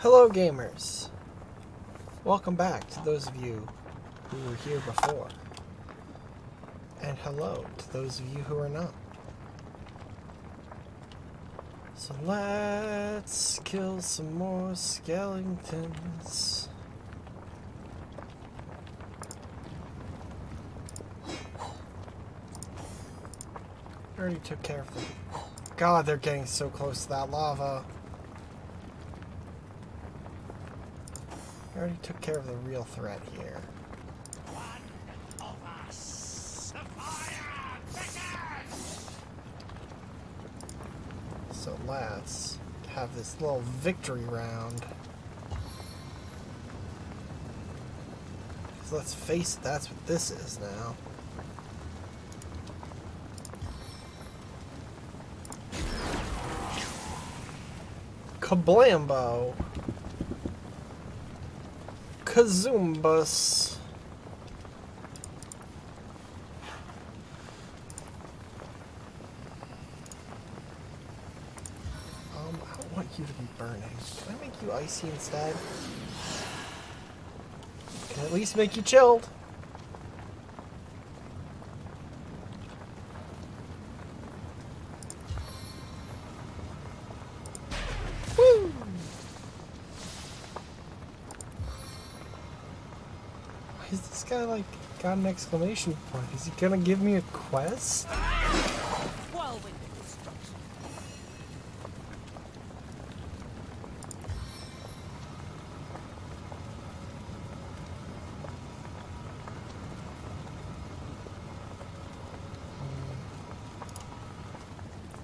Hello gamers! Welcome back to those of you who were here before. And hello to those of you who are not. So let's kill some more skeletons. I already took care of them. God, they're getting so close to that lava. I already took care of the real threat here. One of us, the fire beckons! So let's have this little victory round. So let's face it, that's what this is now. Kablambo. Kazumbas. I don't want you to be burning. Can I make you icy instead? Can at least make you chilled. Woo! Why is this guy like got an exclamation point? Is he gonna give me a quest? Whirlwind destruction.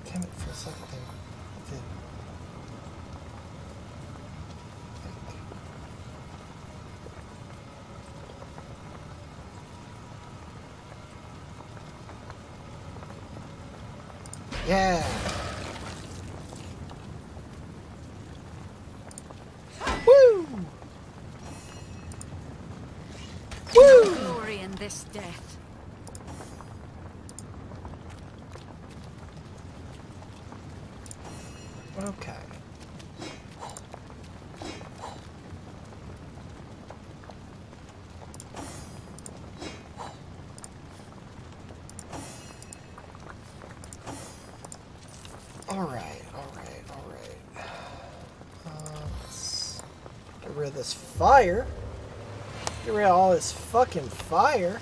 Damn it, for a second there. I did. Yeah! Woo! Woo! Glory in this death. Okay. Alright. Let's get rid of this fire. Get rid of all this fucking fire.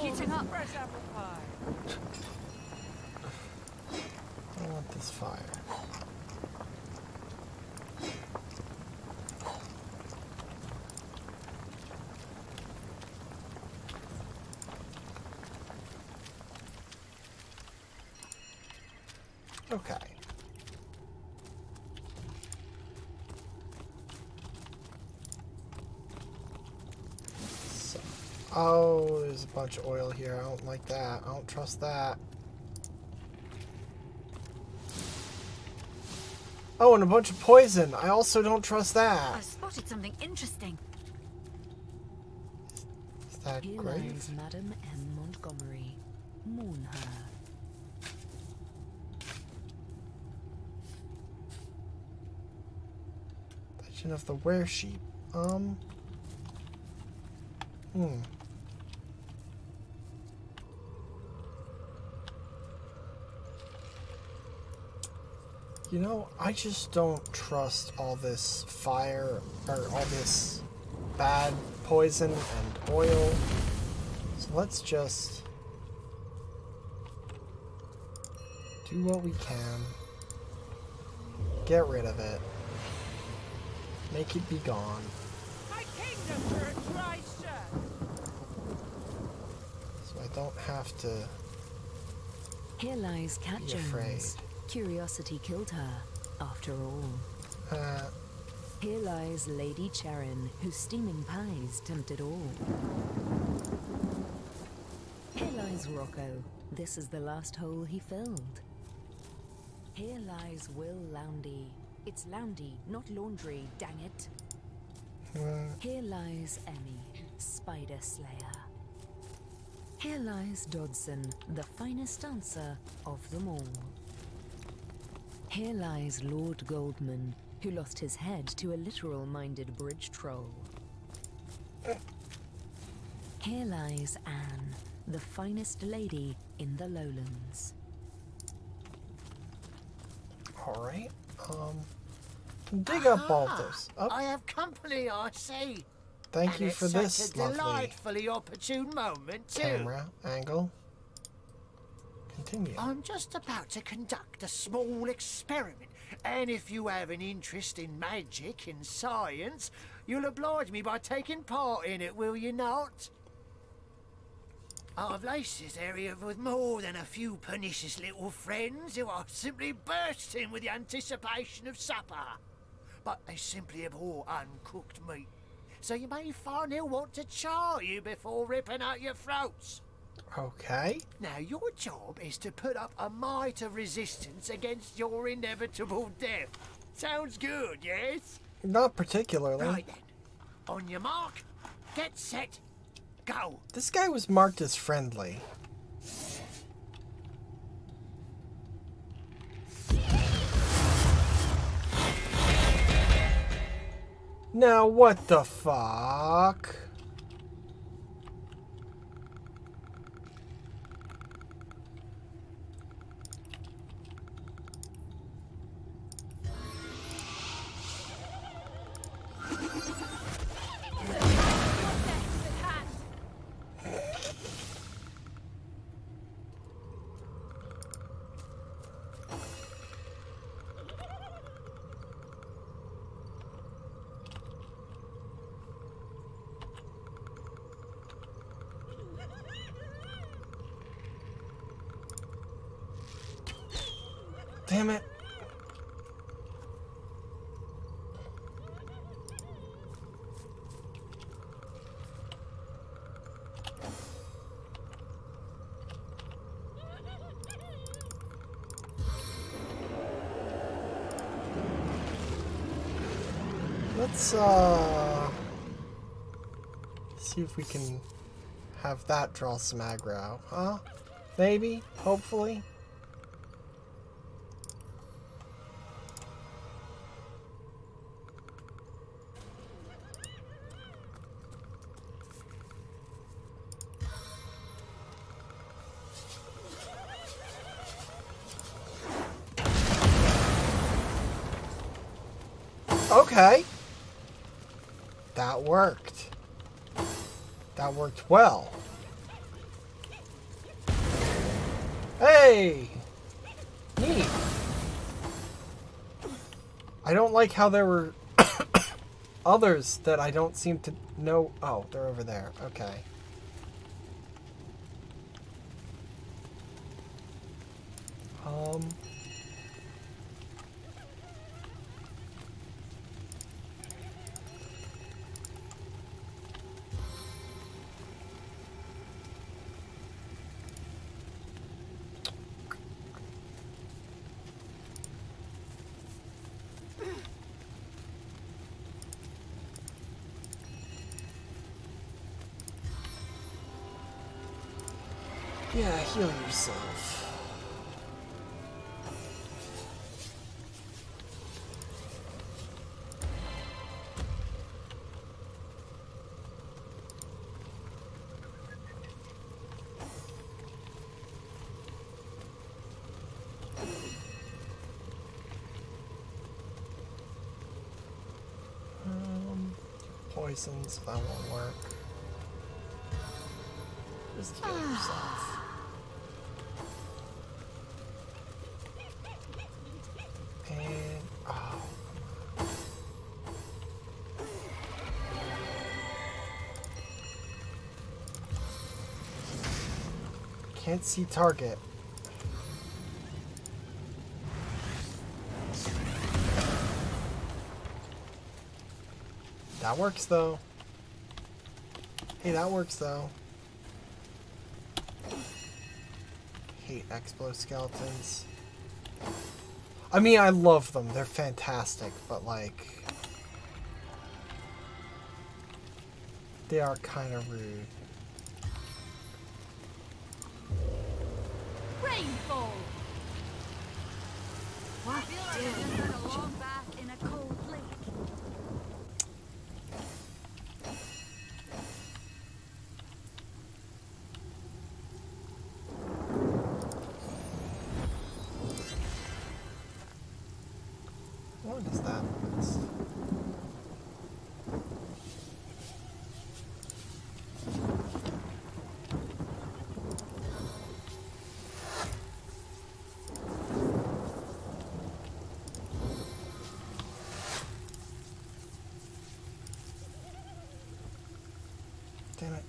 Heating up. Fresh apple pie. I want this fire. Okay. So, oh, there's a bunch of oil here. I don't like that. I don't trust that. Oh, and a bunch of poison. I also don't trust that. I've spotted something interesting. Is that Here grave? lies Madam M. Montgomery. Mourn her. Legend of the Were-Sheep. You know, I just don't trust all this fire, or all this bad poison and oil. So let's just do what we can. Get rid of it. Make it be gone. My kingdom for a dry shirt. So I don't have to Here lies Cat be Jones. afraid. Curiosity killed her, after all. Here lies Lady Charon, whose steaming pies tempted all. Here lies Rocco. This is the last hole he filled. Here lies Will Loundy. It's Loundy, not laundry, dang it. Here lies Emmy, Spider Slayer. Here lies Dodson, the finest dancer of them all. Here lies Lord Goldman, who lost his head to a literal-minded bridge troll. Here lies Anne, the finest lady in the lowlands. Alright, dig up all this. Oh, I have company, I see. thank you for this Such a lovely delightfully opportune moment, too. camera angle. Continue. I'm just about to conduct a small experiment, and if you have an interest in magic and science, you'll oblige me by taking part in it, will you not? I've laced this area with more than a few pernicious little friends who are simply bursting with the anticipation of supper. But they simply abhor uncooked meat, so you may find they'll want to char you before ripping out your throats. Okay. Now, your job is to put up a mite of resistance against your inevitable death. Sounds good, yes? Not particularly. Right then. On your mark, get set, go. This guy was marked as friendly. Now, what the fuck? Damn it. Let's see if we can have that draw some aggro, huh? Maybe, hopefully. Okay. That worked. That worked well. Hey! Neat. I don't like how there were others that I don't seem to know. Oh, they're over there. Okay. Yeah, heal yourself. Poisons, that won't work. Just heal yourself. And, oh. Can't see target. That works though. Hey, that works though. Hate exoskeletons. I mean, I love them. They're fantastic, but like, they are kind of rude. Rainfall. I feel like I just had a long bath in a cold lake. What is that? Damn it.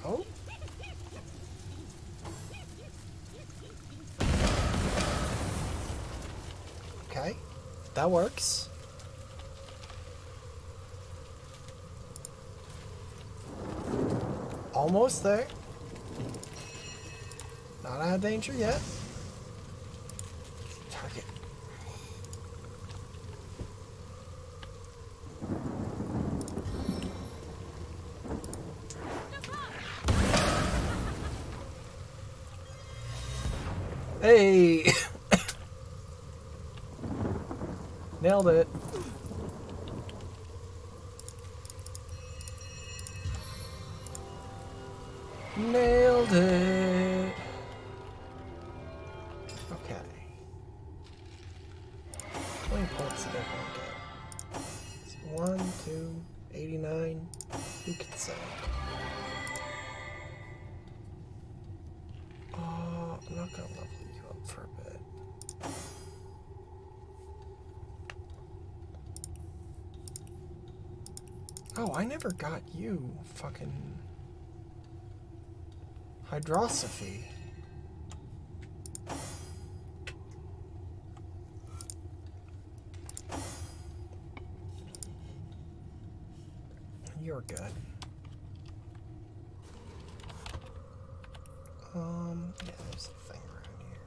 Oh. Okay, that works. Almost there. Not out of danger yet. Target. Hey! Nailed it. Nailed it. Okay. 20 points did everyone get? It's 1, 2, 89. Who can say? I'm not gonna level you up for a bit. Oh, I never got you, fucking hydrosophy. You're good. Yeah, there's a thing around here.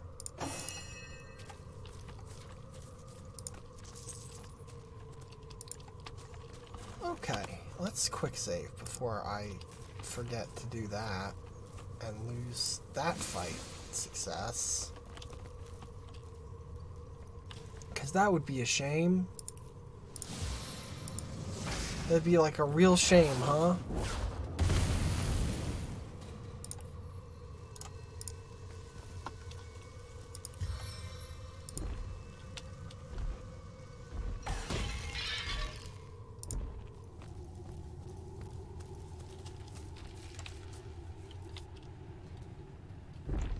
Okay, let's quick save before I forget to do that and lose that fight success. Because that would be a shame. That'd be like a real shame, huh?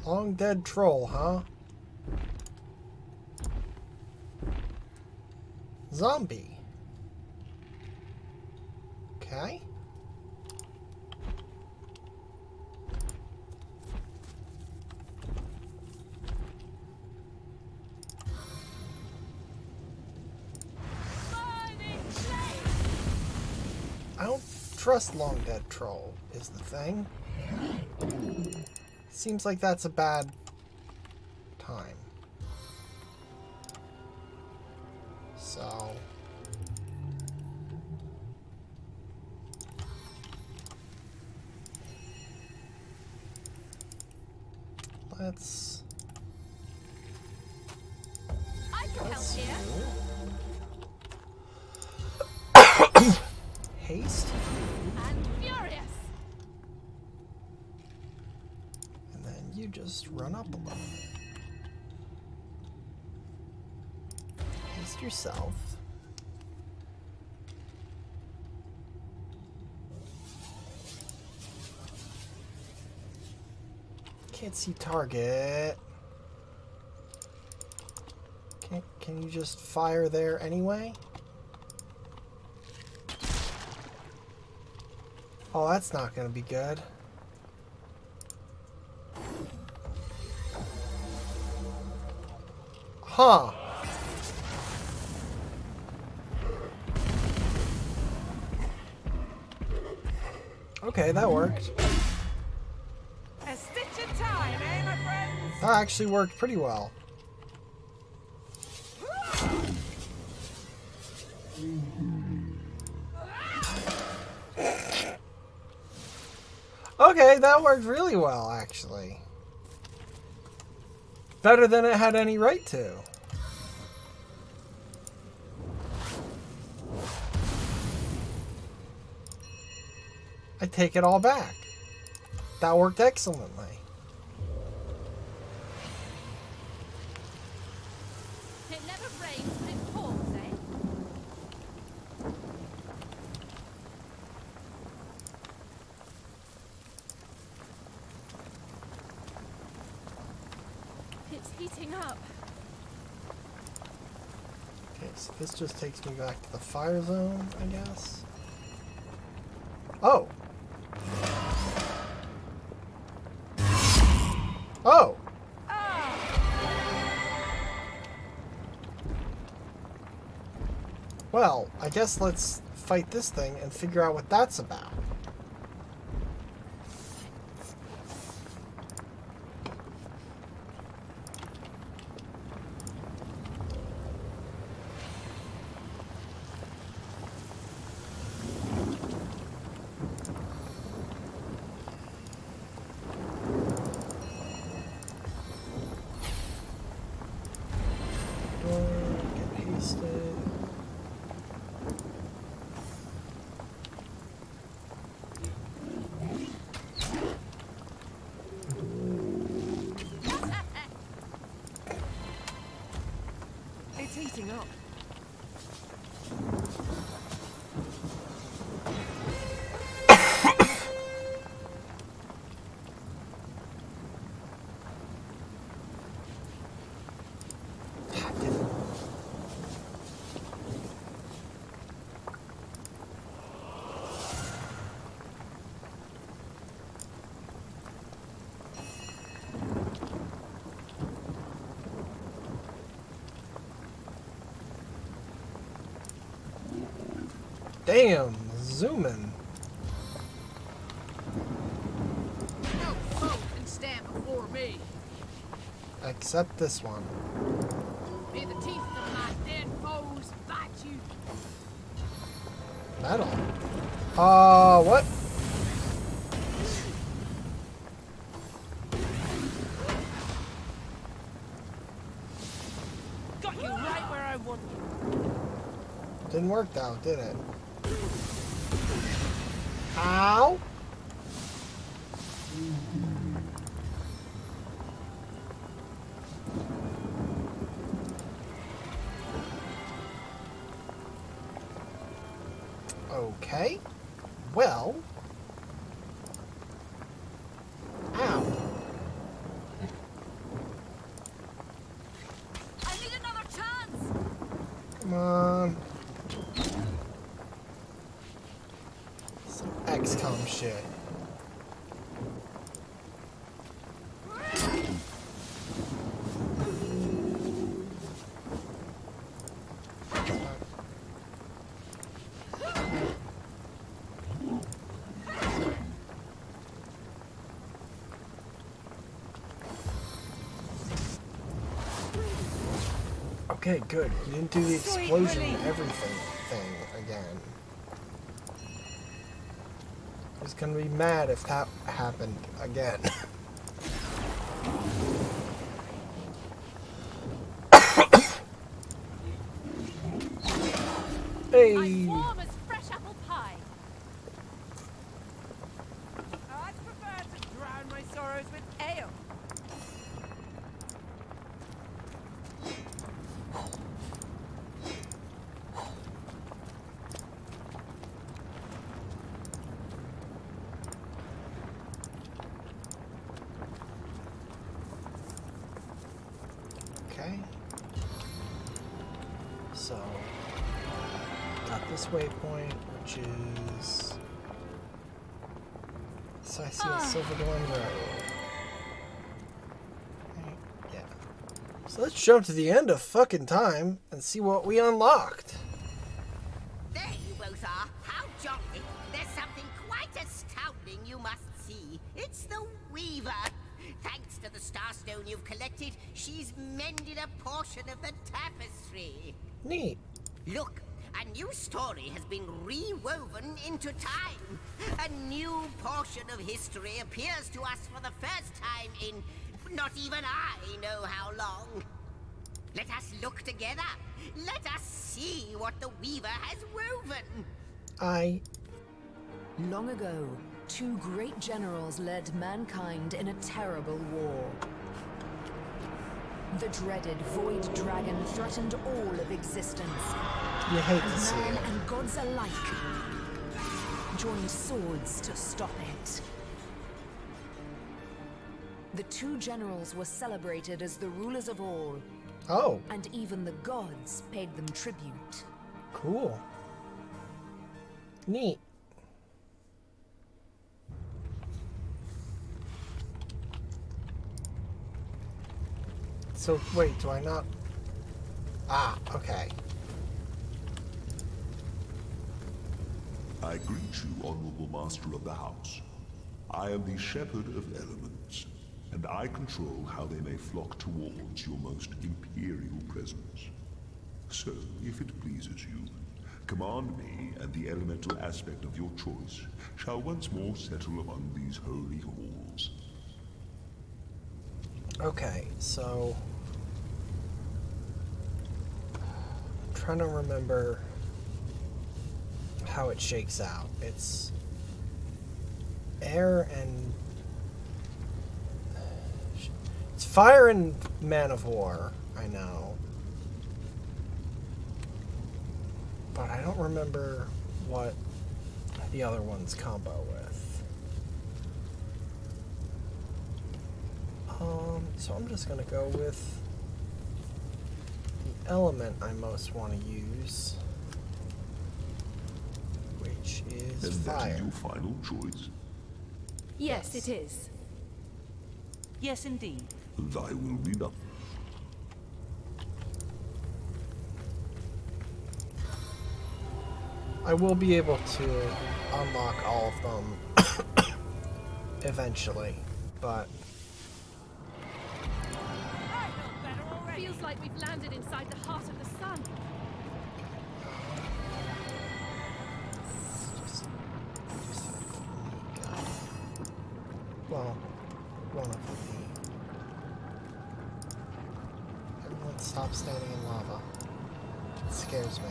Long dead troll, huh? Zombie. Okay. I don't trust long dead troll is the thing. Seems like that's a bad time. So let's I can help here. Haste. And furious. And then you just run up a little. Haste yourself. Can't see target. Can you just fire there anyway? Oh, that's not gonna be good. Huh. Okay, that worked. A stitch of time, eh, my friends? That actually worked pretty well. Okay, that worked really well, actually. Better than it had any right to. I take it all back. That worked excellently. It never rains, but it pours, eh? It's heating up. Okay, so this just takes me back to the fire zone, I guess. Oh! Oh! Well, I guess let's fight this thing and figure out what that's about. Get hasted. It's heating up. Damn, zooming. No foe can stand before me. Except this one. May the teeth of my dead foes bite you. Metal. What? Got you right where I want you. Didn't work though, did it? Ow! Okay. Well. Ow. I need another chance. Come on. Some XCOM shit. Okay, good. You didn't do the explosion everything thing again. I was gonna be mad if that happened again. Hey! I'm warm as fresh apple pie. I'd prefer to drown my sorrows with ale. Okay. So, got this waypoint, which is... So I see a Silver Glen Road. Okay, yeah. So let's jump to the end of fucking time and see what we unlocked. There you both are. How jolly. There's something quite astounding you must see. It's the Weaver. Thanks to the Starstone you've collected, she's mended a portion of the tapestry. Neat. Look, A new story has been rewoven into time. A new portion of history appears to us for the first time in not even I know how long. Let us look together. Let us see what the Weaver has woven. Long ago, two great generals led mankind in a terrible war. The dreaded Void Dragon threatened all of existence. You hate to see Man it. and gods alike joined swords to stop it. The two generals were celebrated as the rulers of all. Oh, And even the gods paid them tribute. cool. Neat. So, wait, do I not... Ah, okay. I greet you, honorable master of the house. I am the shepherd of elements, and I control how they may flock towards your most imperial presence. So, if it pleases you, command me, and the elemental aspect of your choice shall once more settle among these holy halls. Okay, so... I'm trying to remember how it shakes out. It's air and... It's fire and Man of War, I know. But I don't remember what the other ones combo with. So I'm just gonna go with the element I most want to use, which is And that fire. is your final choice? Yes, it is. Yes, indeed. Thy will be done. I will be able to unlock all of them eventually, but I feel better already. Feels like we've landed inside the heart of the sun. just well, one of them. Everyone stop standing in lava. It scares me.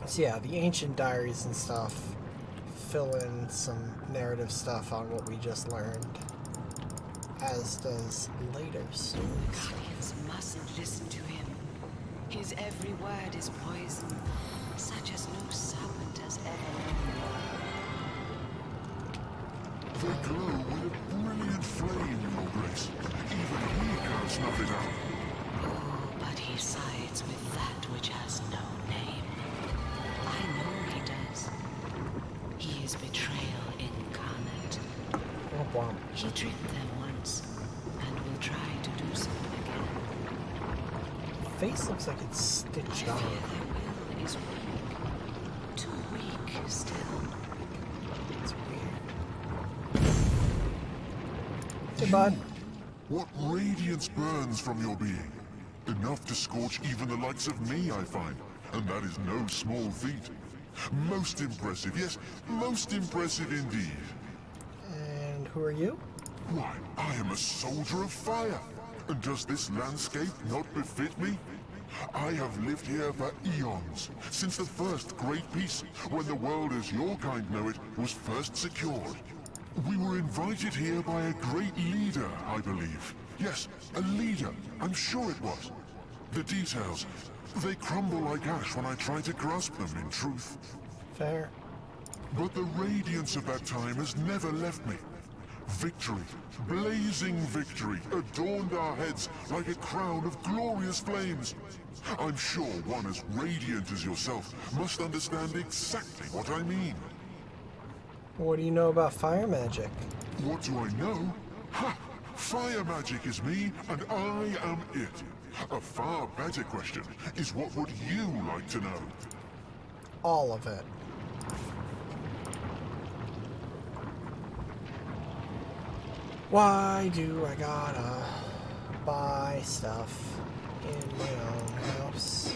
So yeah, the ancient diaries and stuff fill in some narrative stuff on what we just learned, as does later stories. Guardians mustn't listen to him. His every word is poison, such as no serpent has ever known. They glow with a brilliant flame, Your Grace. Even he can't snuff it out. Oh, but he sides with that which has no name. I know he does. He is betrayal incarnate. Womp womp. He tricked them once, and will try to do so again. Face looks like it's I stitched fear on. their will is weak. Too weak still. It's weird. Hey, bud. What radiance burns from your being? Enough to scorch even the likes of me, I find. And that is no small feat. Most impressive, yes, most impressive indeed. And who are you? Why, I am a soldier of fire. And does this landscape not befit me? I have lived here for eons, since the first great peace, when the world as your kind know it was first secured. We were invited here by a great leader, I believe. Yes, a leader, I'm sure it was. The details, they crumble like ash when I try to grasp them in truth. Fair. But the radiance of that time has never left me. Victory, blazing victory, adorned our heads like a crown of glorious flames. I'm sure one as radiant as yourself must understand exactly what I mean. What do you know about fire magic? What do I know? Ha! Fire magic is me, and I am it. A far better question is, what would you like to know? All of it. Why do I gotta buy stuff in my own house?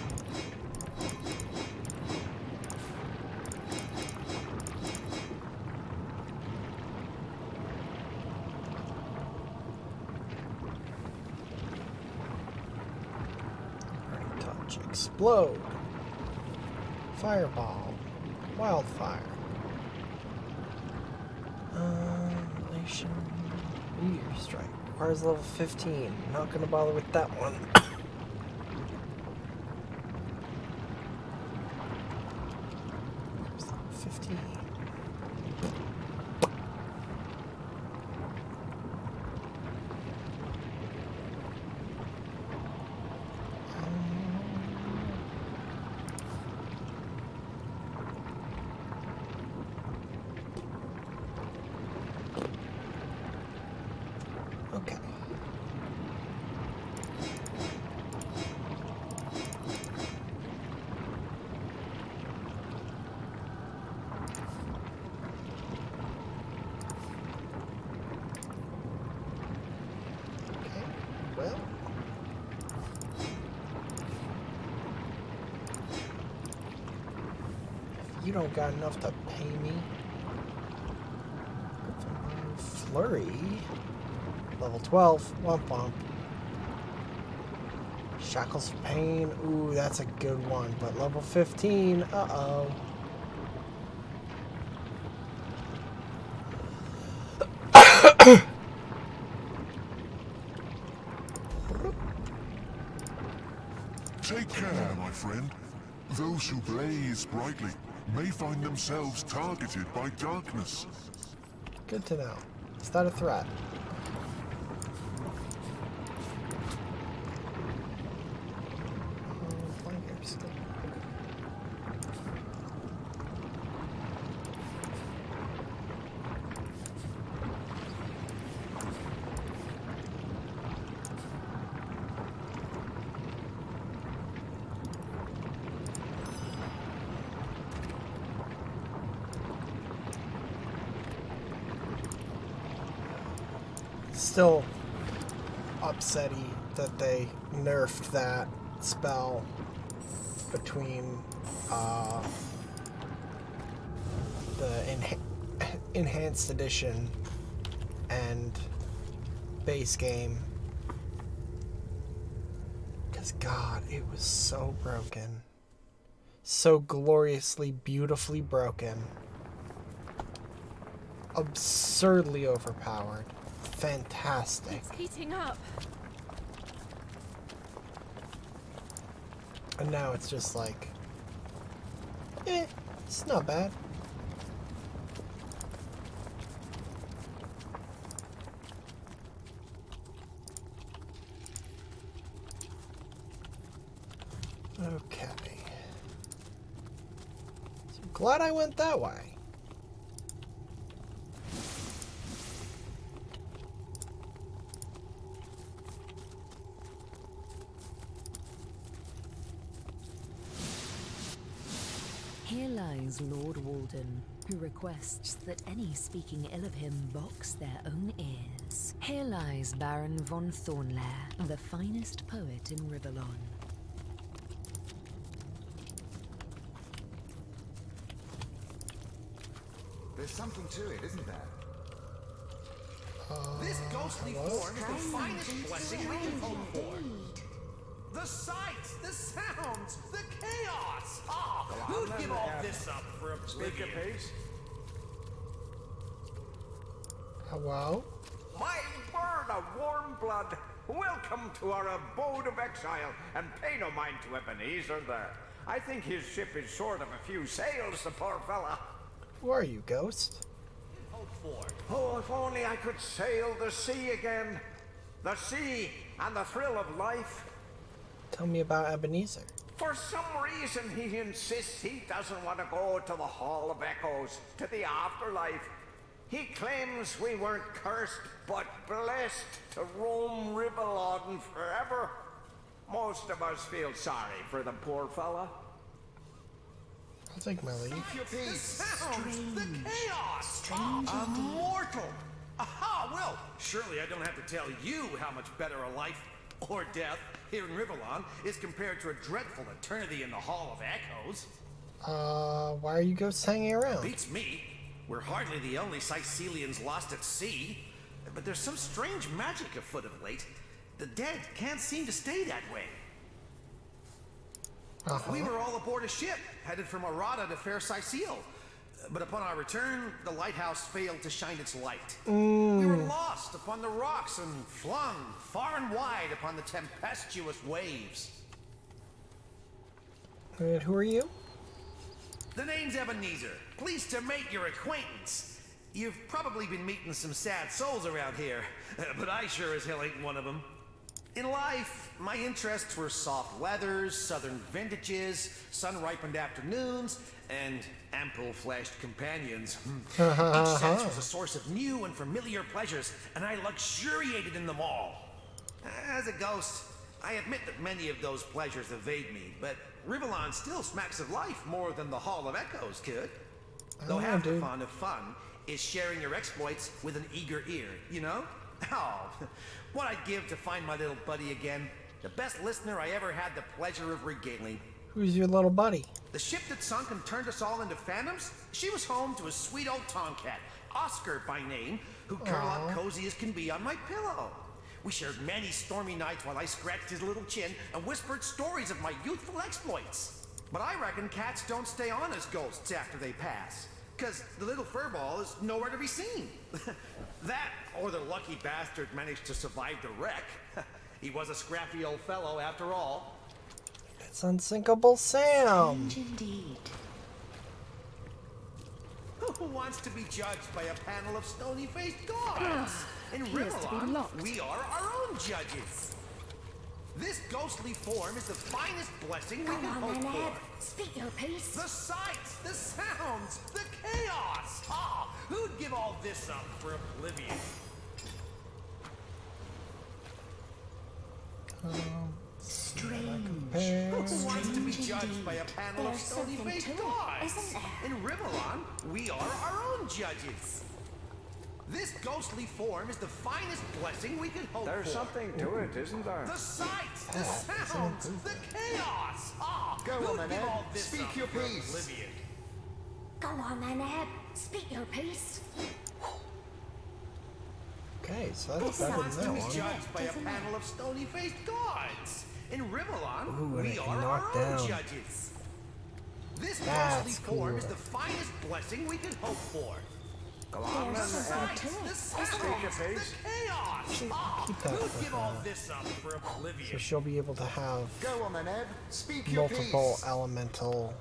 Burning touch, explode, fireball, wildfire, relation. Meteor strike. Requires level 15. Not gonna bother with that one. Where's level 15? Okay. Okay, well. If you don't got enough to pay me. Flurry. Level 12, womp womp. Shackles of Pain, ooh, that's a good one. But level 15, uh-oh. Take care, my friend. Those who blaze brightly may find themselves targeted by darkness. Good to know. Is that a threat? Still upsetty that they nerfed that spell between the enhanced edition and base game, because God, it was so broken, so gloriously beautifully broken, absurdly overpowered. Fantastic. It's heating up. And now it's just like, it's not bad. Okay. So I'm glad I went that way. Here lies Lord Walden, who requests that any speaking ill of him box their own ears. Here lies Baron von Thornlair, the finest poet in Rivellon. There's something to it, isn't there? This ghostly form is the finest blessing we can hope for. The sights, the sounds, the chaos! Ah, who'd give all this up for a Speak a pace. Hello? My word of warm blood, welcome to our abode of exile, and pay no mind to Ebenezer there. I think his ship is short of a few sails, the poor fella. Who are you, Ghost? Oh, if only I could sail the sea again. The sea and the thrill of life. Tell me about Ebenezer. For some reason, he insists he doesn't want to go to the Hall of Echoes, to the afterlife. He claims we weren't cursed, but blessed to roam Rivellon forever. Most of us feel sorry for the poor fella. I'll take my leave. The sounds, the chaos! Ah, a mortal! Aha, well, surely I don't have to tell you how much better a life or death here in Rivellon is compared to a dreadful eternity in the Hall of Echoes. Why are you ghosts hanging around? Beats me. We're hardly the only Sicilians lost at sea. But there's some strange magic afoot of late. The dead can't seem to stay that way. We were all aboard a ship, headed from Arata to Fair Sicile. But upon our return, the lighthouse failed to shine its light. We were lost upon the rocks and flung far and wide upon the tempestuous waves. And who are you? The name's Ebenezer. Pleased to make your acquaintance. You've probably been meeting some sad souls around here, but I sure as hell ain't one of them. In life, my interests were soft weathers, southern vintages, sun-ripened afternoons, and ample-fleshed companions. Each sense was a source of new and familiar pleasures, and I luxuriated in them all. As a ghost, I admit that many of those pleasures evade me, but Rivellon still smacks of life more than the Hall of Echoes could. Though half the fun of fun is sharing your exploits with an eager ear, you know? Oh, what I'd give to find my little buddy again. The best listener I ever had the pleasure of regaling. Who's your little buddy? The ship that sunk and turned us all into phantoms, she was home to a sweet old tomcat, Oscar by name, who curled up cozy as can be on my pillow. We shared many stormy nights while I scratched his little chin and whispered stories of my youthful exploits. But I reckon cats don't stay on as ghosts after they pass, because the little furball is nowhere to be seen. That, or the lucky bastard managed to survive the wreck. He was a scrappy old fellow after all. It's Unsinkable Sam. Strange indeed. Who wants to be judged by a panel of stony-faced gods? In Rivellon, we are our own judges. This ghostly form is the finest blessing we can hope for. Speak your piece. The sights, the sounds, the chaos. Ah, who'd give all this up for oblivion? Strange. Who wants to be judged by a panel of stony-faced gods? In Rivellon, we are our own judges. This ghostly form is the finest blessing we could hope for. There's something to it, isn't there? The sights, the sounds, the chaos. Ah, Go on, who'd give all this speak up your for piece. oblivion? Go on then, Eb. Speak your piece. Okay, so that's better than that To be one. judged by a panel of stony-faced gods. In Rivellon, Ooh, and we it are can our knock own down. judges. This That's ghostly form cool. is the finest blessing we can hope for. Go on, There's then, something to it, The isn't sounds, your the piece. chaos. Ah, keep that who'd for give all her. this up for So oblivion? she'll be able to have Go on, then, Ed. Speak your multiple piece. elemental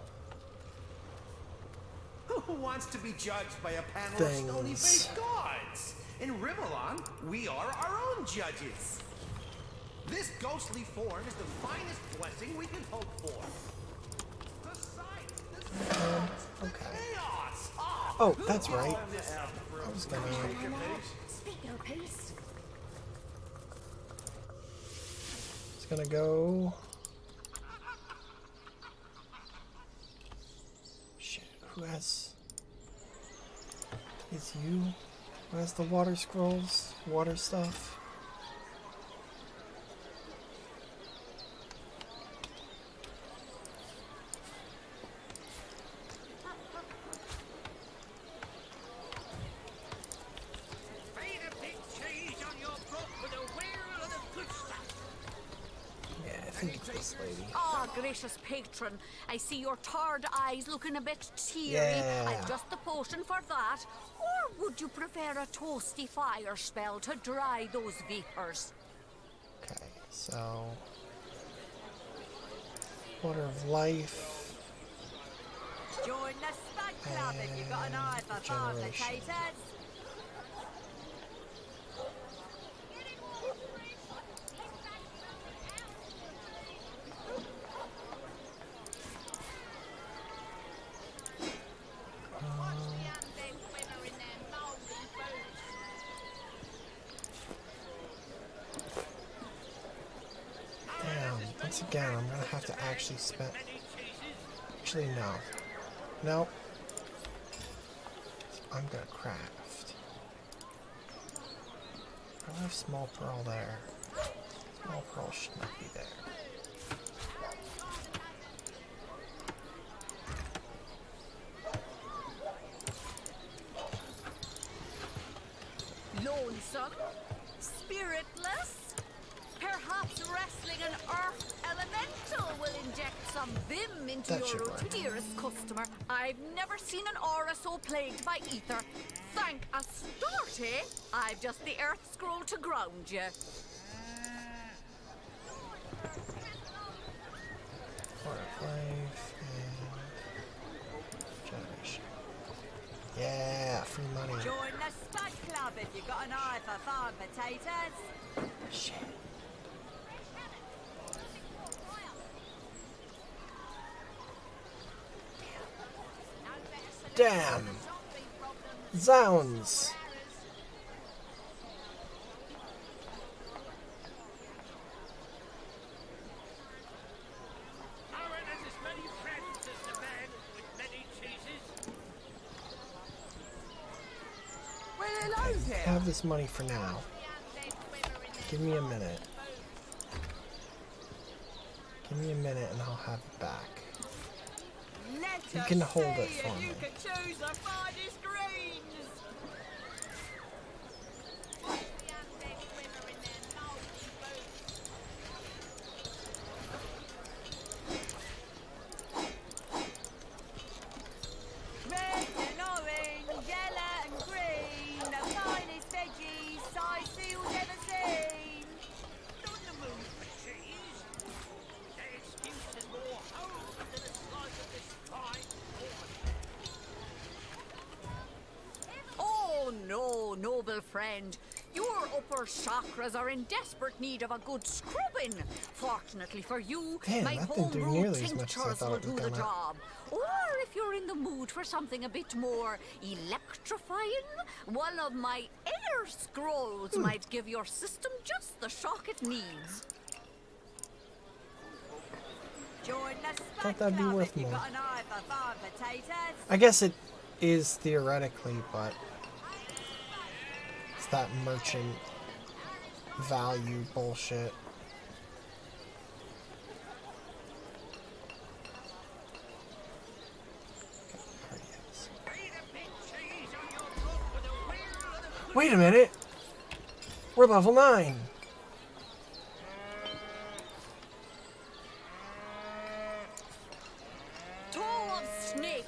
Who wants to be judged by a panel of things. stony-faced gods? In Rivellon, we are our own judges. This ghostly form is the finest blessing we can hope for. The sights, the sounds, the chaos. Ah, Oh, who'd that's give all right. this up for I was gonna. Speak your piece. It's gonna go. Shit, who has? It's you. Who has the water scrolls? Water stuff? Yeah, I think it's this lady. Ah, gracious patron. I see your tarred eyes looking a bit teary. Yeah. I've just the potion for that. Or would you prefer a toasty fire spell to dry those vapors? Okay, so Water of Life. Join the Spud Club if you've got an eye for Regeneration. fabricators. Damn, once again, I'm gonna have to actually spend. Actually, no. No. I'm gonna craft. I have small pearl there. Small pearl should not be there. Lonesome? Spiritless? Perhaps wrestling an earth elemental will inject some vim into That should your work. dearest customer. I've never seen an aura so plagued by ether. Thank Astarte, I've just the earth scroll to ground you. Life and generation. Yeah, free money. Join the Spud Club if you got an eye for farm potatoes. Shit. Damn. Zounds. I have this money for now. Give me a minute. Give me a minute and I'll have it back. You can hold it for me. You can choose the finest greens. Red and orange, yellow and green, the finest veggies size seals ever seen. On the move for cheese. That excuse is more home than a slice of this fine woman. Oh no, noble friend. Your upper chakras are in desperate need of a good scrubbing. Fortunately for you, Damn, my that didn't do home-brewed nearly as much as I tinctures thought will it was do the gonna. job. Or if you're in the mood for something a bit more electrifying, one of my air scrolls might give your system just the shock it needs. Join the Thought Spud that'd be Club worth if you more. got an eye for farm potatoes. I guess it is theoretically, but it's that merchant value bullshit. Wait a minute! We're level 9! Toe of snake,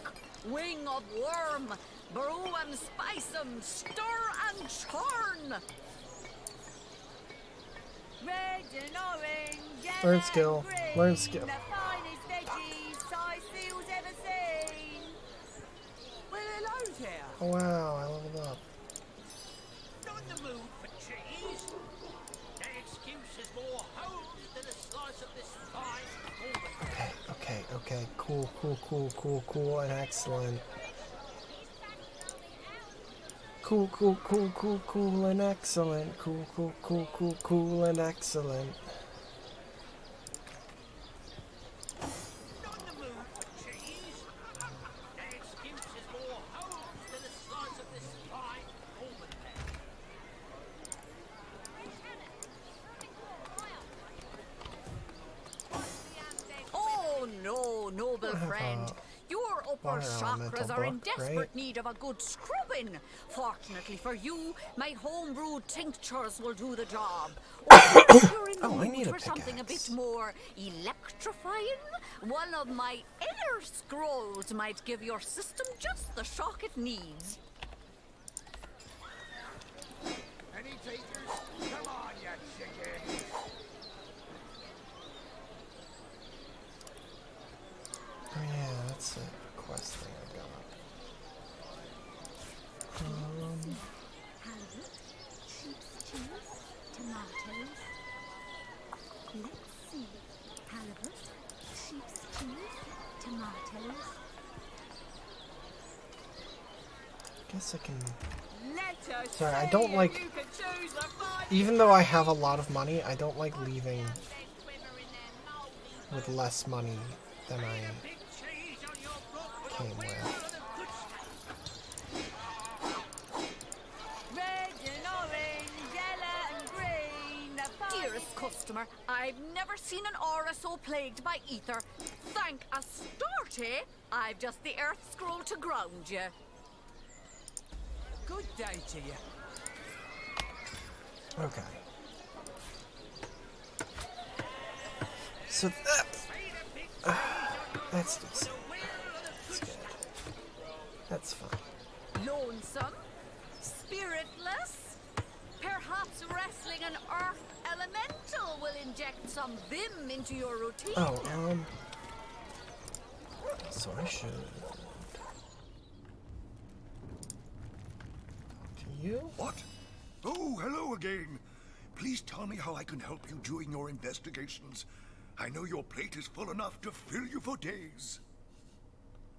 wing of worm, brew 'em, spice 'em, stir and churn. Red and orange, yellow Learn skill. and green, Learn skill. the finest veggies size seals ever seen. Well, hello there. Oh wow, I leveled up. On the move for cheese. That excuse is more home than a slice of this fine woman. Okay. Cool, and excellent. Cool, and excellent. Cool, and excellent. On the move for cheese. That excuse is more home than a slice of this fine woman. Oh no, noble friend. Your upper water chakras elemental are in book, desperate right? need of a good scrubbing. Fortunately for you, my home-brewed tinctures will do the job. Or if you're in the Oh, I need mood a for something a bit pickaxe. more electrifying, one of my inner scrolls might give your system just the shock it needs. Any takers? Come on, you chicken. Oh yeah, that's a quest thing I got. Halibut, sheep's cheese, tomatoes. Let's see. Halibut, sheep's cheese, tomatoes. Guess I can. Let us Sorry, I see don't if like. you can choose the finest Even though I have a lot of money, I don't like leaving with less money than I came with. red and orange, yellow and customer. I've never seen an aura so plagued by ether. Thank Astarte, I've just the earth scroll to ground you. Good day to you. Okay. So that's decent. That's good. That's fine. Lonesome? Spiritless? Perhaps wrestling an earth elemental will inject some vim into your routine. Oh, so I should. To you? What? Oh, hello again. Please tell me how I can help you during your investigations. I know your plate is full enough to fill you for days.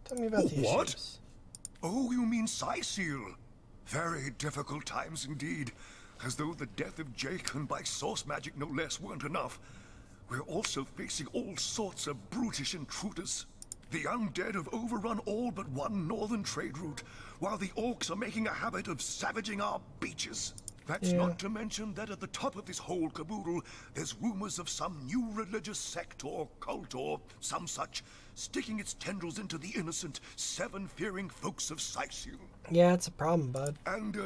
Tell me about the What? issues. Oh, you mean Seal? Very difficult times indeed. As though the death of Yayhem by source magic no less weren't enough. We're also facing all sorts of brutish intruders. The undead have overrun all but one northern trade route, while the orcs are making a habit of savaging our beaches. That's not to mention that at the top of this whole caboodle, there's rumors of some new religious sect or cult or some such, sticking its tendrils into the innocent, seven-fearing folks of Seal. Yeah, it's a problem, bud. And,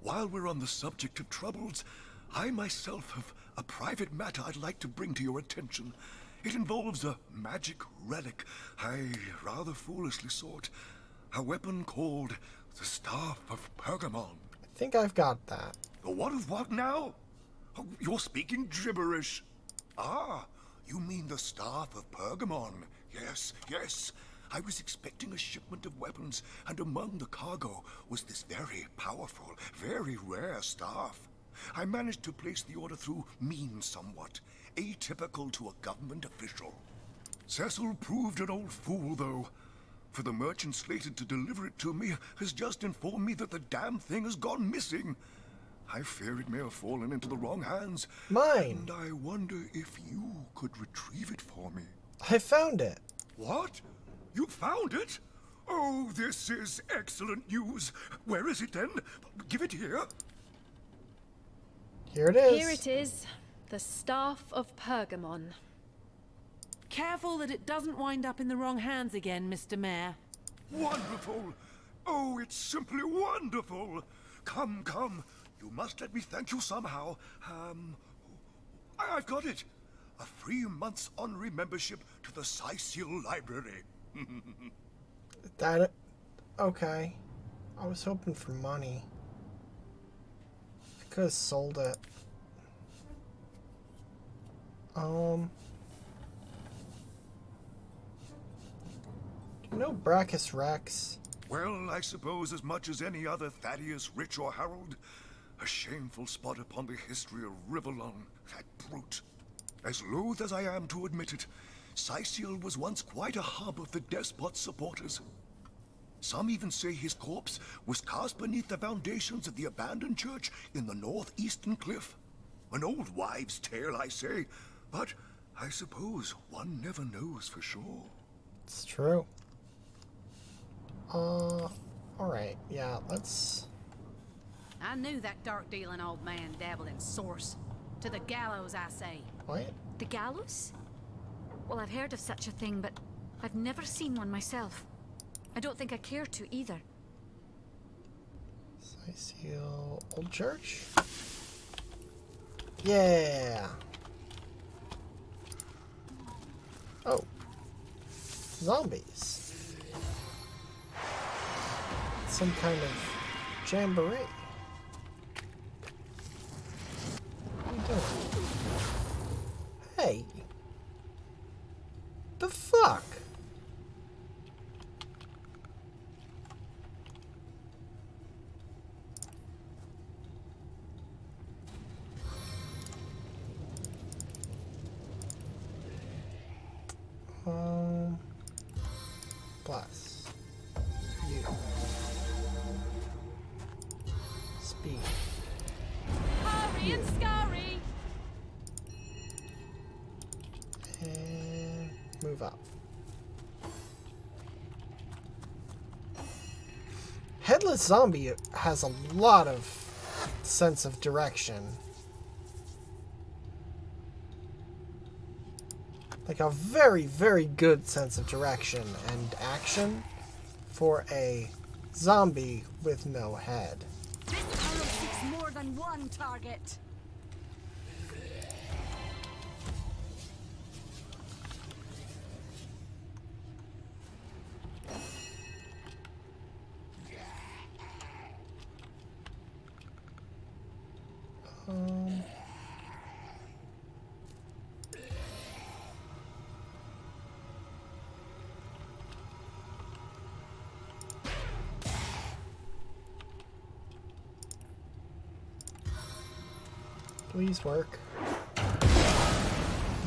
while we're on the subject of troubles, I myself have a private matter I'd like to bring to your attention. It involves a magic relic I rather foolishly sought. A weapon called the Staff of Pergamon. I think I've got that. The what of what now? Oh, you're speaking gibberish. Ah, you mean the Staff of Pergamon. Yes, yes. I was expecting a shipment of weapons, and among the cargo was this very powerful, very rare staff. I managed to place the order through means somewhat, atypical to a government official. Cecil proved an old fool, though. For the merchant slated to deliver it to me has just informed me that the damn thing has gone missing. I fear it may have fallen into the wrong hands. Mine. And I wonder if you could retrieve it for me. I found it. What? You found it? Oh, this is excellent news. Where is it then? Give it here. Here it is. Here it is. The Staff of Pergamon. Careful that it doesn't wind up in the wrong hands again, Mr. Mayor. Wonderful! Oh, it's simply wonderful! Come, come. You must let me thank you somehow. I've got it. A 3 months honorary membership to the Seal Library. That... Okay. I was hoping for money. I could have sold it. You know Braccus Rex? Well, I suppose as much as any other Thaddeus, Rich, or Harold. A shameful spot upon the history of Rivellon, that brute. As loath as I am to admit it, Seal was once quite a hub of the despot's supporters. Some even say his corpse was cast beneath the foundations of the abandoned church in the northeastern cliff. An old wives' tale, I say, but I suppose one never knows for sure. It's true. Alright, yeah, let's... I knew that dark-dealing old man dabbled in Source. To the gallows, I say. What? The gallows? Well, I've heard of such a thing, but I've never seen one myself. I don't think I care to either. Seal Old Church? Yeah! Oh. Zombies. Some kind of jamboree. What are you doing? Hey! The fuck? Plus you speed. Hurry and scurry! And move up. Headless Zombie has a lot of sense of direction. like a very, very good sense of direction and action for a zombie with no head. This arrow seeks more than one target. Please work.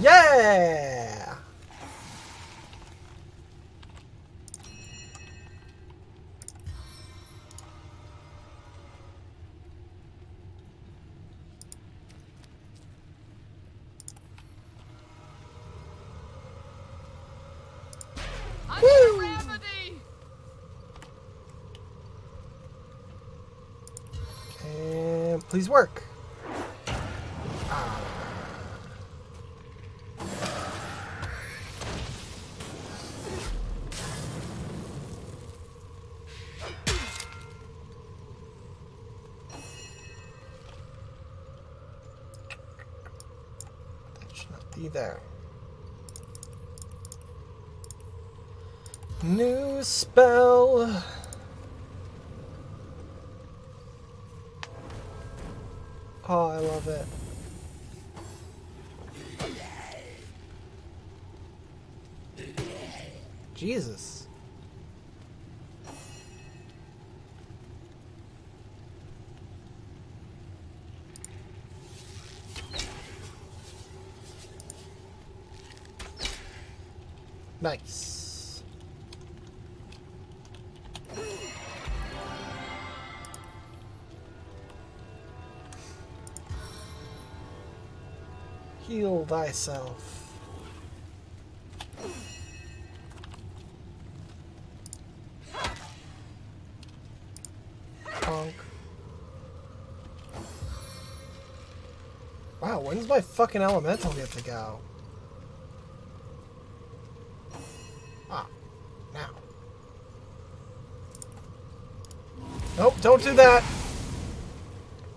Yeah! Woo! And please work. There. New spell. Oh, I love it. Jesus. Nice. Heal thyself. Punk. Wow, when's my fucking elemental get to go? Nope, don't do that.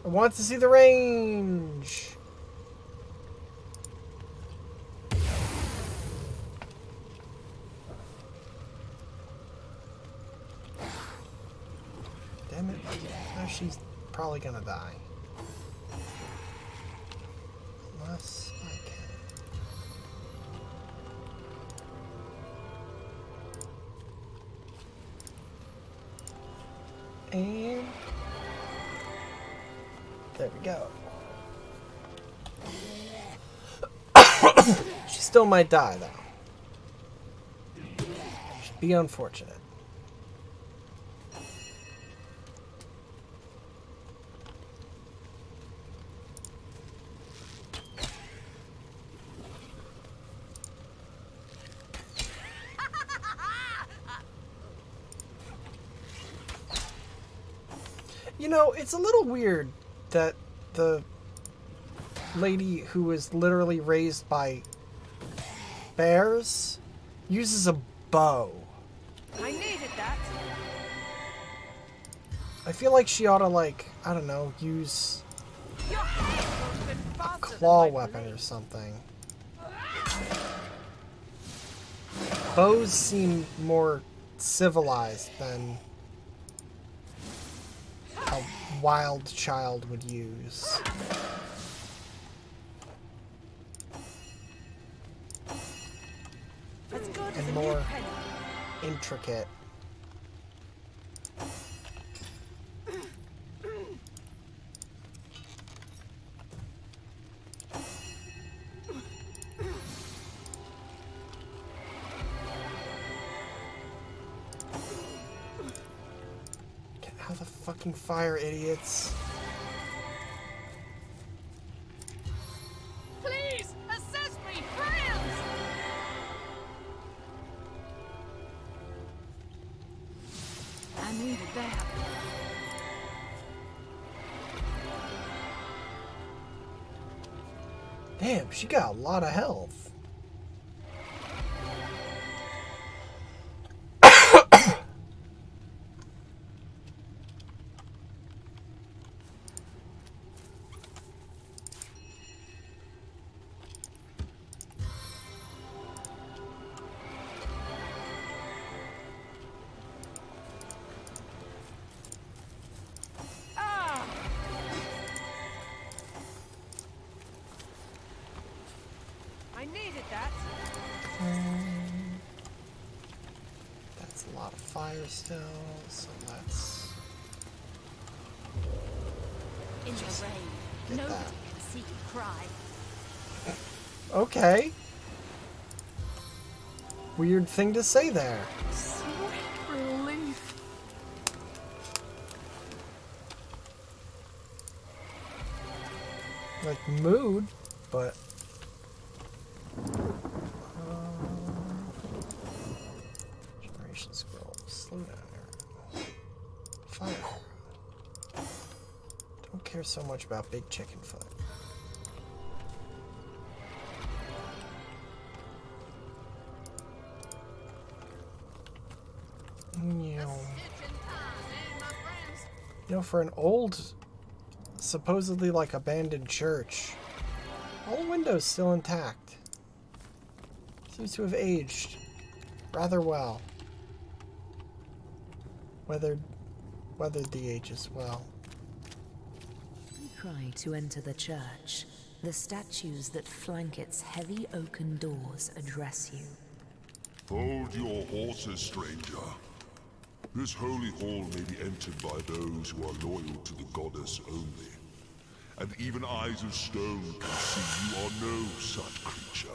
I want to see the range. Damn it. Now she's probably gonna die. Unless I can. And there we go. She still might die, though. Should be unfortunate. You know, it's a little weird that the lady who was literally raised by bears uses a bow. I needed that. I feel like she ought to, like, I don't know, use a claw weapon or something. Bows seem more civilized than a wild child would use. And more intricate. Get out of the fucking fire, idiots. Please assist me, friends. I needed that. Damn, she got a lot of health. needed that. That's a lot of fire still, so let's... In the rain, nobody can see you cry. Okay. Weird thing to say there. Sweet relief. Like mood, but... Generation scroll. Slow down there. Fire. Don't care so much about big chicken foot. You know, for an old, supposedly like abandoned church, all the windows still intact. Seems to have aged rather well. Weathered the ages well. Try to enter the church. The statues that flank its heavy oaken doors address you. Hold your horses, stranger. This holy hall may be entered by those who are loyal to the goddess only. And even eyes of stone can see you are no such creature.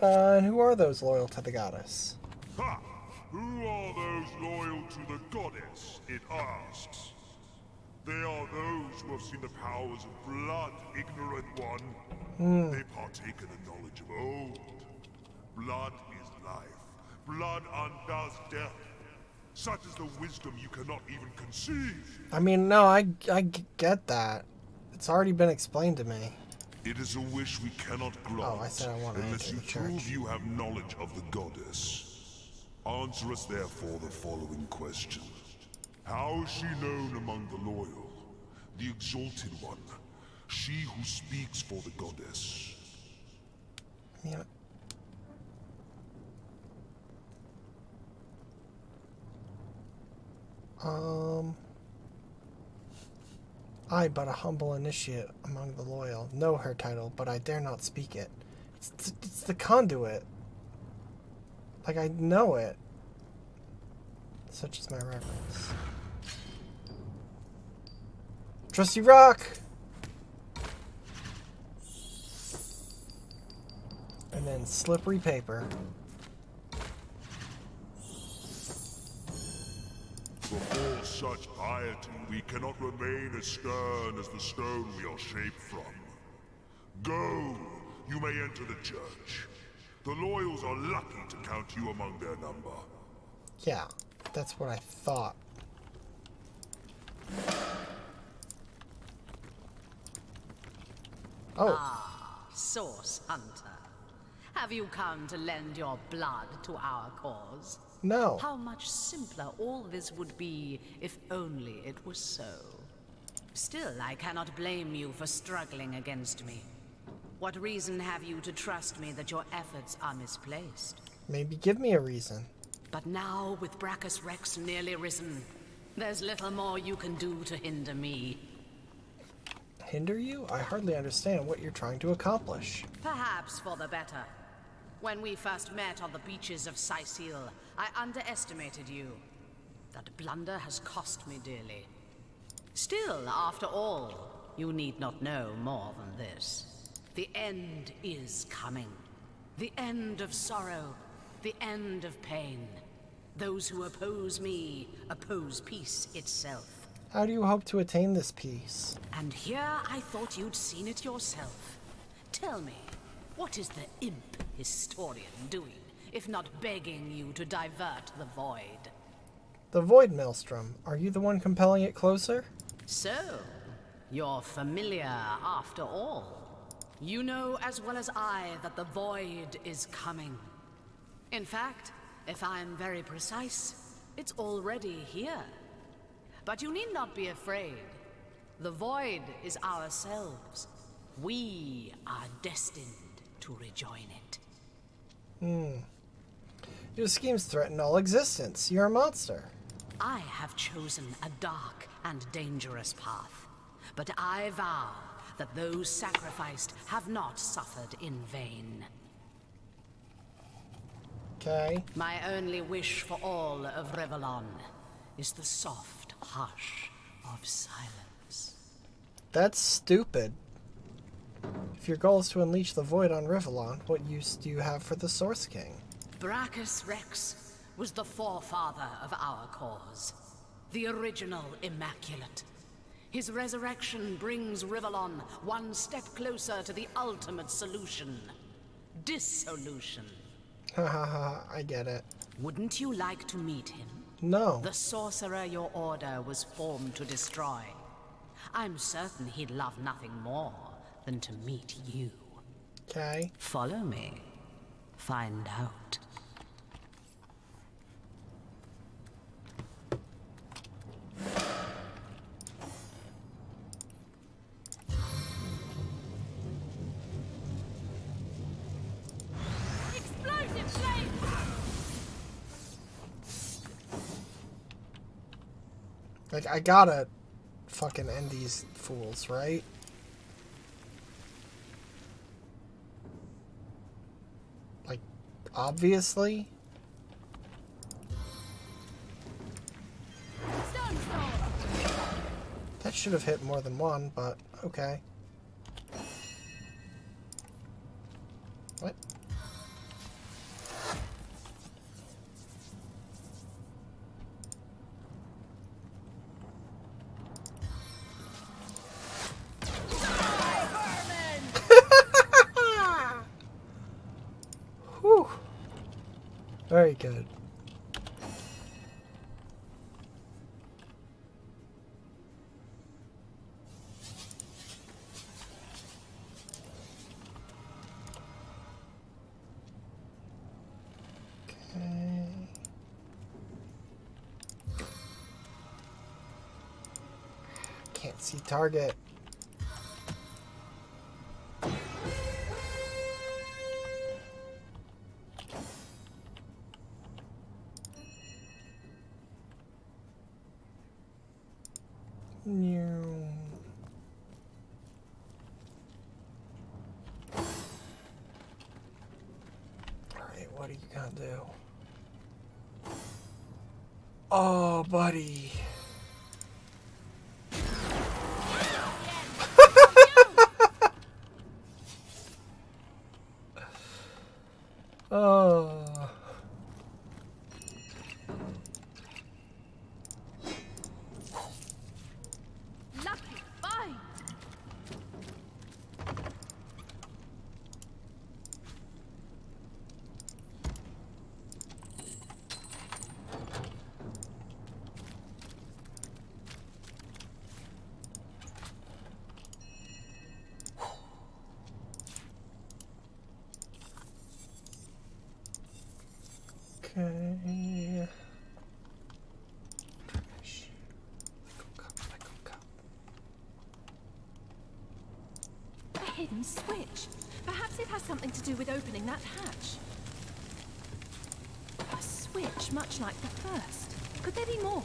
And who are those loyal to the goddess? Ha! Who are those loyal to the goddess, it asks. They are those who have seen the powers of blood, ignorant one. They partake in the knowledge of old. Blood is life. Blood undoes death. Such is the wisdom you cannot even conceive. I mean, no, I get that. It's already been explained to me. It is a wish we cannot grant. Oh, I said I want to unless enter you the church. prove you have knowledge of the goddess. Answer us therefore the following question. How is she known among the loyal? The exalted one. She who speaks for the goddess. Yeah. I, but a humble initiate among the loyal, know her title, but I dare not speak it. It's the conduit. Like, I know it. Such is my reverence. Trusty rock! And then slippery paper. Before such piety, we cannot remain as stern as the stone we are shaped from. Go! You may enter the church. The loyals are lucky to count you among their number. Yeah, that's what I thought. Oh. Ah, Source Hunter. Have you come to lend your blood to our cause? No. How much simpler all this would be if only it was so. Still, I cannot blame you for struggling against me. What reason have you to trust me that your efforts are misplaced? Maybe give me a reason. But now, with Braccus Rex nearly risen, there's little more you can do to hinder me. Hinder you? I hardly understand what you're trying to accomplish. Perhaps for the better. When we first met on the beaches of Sicile, I underestimated you. That blunder has cost me dearly. Still, after all, you need not know more than this. The end is coming. The end of sorrow. The end of pain. Those who oppose me oppose peace itself. How do you hope to attain this peace? And here I thought you'd seen it yourself. Tell me, what is the imp historian doing, if not begging you to divert the void? The Void Maelstrom. Are you the one compelling it closer? So, you're familiar after all. You know as well as I that the void is coming. In fact, if I'm very precise, it's already here. But you need not be afraid. The void is ourselves. We are destined to rejoin it. Your schemes threaten all existence. You're a monster. I have chosen a dark and dangerous path. But I vow that those sacrificed have not suffered in vain. Okay. My only wish for all of Revellon is the soft hush of silence. That's stupid. If your goal is to unleash the void on Revellon, what use do you have for the Source King? Braccus Rex was the forefather of our cause. The original Immaculate. His resurrection brings Revellon one step closer to the ultimate solution. Dissolution. Hahaha, I get it. Wouldn't you like to meet him? No. The sorcerer your order was formed to destroy. I'm certain he'd love nothing more than to meet you. Okay. Follow me. Find out. Explosive flame! Like, I gotta fucking end these fools, right? Like, obviously? That should have hit more than one, but okay. What? Whew. Very good. Can't see target. Alright, what are you gonna do? Oh, buddy. Oh. Lucky find! Okay. A hidden switch. Perhaps it has something to do with opening that hatch. A switch much like the first. Could there be more?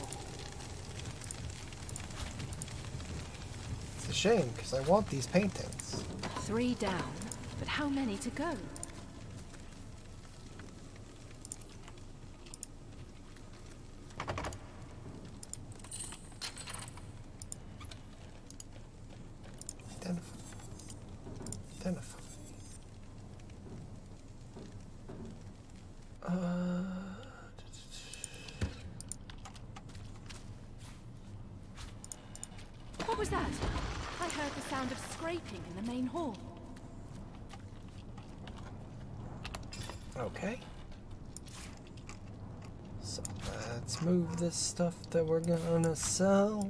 It's a shame, because I want these paintings. 3 down, but how many to go? Identify. What was that? I heard the sound of scraping in the main hall. Okay. So let's move this stuff that we're gonna sell.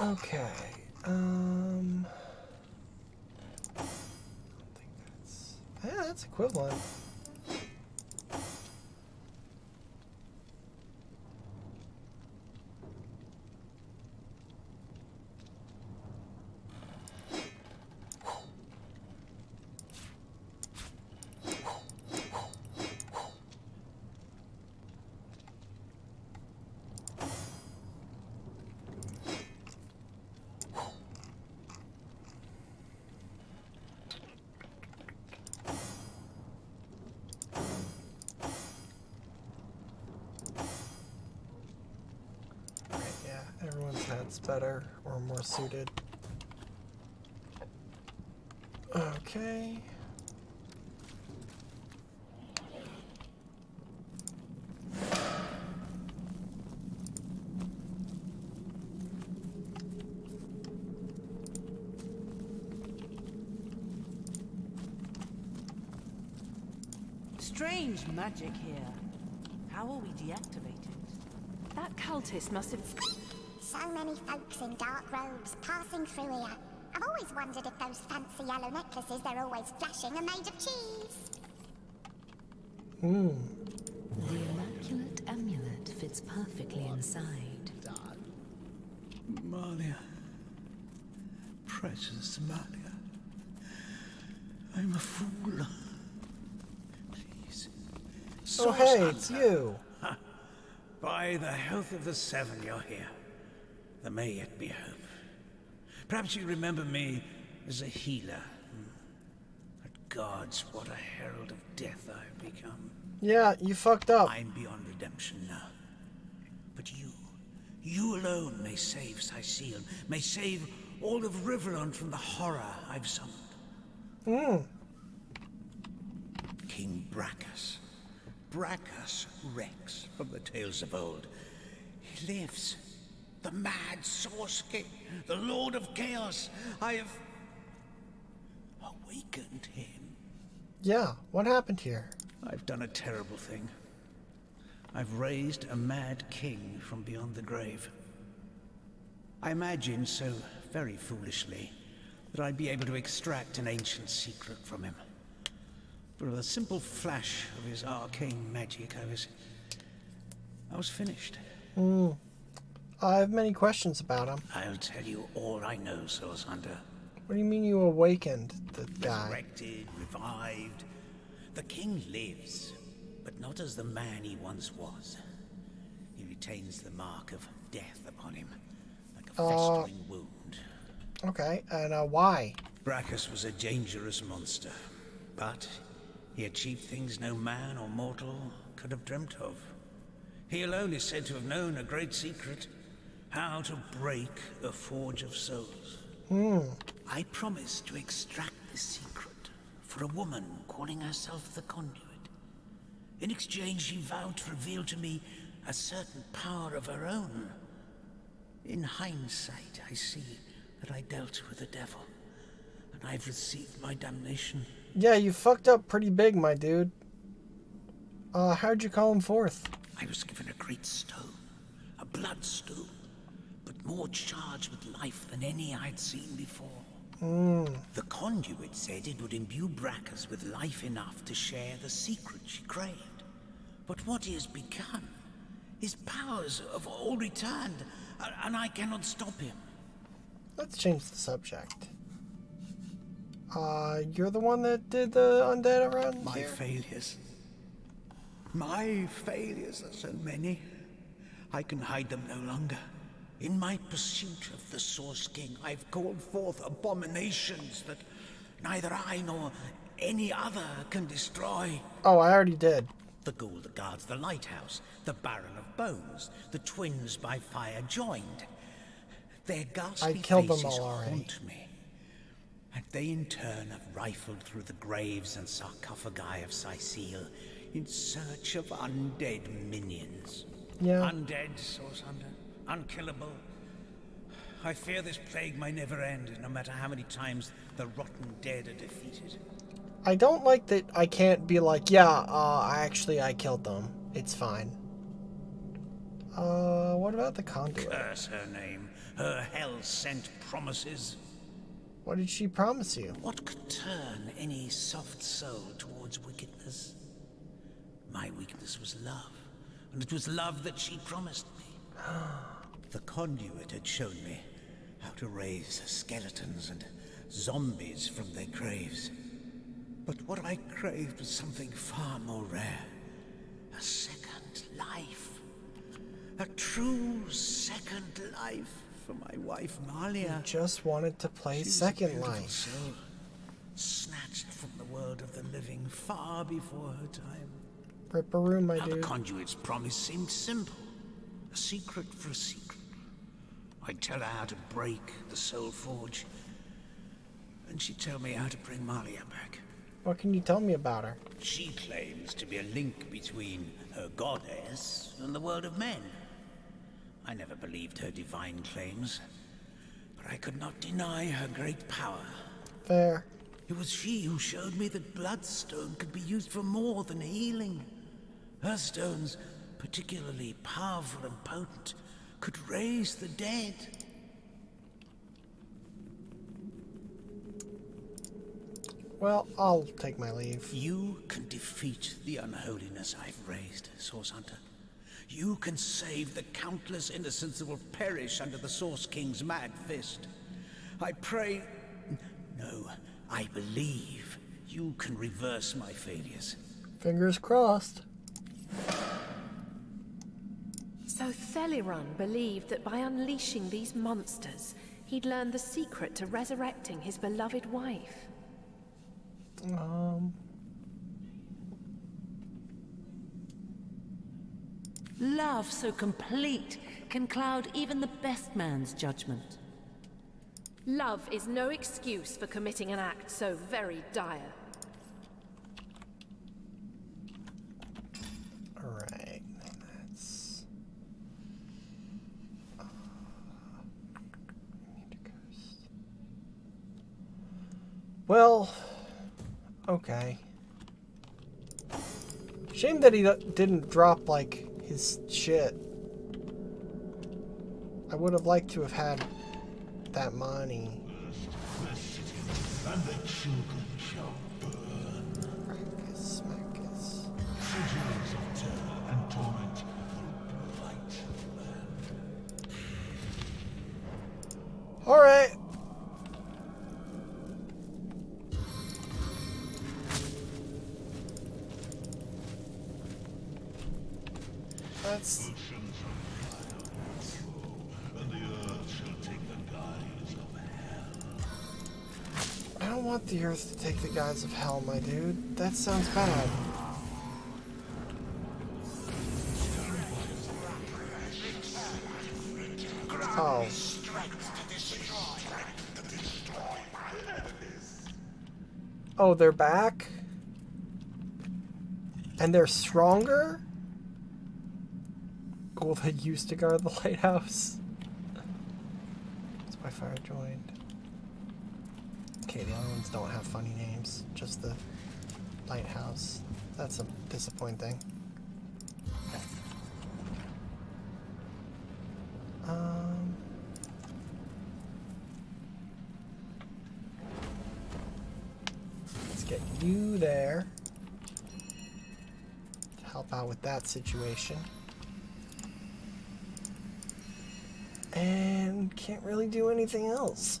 Okay, I don't think that's... Yeah, that's equivalent. That's better or more suited. Okay. Strange magic here. How will we deactivate it? That cultist must have... So many folks in dark robes passing through here. I've always wondered if those fancy yellow necklaces they're always flashing are made of cheese. The immaculate amulet fits perfectly inside. Malia. Precious Malia. I'm a fool. Please. Oh, hey, it's you. By the health of the Seven, you're here. There may yet be hope. Perhaps you remember me as a healer. But gods, what a herald of death I've become. Yeah, you fucked up. I'm beyond redemption now. But you alone may save Cycile, may save all of Riverland from the horror I've summoned. King Braccus Rex from the tales of old. He lives. The mad Source King, the Lord of Chaos. I have awakened him. Yeah, what happened here? I've done a terrible thing. I've raised a mad king from beyond the grave. I imagined so very foolishly that I'd be able to extract an ancient secret from him. But with a simple flash of his arcane magic, I was finished. I have many questions about him. I'll tell you all I know, Source Hunter. What do you mean you awakened the guy? Resurrected, revived. The king lives, but not as the man he once was. He retains the mark of death upon him, like a festering wound. Okay, and why? Braccus was a dangerous monster, but he achieved things no man or mortal could have dreamt of. He alone is said to have known a great secret, how to break a forge of souls. I promised to extract this secret for a woman calling herself the Conduit. In exchange, she vowed to reveal to me a certain power of her own. In hindsight, I see that I dealt with the devil, and I've received my damnation. Yeah, you fucked up pretty big, my dude. How'd you call him forth? I was given a great stone, a bloodstone, but more charged with life than any I'd seen before. The Conduit said it would imbue Braccus with life enough to share the secret she craved. But what he has become, his powers have all returned, and I cannot stop him. Let's change the subject. You're the one that did the undead around here? My failures. My failures are so many, I can hide them no longer. In my pursuit of the Source King, I've called forth abominations that neither I nor any other can destroy. Oh, I already did. The ghoul that guards the lighthouse, the Baron of Bones, the twins by fire joined. Their ghastly faces haunt me. And they in turn have rifled through the graves and sarcophagi of Cycile in search of undead minions. Yeah. Undead, Source Hunter. Unkillable. I fear this plague may never end, no matter how many times the rotten dead are defeated. I don't like that I can't be like, yeah, I killed them. It's fine. What about the Conduit? Curse her name. Her hell-sent promises. What did she promise you? What could turn any soft soul towards wickedness? My weakness was love, and it was love that she promised me. The Conduit had shown me how to raise skeletons and zombies from their graves. But what I craved was something far more rare. A second life. A true second life for my wife, Malia. You just wanted to play Second Life. Soul, snatched from the world of the living far before her time. Ripperoo, my dude. The Conduit's promise seemed simple. A secret for a secret. I'd tell her how to break the Soul Forge, and she'd tell me how to bring Malia back. What can you tell me about her? She claims to be a link between her goddess and the world of men. I never believed her divine claims, but I could not deny her great power. Fair. It was she who showed me that Bloodstone could be used for more than healing. Her stones, particularly powerful and potent, could raise the dead. Well, I'll take my leave. You can defeat the unholiness I've raised, Source Hunter. You can save the countless innocents that will perish under the Source King's mad fist. I pray... No, I believe you can reverse my failures. Fingers crossed. So Theliran believed that by unleashing these monsters, he'd learn the secret to resurrecting his beloved wife. Love so complete can cloud even the best man's judgment. Love is no excuse for committing an act so very dire. Alright, that's... Well, okay. Shame that he didn't drop, like, his shit. I would have liked to have had that money. And the children shall burn. Braccus, Braccus. Sigils of terror and torment through blight land. Alright. That's... I don't want the earth to take the guise of hell, my dude. That sounds bad. Oh. Oh, they're back? And they're stronger? Well, they used to guard the lighthouse. That's why Fire joined. Okay, the other ones don't have funny names. Just the lighthouse. That's a disappointing. Let's get you there to help out with that situation. And can't really do anything else.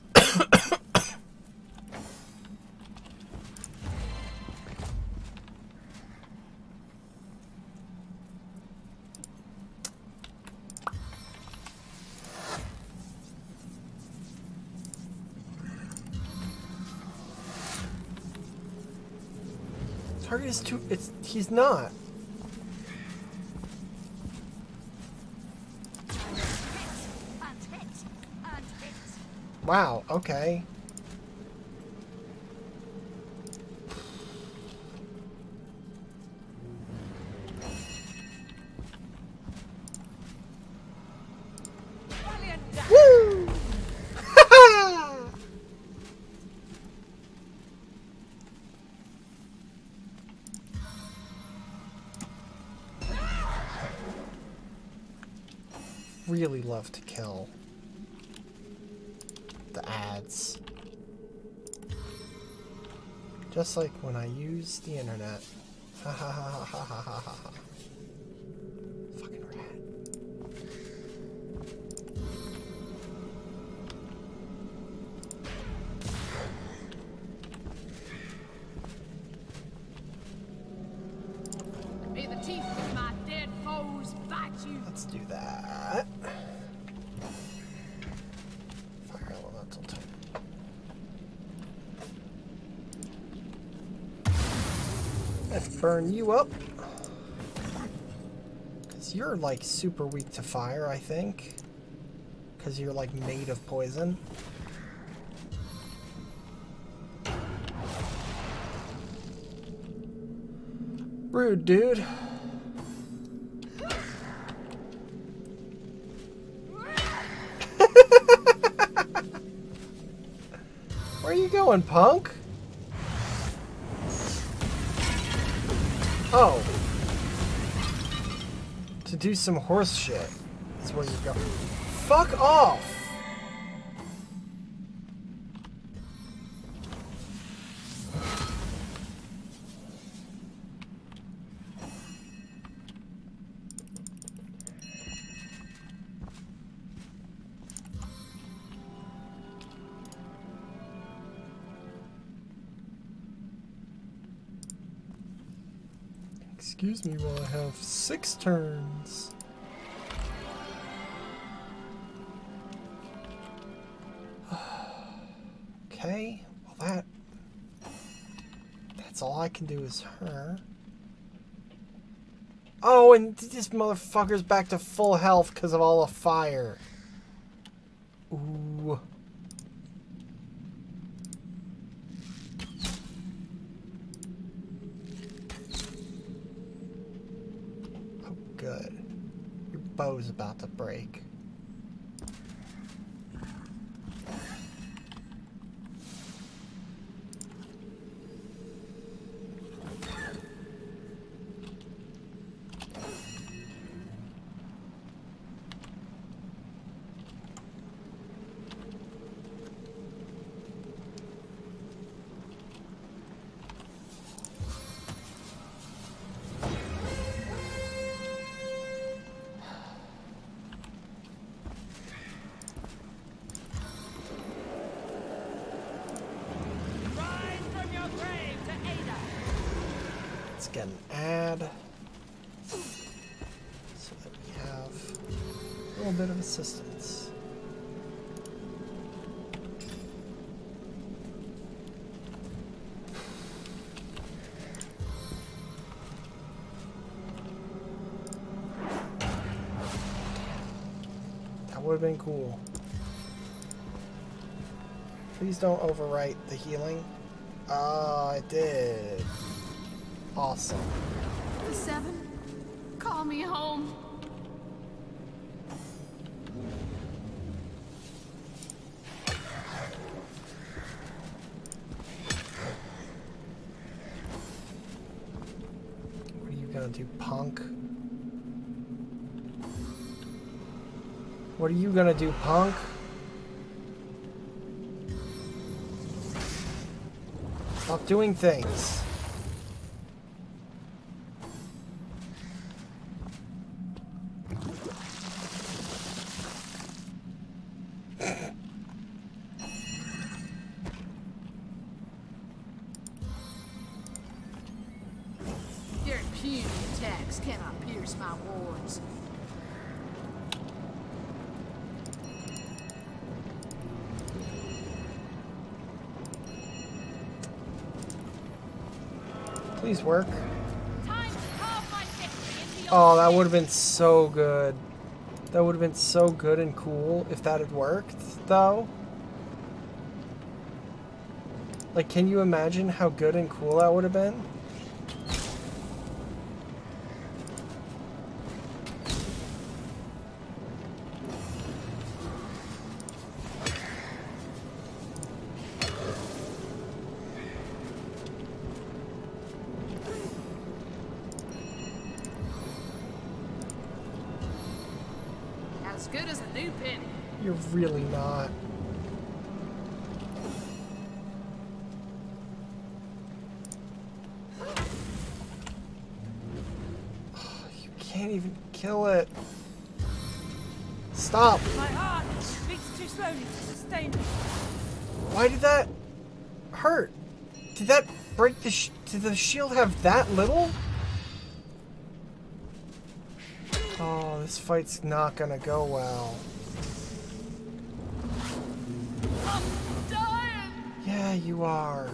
Target is too... he's not. Wow, okay. Woo! Really love to kill the ads. Just like when I use the internet. Ha ha ha ha ha ha ha ha. Fucking rat. May the teeth of my dead foes bite you. Let's do that. Fire elemental type. Let's burn you up. Because you're like super weak to fire, I think. because you're like made of poison. Rude, dude. Where are you going, punk? Oh. To do some horse shit is where you're going. Fuck off! Excuse me while I have 6 turns. Okay, well that's all I can do is her. Oh, and this motherfucker's back to full health because of all the fire. Ooh. Good. Your bow's about to break. Get an ad so that we have a little bit of assistance. That would have been cool. Please don't overwrite the healing. Oh, I did. Awesome. The 7, call me home. What are you gonna do, punk? What are you gonna do, punk? Stop doing things. Please work. Oh, that would have been so good. That would have been so good and cool if that had worked, though. Like, can you imagine how good and cool that would have been? As good as a new pin. You're really not. You can't even kill it. Stop. My heart beats too slowly to sustain. Why did that hurt? Did that break the did the shield have that little? Oh, this fight's not gonna go well. I'm dying. Yeah, you are.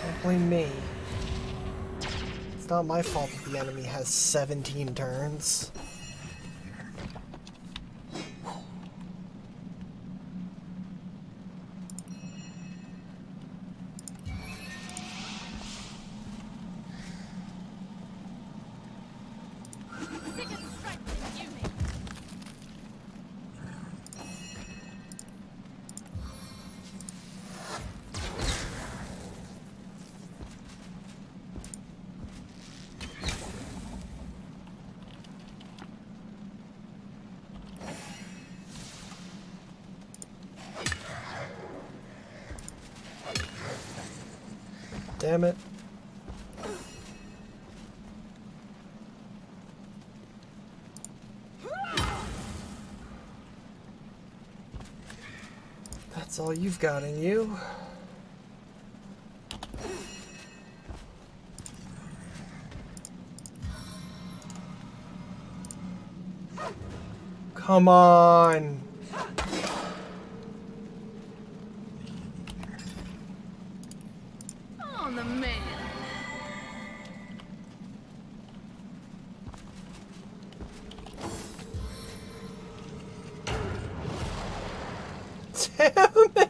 Don't blame me. It's not my fault that the enemy has 17 turns. damn it. That's all you've got in you. Come on. Oh, the man. Damn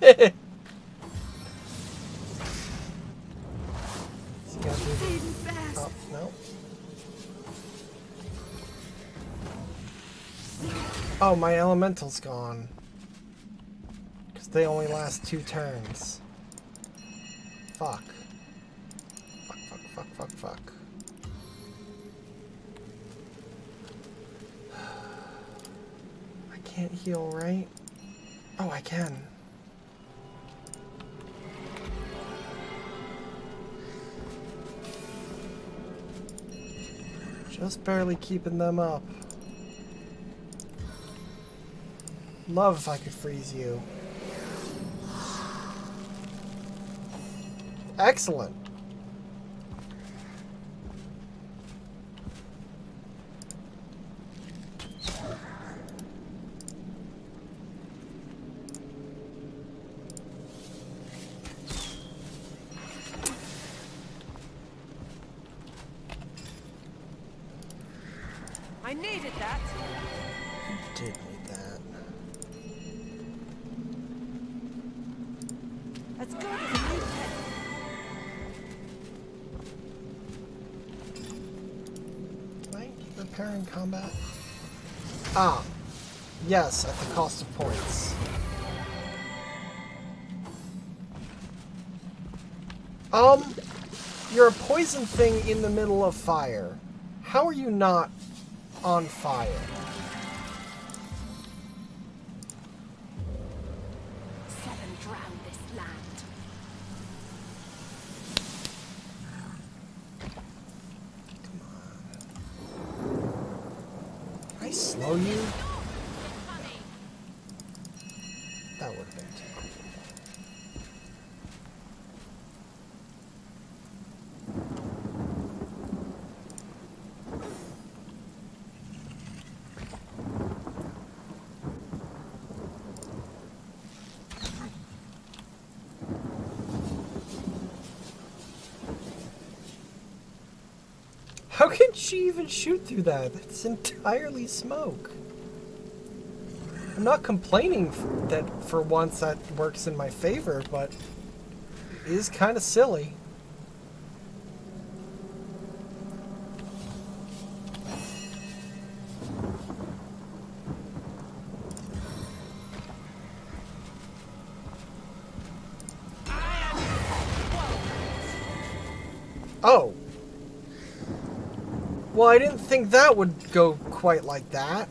it! Oh, no. Oh, my elemental's gone. Because they only last 2 turns. Fuck. Fuck. I can't heal, right? Oh, I can. Just barely keeping them up. Love if I could freeze you. Excellent. I needed that. You did need that. As good as a new pet. Can I repair in combat? Ah. Yes, at the cost of points. You're a poison thing in the middle of fire. How are you not on fire? Seven drown this land. Can I slow you? That would have been too cool. How can she even shoot through that? It's entirely smoke. I'm not complaining that for once that works in my favor, but it is kind of silly. Oh. Well, I didn't think that would go quite like that.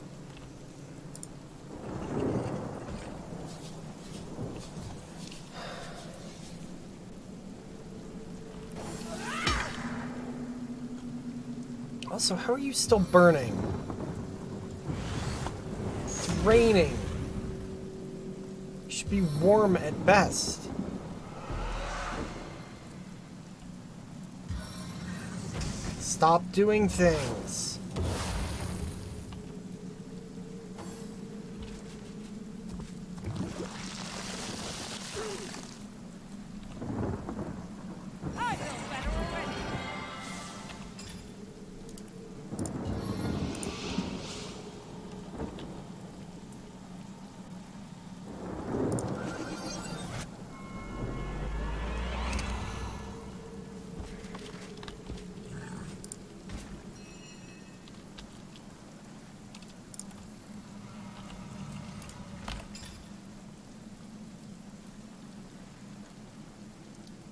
Also, how are you still burning? It's raining. You should be warm at best. Stop doing things. I feel better already.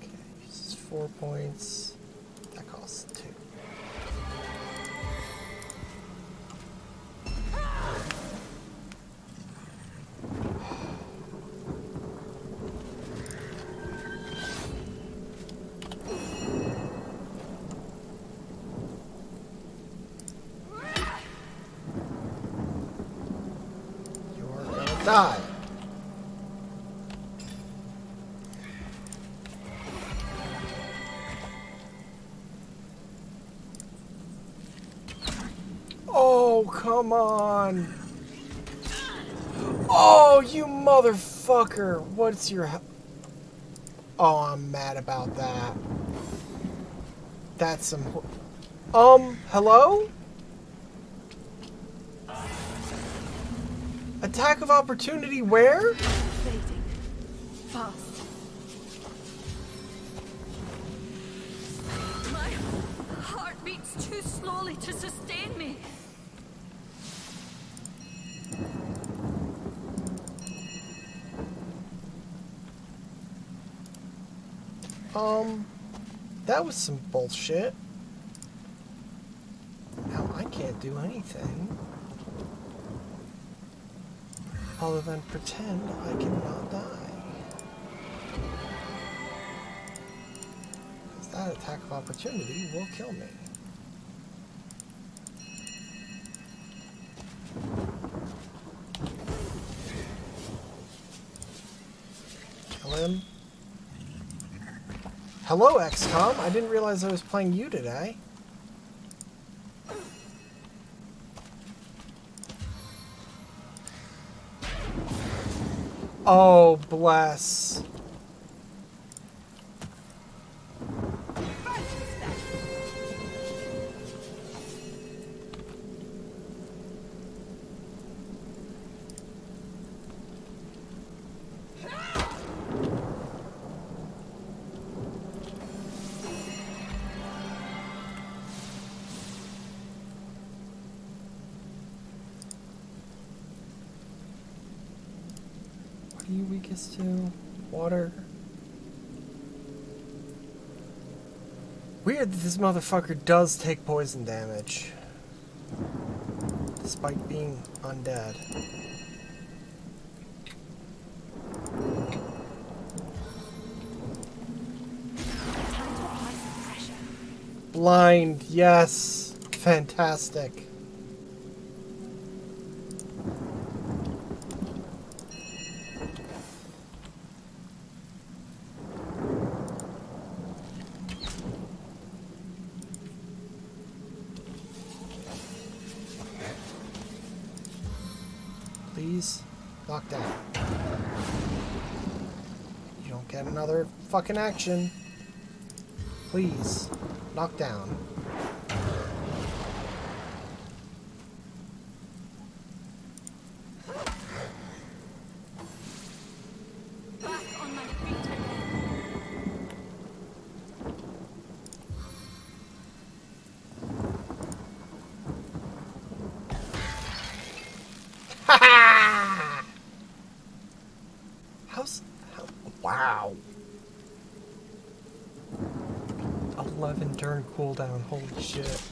Okay, this is 4 points. That costs 2. Die. Oh, come on. Oh, you motherfucker. What's your... Oh, I'm mad about that. That's some... hello? Attack of opportunity where? Fading. Fast. My heart beats too slowly to sustain me. That was some bullshit. Now I can't do anything other than pretend I cannot die. Because that attack of opportunity will kill me. Kill him. Hello, XCOM. I didn't realize I was playing you today. Oh, bless. What are you weakest to? Water. Weird that this motherfucker does take poison damage. Despite being undead. Blind, yes. Fantastic. Please, lock down. You don't get another fucking action. Please, knock down. Back on my feet again. Wow. 11 turn cooldown, holy shit.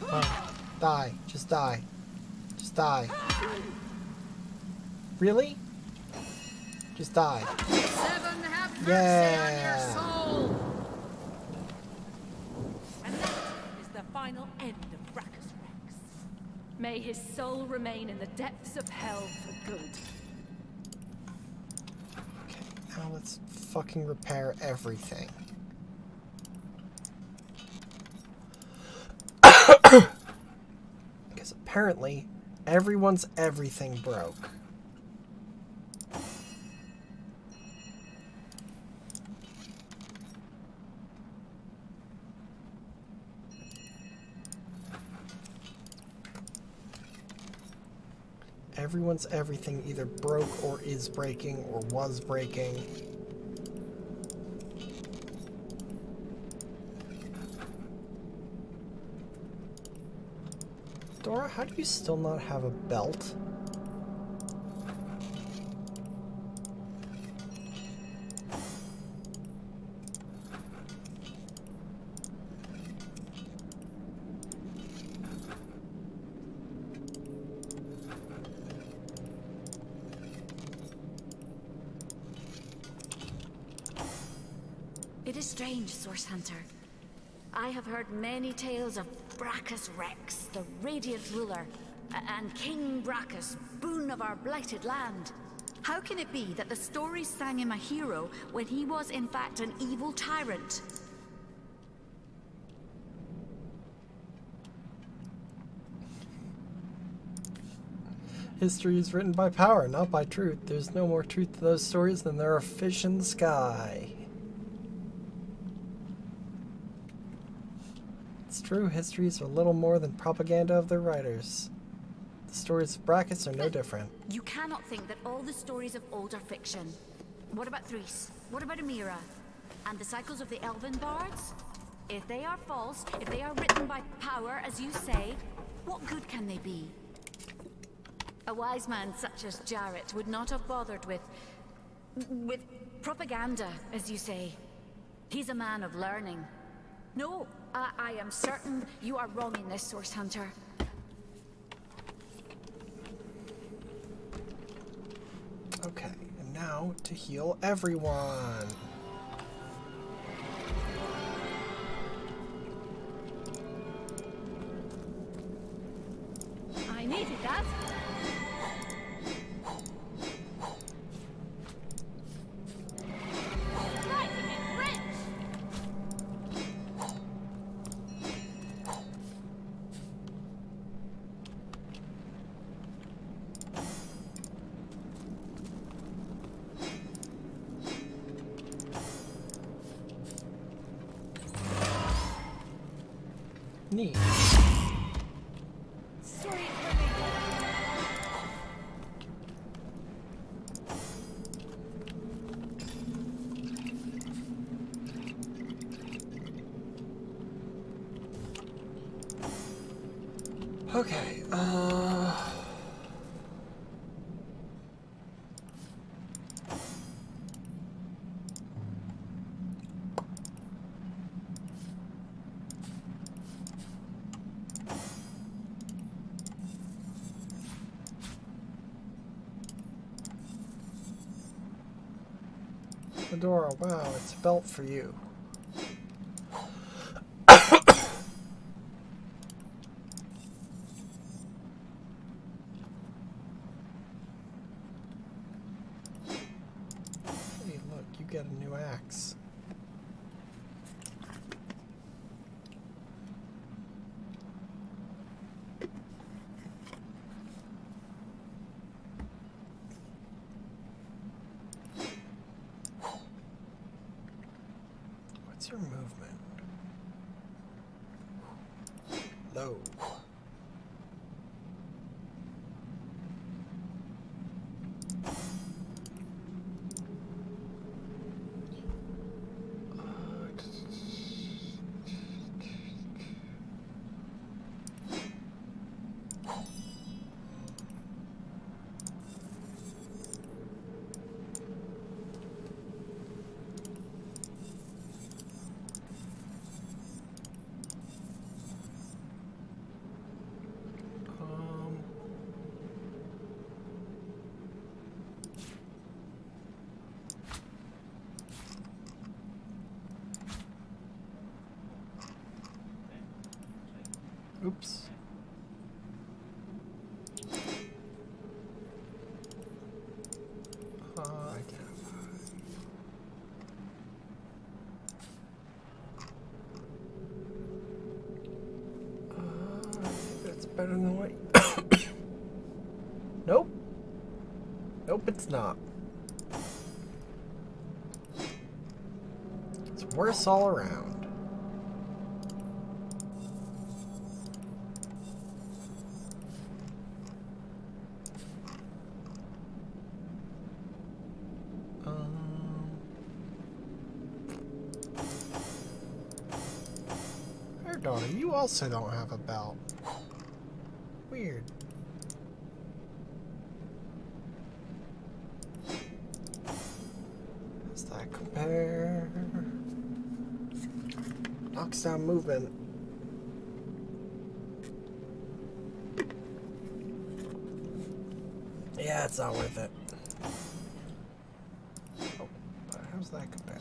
Oh, die. Just die. Just die. Really? Just die. Seven, have mercy Yeah. on your soul. And that is the final end of Braccus Rex. May his soul remain in the depths of hell for good. Okay, now let's fucking repair everything. Because apparently, everyone's everything broke. Everyone's everything either broke or is breaking or was breaking. Dora, how do you still not have a belt? It is strange, Source Hunter. I have heard many tales of Braccus Rex, the radiant ruler, and King Braccus, boon of our blighted land. How can it be that the stories sang him a hero when he was in fact an evil tyrant? History is written by power, not by truth. There's no more truth to those stories than there are fish in the sky. It's true, history is a little more than propaganda of their writers. The stories of Braccus are no different. You cannot think that all the stories of old are fiction. What about Threes? What about Amira? And the cycles of the Elven bards? If they are false, if they are written by power, as you say, what good can they be? A wise man such as Jarrett would not have bothered with propaganda, as you say. He's a man of learning. No, I am certain you are wrong in this, Source Hunter. Okay, and now to heal everyone. I needed that. Neat. Okay, Fedora, wow, it's a belt for you. Hey, look, you get a new axe. What's your movement? Low. Oops. Identify. That's better than what. Nope. Nope, it's not. It's worse all around. Daughter, you also don't have a belt. Weird. Does that compare? Knocks down movement. Yeah, it's not worth it. Oh, but how's that compare?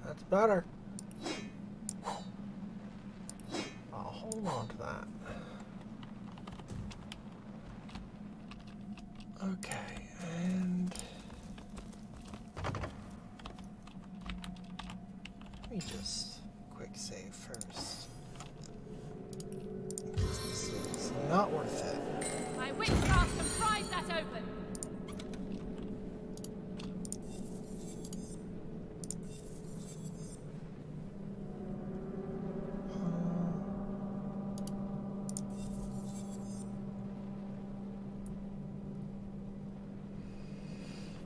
That's better. I'll hold on to that. Okay, and let me just quick save first. Because this is not worth it. My witchcraft can prise that open.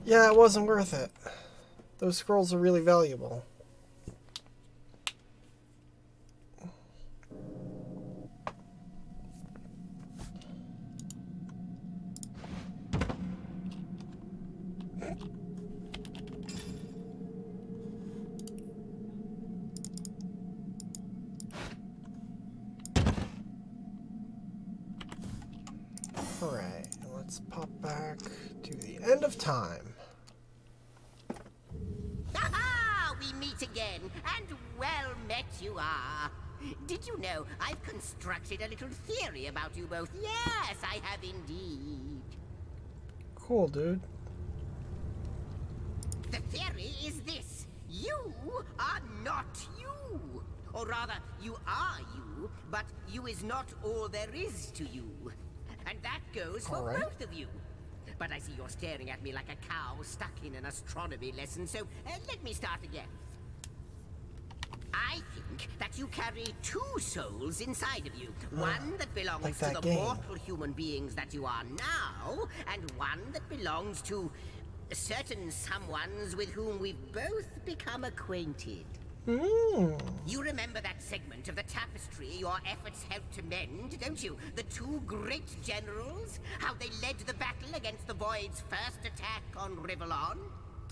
Yeah, it wasn't worth it. Those scrolls are really valuable. Alright, let's pop back to the end of time. Aha! We meet again, and well met you are. Did you know I've constructed a little theory about you both? Yes, I have indeed. Cool, dude. The theory is this. You are not you. Or rather, you are you, but you is not all there is to you. And that goes for both of you. But I see you're staring at me like a cow stuck in an astronomy lesson, so let me start again. I think that you carry two souls inside of you. One that belongs like to that the game. mortal human beings that you are now, and one that belongs to certain someones with whom we've both become acquainted. You remember that segment of the tapestry your efforts helped to mend, don't you? The two great generals? How they led the battle against the Void's first attack on Rivellon?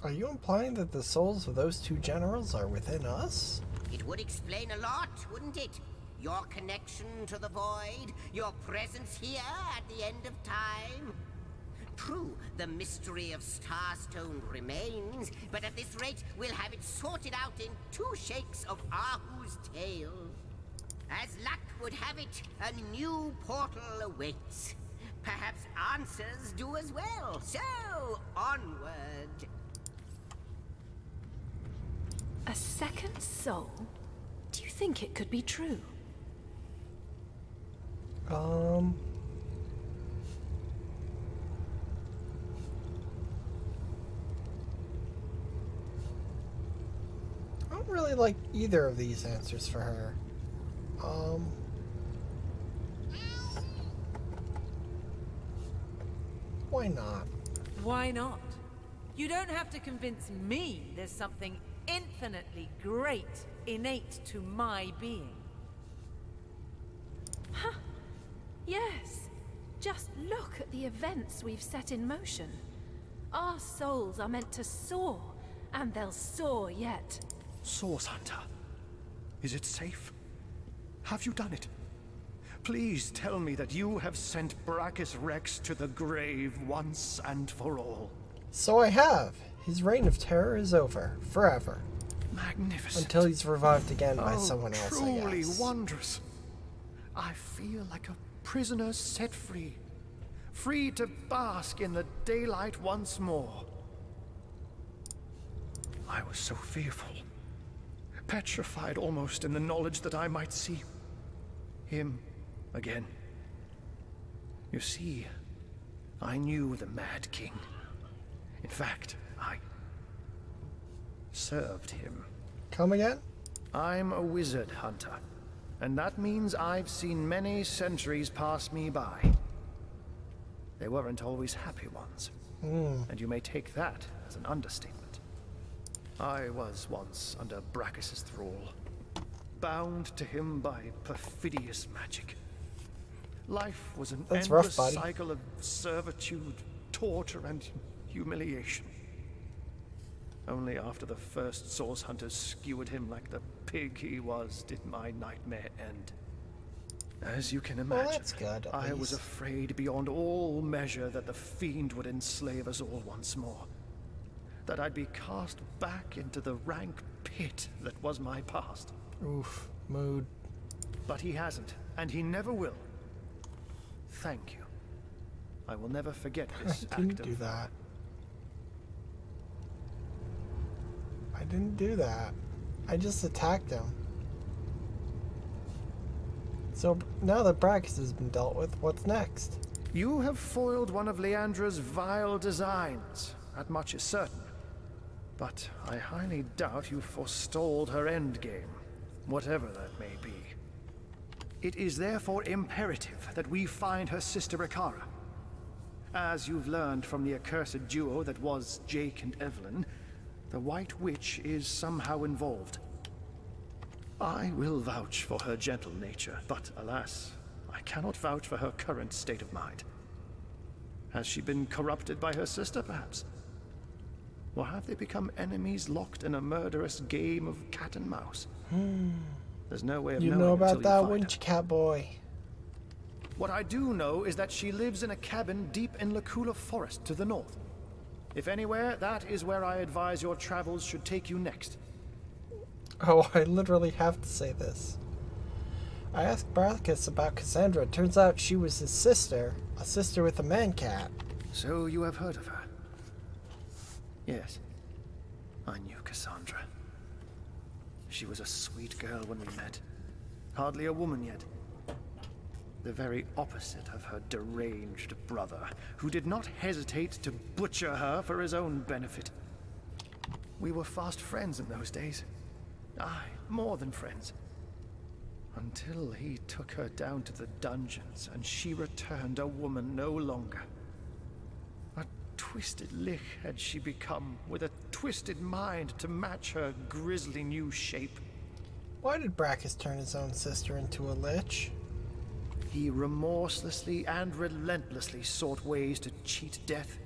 Are you implying that the souls of those two generals are within us? It would explain a lot, wouldn't it? Your connection to the Void, your presence here at the end of time. True, the mystery of Starstone remains, but at this rate, we'll have it sorted out in 2 shakes of Ahu's tail. As luck would have it, a new portal awaits. Perhaps answers do as well. So, onward. A second soul? Do you think it could be true? I don't really like either of these answers for her. Why not? Why not? You don't have to convince me there's something infinitely great innate to my being. Huh. Yes. Just look at the events we've set in motion. Our souls are meant to soar, and they'll soar yet. Source Hunter, is it safe? Have you done it? Please tell me that you have sent Braccus Rex to the grave once and for all. So I have. His reign of terror is over. Forever. Magnificent. Until he's revived again by someone else, I guess. Truly wondrous. I feel like a prisoner set free. Free to bask in the daylight once more. I was so fearful. Petrified almost in the knowledge that I might see him again. You see, I knew the Mad King. In fact, I served him. Come again? I'm a wizard hunter, and that means I've seen many centuries pass me by. They weren't always happy ones. And you may take that as an understatement. I was once under Braccus's thrall, bound to him by perfidious magic. Life was an endless cycle of servitude, torture, and humiliation. Only after the first Source Hunters skewered him like the pig he was did my nightmare end. As you can imagine, that's good, I was afraid beyond all measure that the fiend would enslave us all once more. That I'd be cast back into the rank pit that was my past. Oof, mood. But he hasn't, and he never will. Thank you. I will never forget this act of... I didn't do that. I didn't do that. I just attacked him. So now that Braccus has been dealt with, what's next? You have foiled one of Leandra's vile designs. That much is certain. But I highly doubt you forestalled her endgame, whatever that may be. It is therefore imperative that we find her sister Ikara. As you've learned from the accursed duo that was Jake and Evelyn, the White Witch is somehow involved. I will vouch for her gentle nature, but alas, I cannot vouch for her current state of mind. Has she been corrupted by her sister, perhaps? Or have they become enemies locked in a murderous game of cat and mouse? There's no way of knowing. You know about that, wouldn't you, Catboy? What I do know is that she lives in a cabin deep in Lacula Forest to the north. If anywhere, that is where I advise your travels should take you next. Oh, I literally have to say this. I asked Braccus about Cassandra. It turns out she was his sister, a sister with a man-cat. So you have heard of her? Yes. I knew Cassandra. She was a sweet girl when we met. Hardly a woman yet. The very opposite of her deranged brother, who did not hesitate to butcher her for his own benefit. We were fast friends in those days. Aye, more than friends. Until he took her down to the dungeons and she returned a woman no longer. A twisted lich had she become, with a twisted mind to match her grisly new shape. Why did Braccus turn his own sister into a lich? He remorselessly and relentlessly sought ways to cheat death.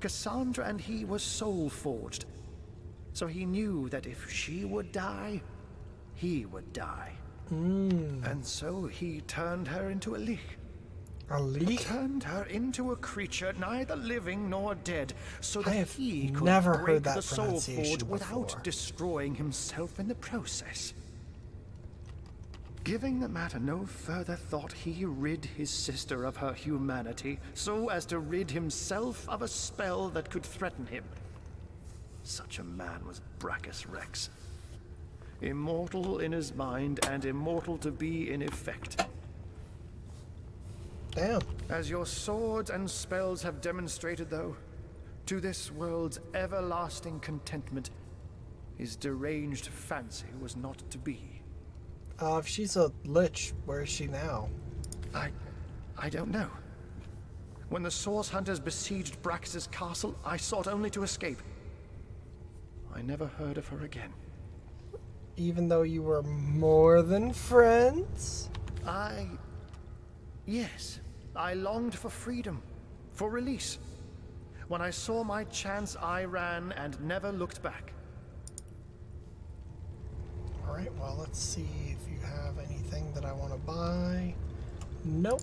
Cassandra and he were soul-forged, so he knew that if she would die, he would die. And so he turned her into a lich. A lich? Turned her into a creature neither living nor dead, so that he could never break heard that the soul forge pronunciation without before. destroying himself in the process. Giving the matter no further thought, he rid his sister of her humanity, so as to rid himself of a spell that could threaten him. Such a man was Braccus Rex. Immortal in his mind and immortal to be in effect. Damn. As your swords and spells have demonstrated, though, to this world's everlasting contentment, his deranged fancy was not to be. If she's a lich, where is she now? I don't know. When the Source Hunters besieged Braccus's castle, I sought only to escape. I never heard of her again. Even though you were more than friends? Yes. I longed for freedom, for release. When I saw my chance, I ran and never looked back. Alright, well, let's see if you have anything that I want to buy. Nope.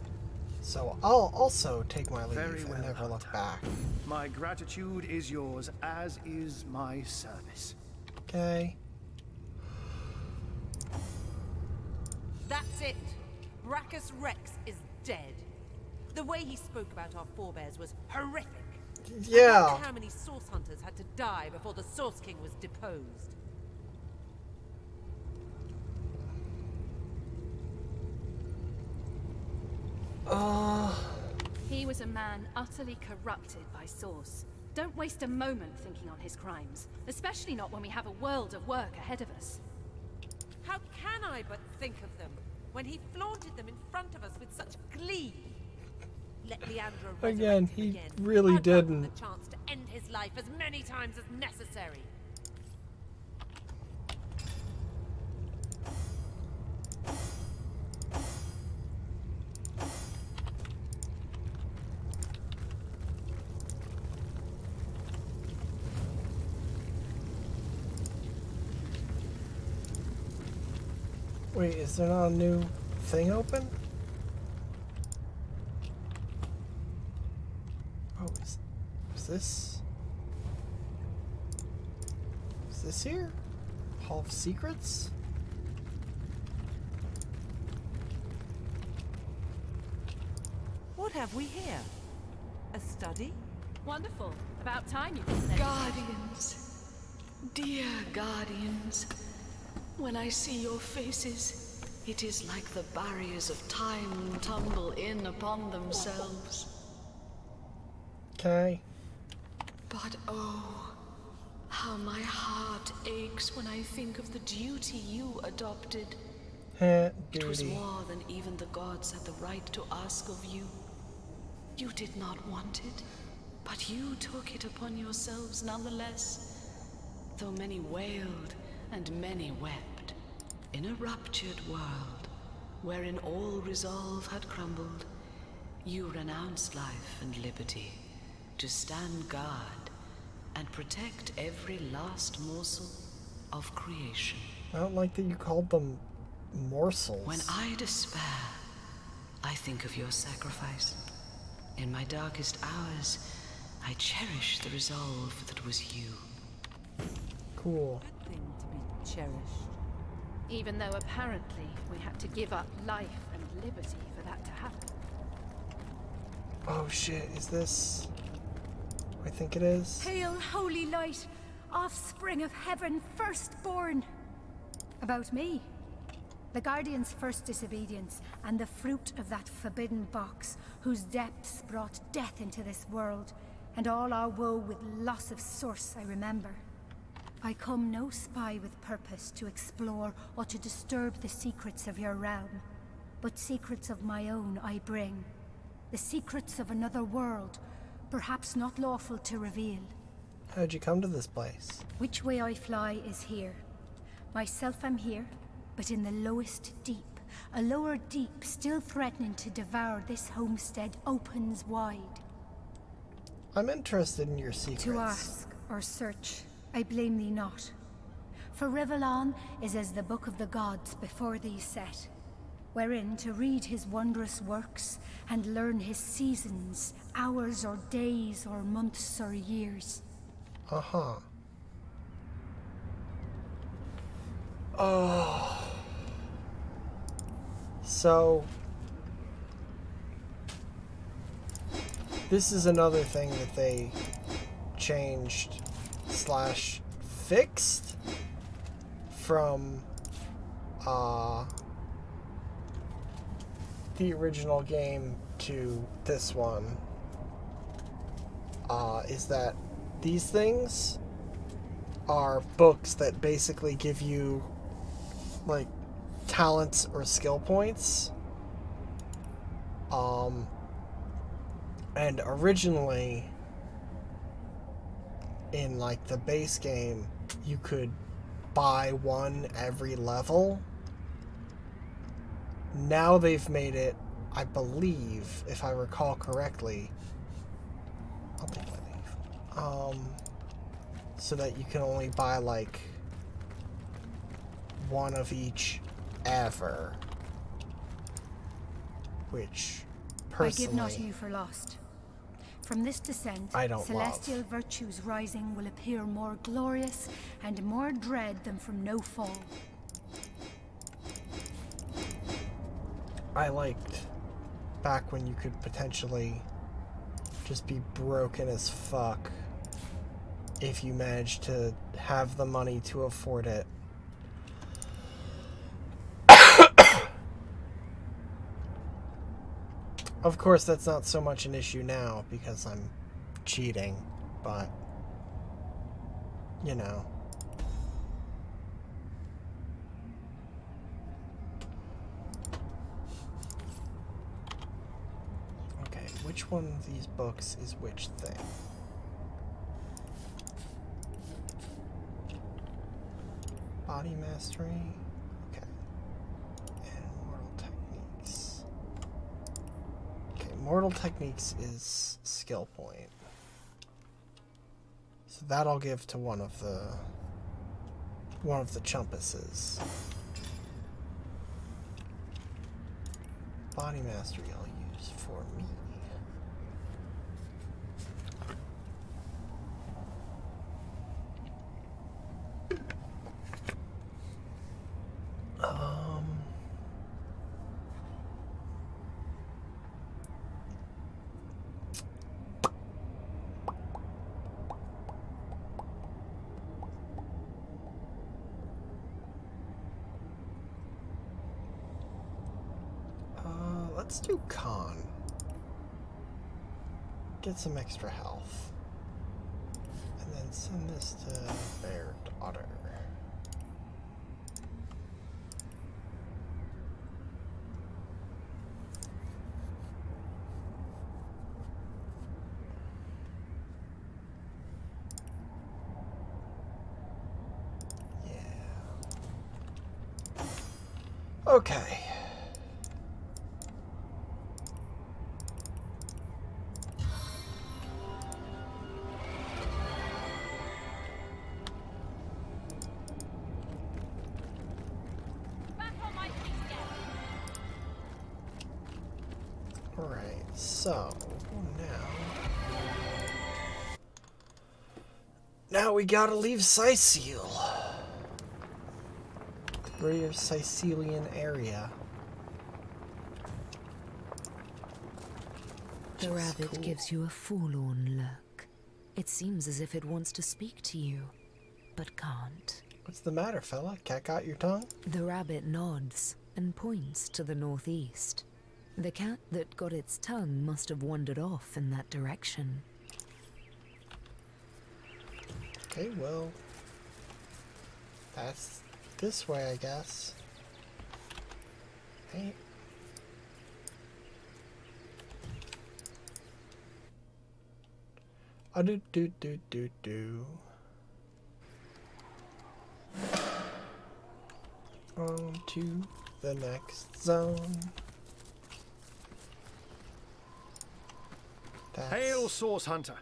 So I'll also take my leave and never look back. My gratitude is yours, as is my service. Okay. That's it. Braccus Rex is dead. The way he spoke about our forebears was horrific. Yeah. I wonder how many Source Hunters had to die before the Source King was deposed. He was a man utterly corrupted by Source. Don't waste a moment thinking on his crimes, especially not when we have a world of work ahead of us. How can I but think of them when he flaunted them in front of us with such glee? let Leandra Again, resurrect him he again. really I'd give him didn't. the chance to end his life as many times as necessary. Wait, is there not a new thing open? Oh, is this? Is this here? Hall of Secrets? What have we here? A study? Wonderful. About time you said. Guardians. Dear Guardians. When I see your faces, it is like the barriers of time tumble in upon themselves. Okay. But oh, how my heart aches when I think of the duty you adopted. It was Duty. more than even the gods had the right to ask of you. You did not want it, but you took it upon yourselves nonetheless. Though many wailed and many wept, in a ruptured world, wherein all resolve had crumbled, you renounced life and liberty to stand guard and protect every last morsel of creation. I don't like that you called them morsels. When I despair, I think of your sacrifice. In my darkest hours, I cherish the resolve that was you. Cool. Good thing to be cherished. Even though apparently we had to give up life and liberty for that to happen. Oh shit, is this... I think it is. Hail, holy light, offspring of heaven, firstborn. About me. The Guardian's first disobedience, and the fruit of that forbidden box, whose depths brought death into this world, and all our woe with loss of source, I remember. I come no spy with purpose to explore or to disturb the secrets of your realm, but secrets of my own I bring. The secrets of another world, perhaps not lawful to reveal. How'd you come to this place? Which way I fly is here. Myself am here, but in the lowest deep. A lower deep still threatening to devour this homestead opens wide. I'm interested in your secrets. To ask or search, I blame thee not. For Rivellon is as the book of the gods before thee set, wherein to read his wondrous works and learn his seasons, hours or days or months or years. Uh-huh. Oh. So... this is another thing that they changed / fixed from the original game to this one, is that these things are books that basically give you like talents or skill points. And originally in like the base game, you could buy one every level. Now they've made it, I believe, if I recall correctly, I'll take my leave, so that you can only buy like one of each ever, which personally I give not you for lost. From this descent, I don't celestial virtues rising will appear more glorious and more dread than from no fall. I liked back when you could potentially just be broken as fuck if you managed to have the money to afford it. Of course, that's not so much an issue now because I'm cheating, but, you know. Okay, which one of these books is which thing? Body mastery. Okay. And mortal techniques. Okay, mortal techniques is skill point. So that I'll give to one of the chumpuses. Body mastery I'll use for me. Let's do con. Get some extra health. And then send this to their daughter. Yeah. Okay. So, now we gotta leave Sicil. The greater Sicilian area. The rabbit gives you a forlorn look. It seems as if it wants to speak to you, but can't. What's the matter, fella? Cat got your tongue? The rabbit nods and points to the northeast. The cat that got its tongue must have wandered off in that direction. Okay, well, that's this way, I guess. Hey. Do. On to the next zone. Hail, Source Hunter.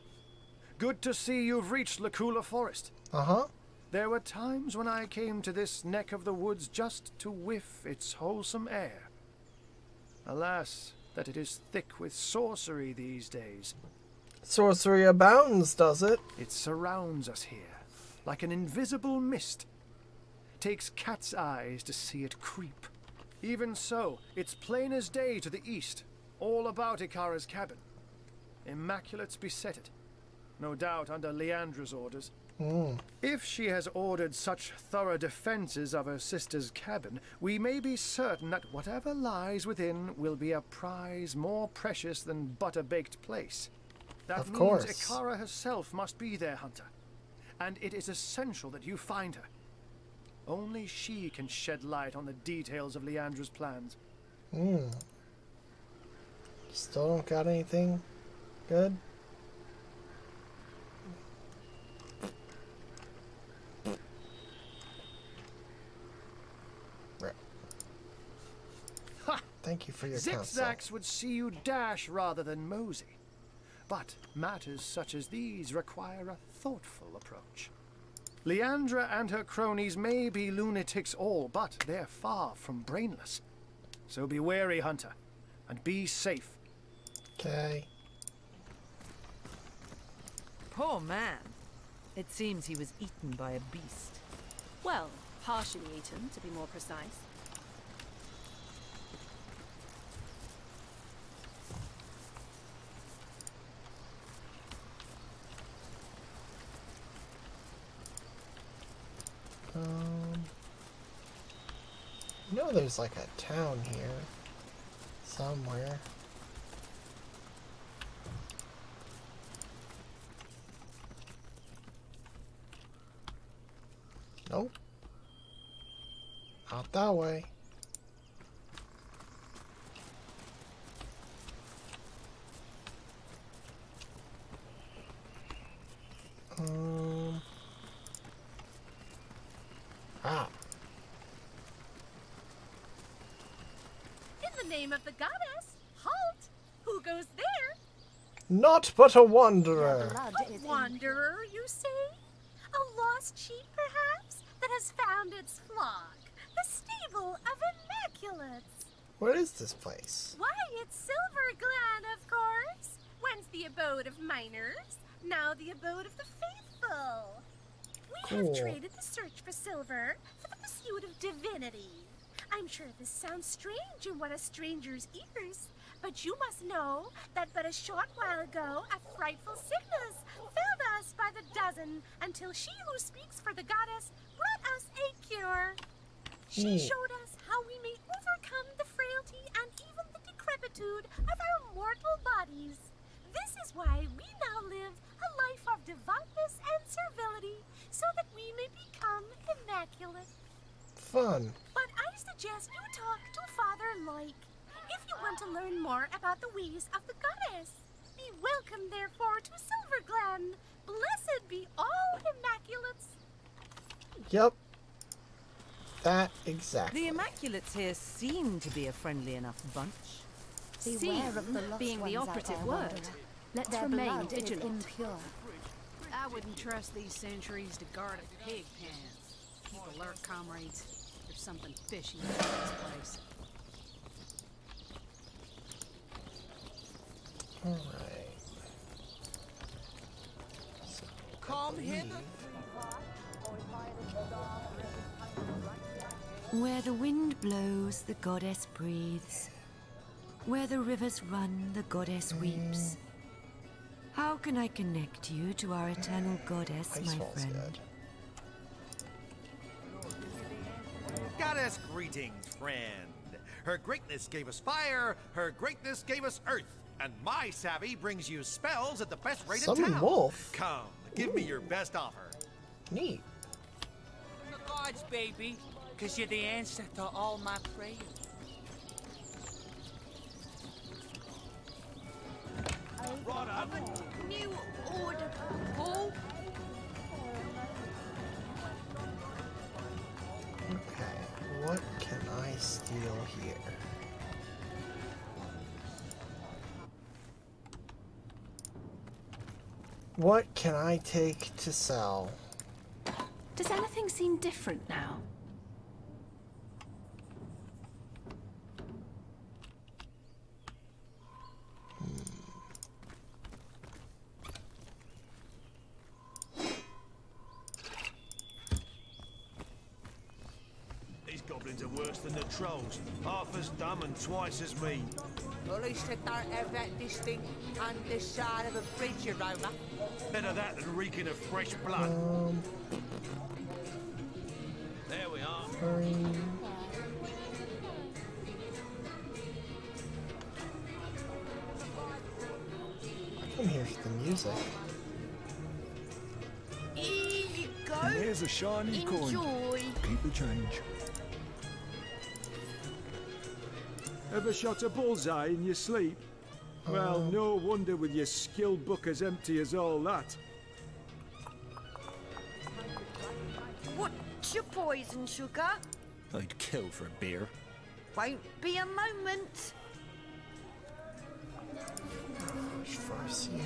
Good to see you've reached Lacula Forest. Uh-huh. There were times when I came to this neck of the woods just to whiff its wholesome air. Alas, that it is thick with sorcery these days. Sorcery abounds, does it? It surrounds us here, like an invisible mist. Takes cat's eyes to see it creep. Even so, it's plain as day to the east, all about Ikara's cabin. Immaculate's beset it, no doubt under Leandra's orders. If she has ordered such thorough defenses of her sister's cabin, we may be certain that whatever lies within will be a prize more precious than butter-baked place. That means Ikara herself must be there, Hunter. And it is essential that you find her. Only she can shed light on the details of Leandra's plans. Still don't got anything good? Ha! Thank you for your counsel. Zigzags would see you dash rather than mosey. But matters such as these require a thoughtful approach. Leandra and her cronies may be lunatics all, but they're far from brainless. So be wary, Hunter, and be safe. Okay. Poor man. It seems he was eaten by a beast. Well, partially eaten, to be more precise. You know there's like a town here somewhere. Nope. Not that way. Ah. In the name of the goddess, halt! Who goes there? Not but a wanderer. A wanderer, you say? A lost sheep, perhaps, that has found its flock. The stable of Immaculates. What is this place? Why, it's Silver Glen, of course. Once the abode of miners, now the abode of the faithful. We have traded the search for silver for the pursuit of divinity. I'm sure this sounds strange in one of stranger's ears, but you must know that but a short while ago a frightful sickness filled us by the dozen until she who speaks for the goddess brought us a cure. She showed us how we may overcome the frailty and even the decrepitude of our mortal bodies. This is why we now live a life of devoutness and servility, so that we may become immaculate. Fun. But I suggest you talk to Father Like, if you want to learn more about the ways of the goddess. Be welcome, therefore, to Silver Glen. Blessed be all Immaculates. Yep. That exactly. The Immaculates here seem to be a friendly enough bunch. Seem being the operative word. Let's remain vigilant. I wouldn't trust these sentries to guard a pig pen. Keep alert, comrades. There's something fishy about this place. Alright. So, come hither. Where the wind blows, the goddess breathes. Where the rivers run, the goddess weeps. How can I connect you to our eternal goddess, my friend? Goddess greetings, friend. Her greatness gave us fire, her greatness gave us earth, and my savvy brings you spells at the best rate in Summon town. wolf. Come, give me your best offer. Neat. The gods, baby, because you're the answer to all my prayers. Of a new order, Paul. Okay, what can I steal here? What can I take to sell? Does anything seem different now? These goblins are worse than the trolls. Half as dumb and twice as mean. At least they don't have that distinct underside of a bridge aroma. Better that than reeking of fresh blood. There we are. Come here for the music. Here you go. And there's a shiny coin. Enjoy. Keep the change. Ever shot a bullseye in your sleep? Well, no wonder with your skill book as empty as all that. What's your poison, sugar? I'd kill for a beer. Won't be a moment. Farce here.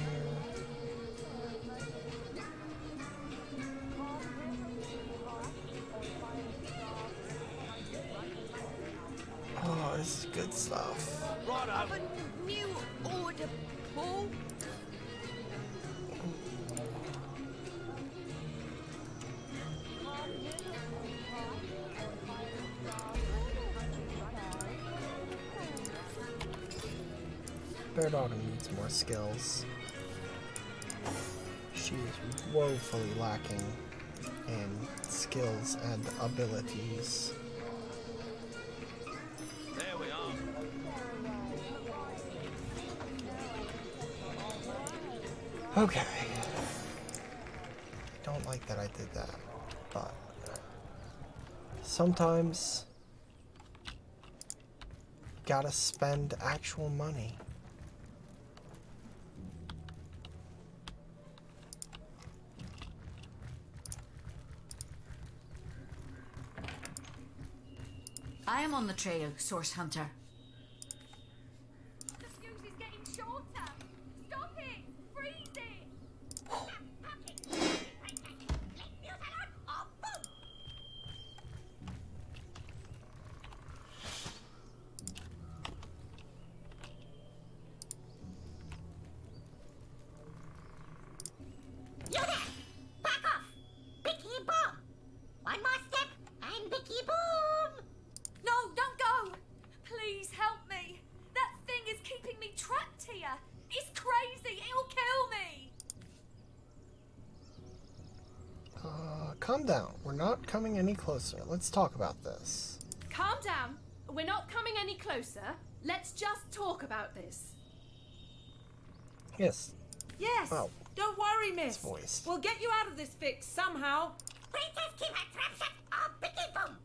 Oh, this is good stuff. Of a new order, Paul. Bear Daughter needs more skills. She is woefully lacking in skills and abilities. There we are. Okay. I don't like that I did that, but sometimes gotta spend actual money. I am on the trail, Source Hunter. The fuse is getting shorter. Stop it! Freeze it! You there! Back off! Bicky bomb! One more step and Bicky boom! No, don't go! Please help me. That thing is keeping me trapped here. It's crazy. It'll kill me. Calm down. We're not coming any closer. Let's talk about this. Calm down. We're not coming any closer. Let's just talk about this. Yes. Yes. Wow. Don't worry, miss. Voice. We'll get you out of this fix somehow. Princess keep her trap shut or Bicky boom!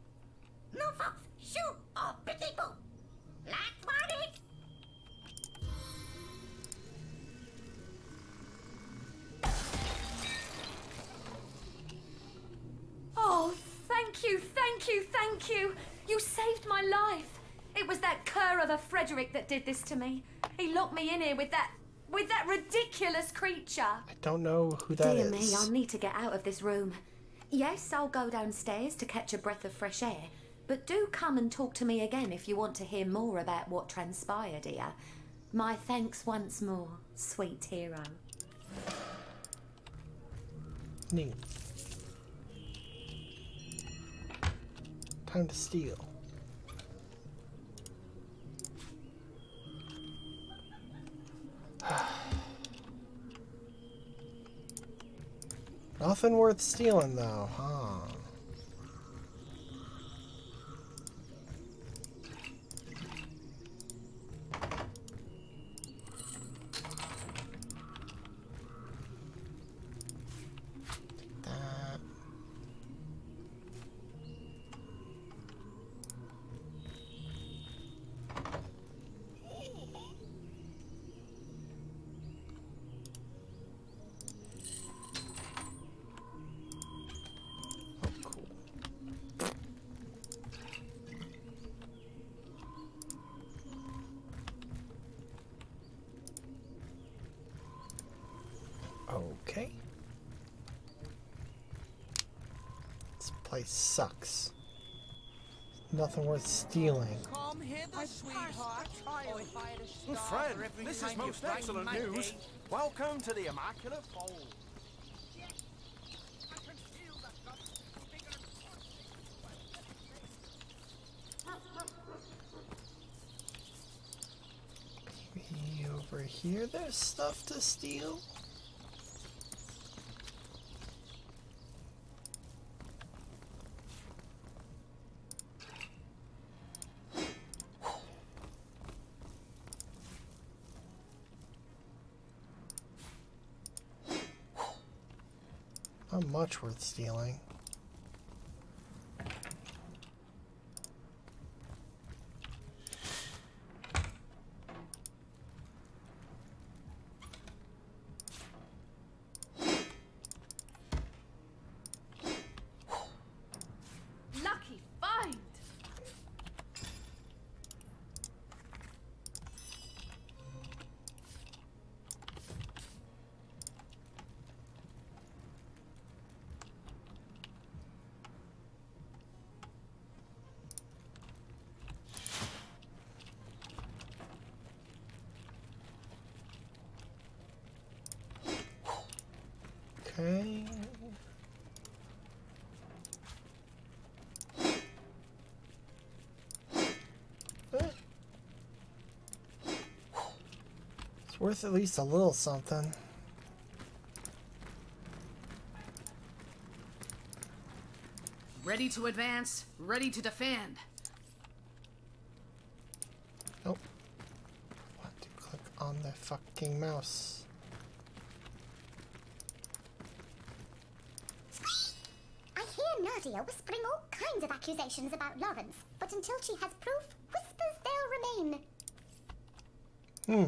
No folks, shoot or Bicky boom! Last warning! Oh, thank you, thank you, thank you. You saved my life. It was that cur of a Frederick that did this to me. He locked me in here with that ridiculous creature. I don't know who that is. Dear me, I'll need to get out of this room. Yes, I'll go downstairs to catch a breath of fresh air, but do come and talk to me again if you want to hear more about what transpired here. My thanks once more, sweet hero. Neat. Time to steal. Nothing worth stealing though, huh? That. Okay. This place sucks. Nothing worth stealing. Come hither, sweetheart. Friend, this is most excellent news. Welcome to the Immaculate Fold. Maybe over here there's stuff to steal? Not much worth stealing. Lucky find. Okay. It's worth at least a little something. Ready to advance, ready to defend. Nope. Want to click on the fucking mouse. I hear Nadia whispering all kinds of accusations about Lawrence, but until she has proof, whispers they'll remain. Hmm.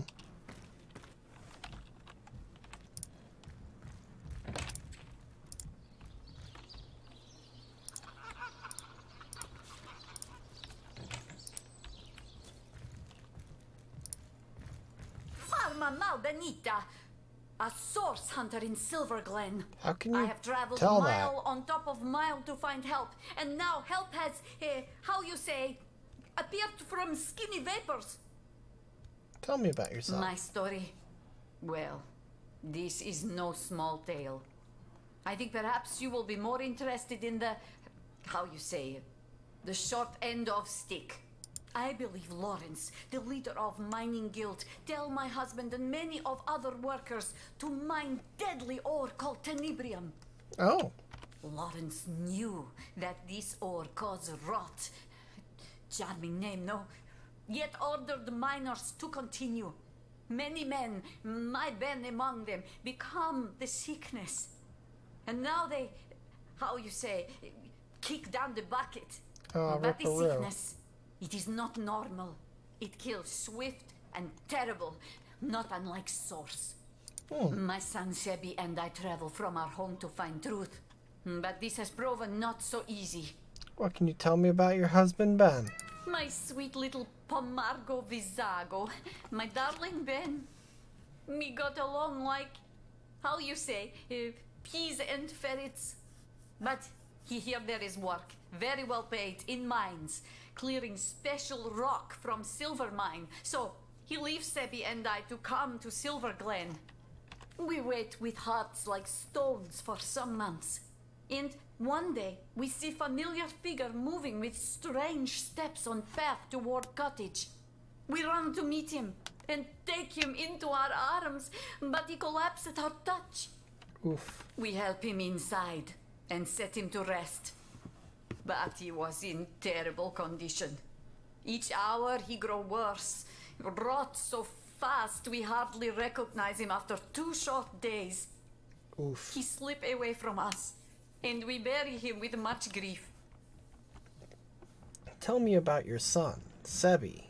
Mal Benita, a source hunter in Silver Glen. How can you I have traveled tell mile on top of mile to find help, and now help has, how you say, appeared from skinny vapors. Tell me about yourself. My story? Well, this is no small tale. I think perhaps you will be more interested in the, how you say, the short end of stick. I believe Lawrence, the leader of Mining Guild, tell my husband and many of other workers to mine deadly ore called tenebrium. Oh. Lawrence knew that this ore caused rot. Charming name, no? Yet ordered the miners to continue. Many men, my Ben among them, become the sickness. And now they, how you say, kick down the bucket. But the sickness, it is not normal. It kills swift and terrible, not unlike Source. My son Sebi and I travel from our home to find truth. But this has proven not so easy. What can you tell me about your husband, Ben? My sweet little Pomargo Vizago, my darling Ben. We got along like, how you say, peas and ferrets. But here there is work, very well paid, in mines, clearing special rock from Silver Mine. So he leaves Sebi and I to come to Silver Glen. We wait with hearts like stones for some months. And one day, we see familiar figure moving with strange steps on path toward cottage. We run to meet him and take him into our arms, but he collapsed at our touch. Oof. We help him inside and set him to rest. But he was in terrible condition. Each hour he grow worse, rot so fast we hardly recognize him after 2 short days. Oof. He slip away from us, and we bury him with much grief. Tell me about your son, Sebi.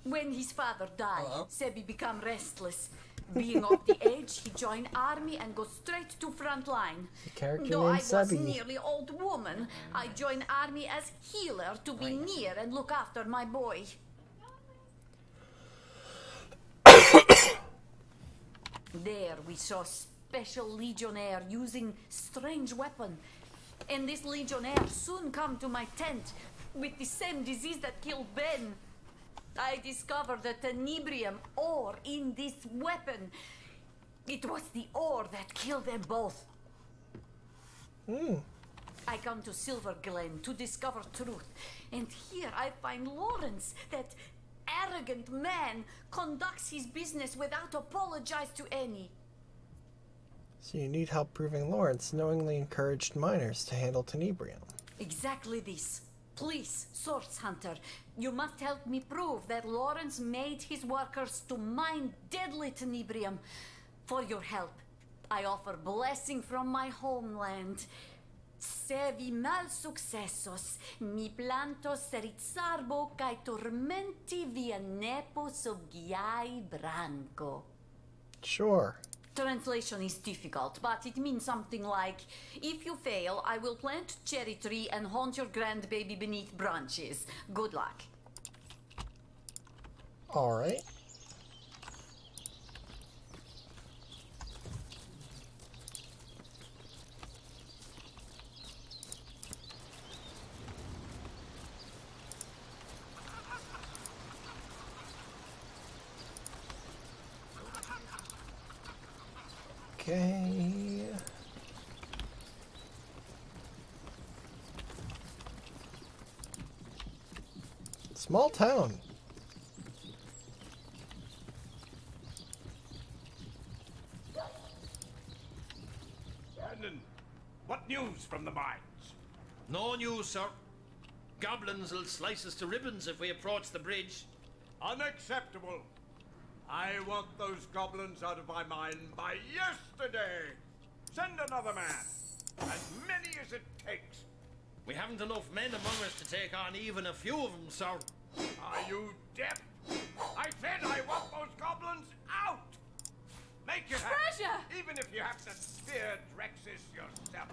When his father died, Sebi became restless. Being of the age, he joined army and go straight to front line. Though I was Sebi. nearly old woman, I joined army as healer to be near and look after my boy. There we saw special legionnaire using strange weapon. And this legionnaire soon come to my tent with the same disease that killed Ben. I discovered the tenebrium ore in this weapon. It was the ore that killed them both. I come to Silver Glen to discover truth. And here I find Lawrence, that arrogant man, conducts his business without apologize to any. So you need help proving Lawrence knowingly encouraged miners to handle tenebrium. Exactly this. Please, Source Hunter, you must help me prove that Lawrence made his workers to mine deadly tenebrium. For your help, I offer blessing from my homeland. Se vi mal successos, mi plantos rizzarbo cae tormenti via nepo soggiai branco. Sure. Translation is difficult, but it means something like, if you fail, I will plant cherry tree and haunt your grandbaby beneath branches. Good luck. All right. Okay. Small town. Brandon, what news from the mines? No news, sir. Goblins will slice us to ribbons if we approach the bridge. Unacceptable. I want those goblins out of my mine by yesterday. Send another man. As many as it takes. We haven't enough men among us to take on even a few of them, sir. Are you deaf? I said I want those goblins out. Make it happen. Treasure! Even if you have to spear Drexus yourself.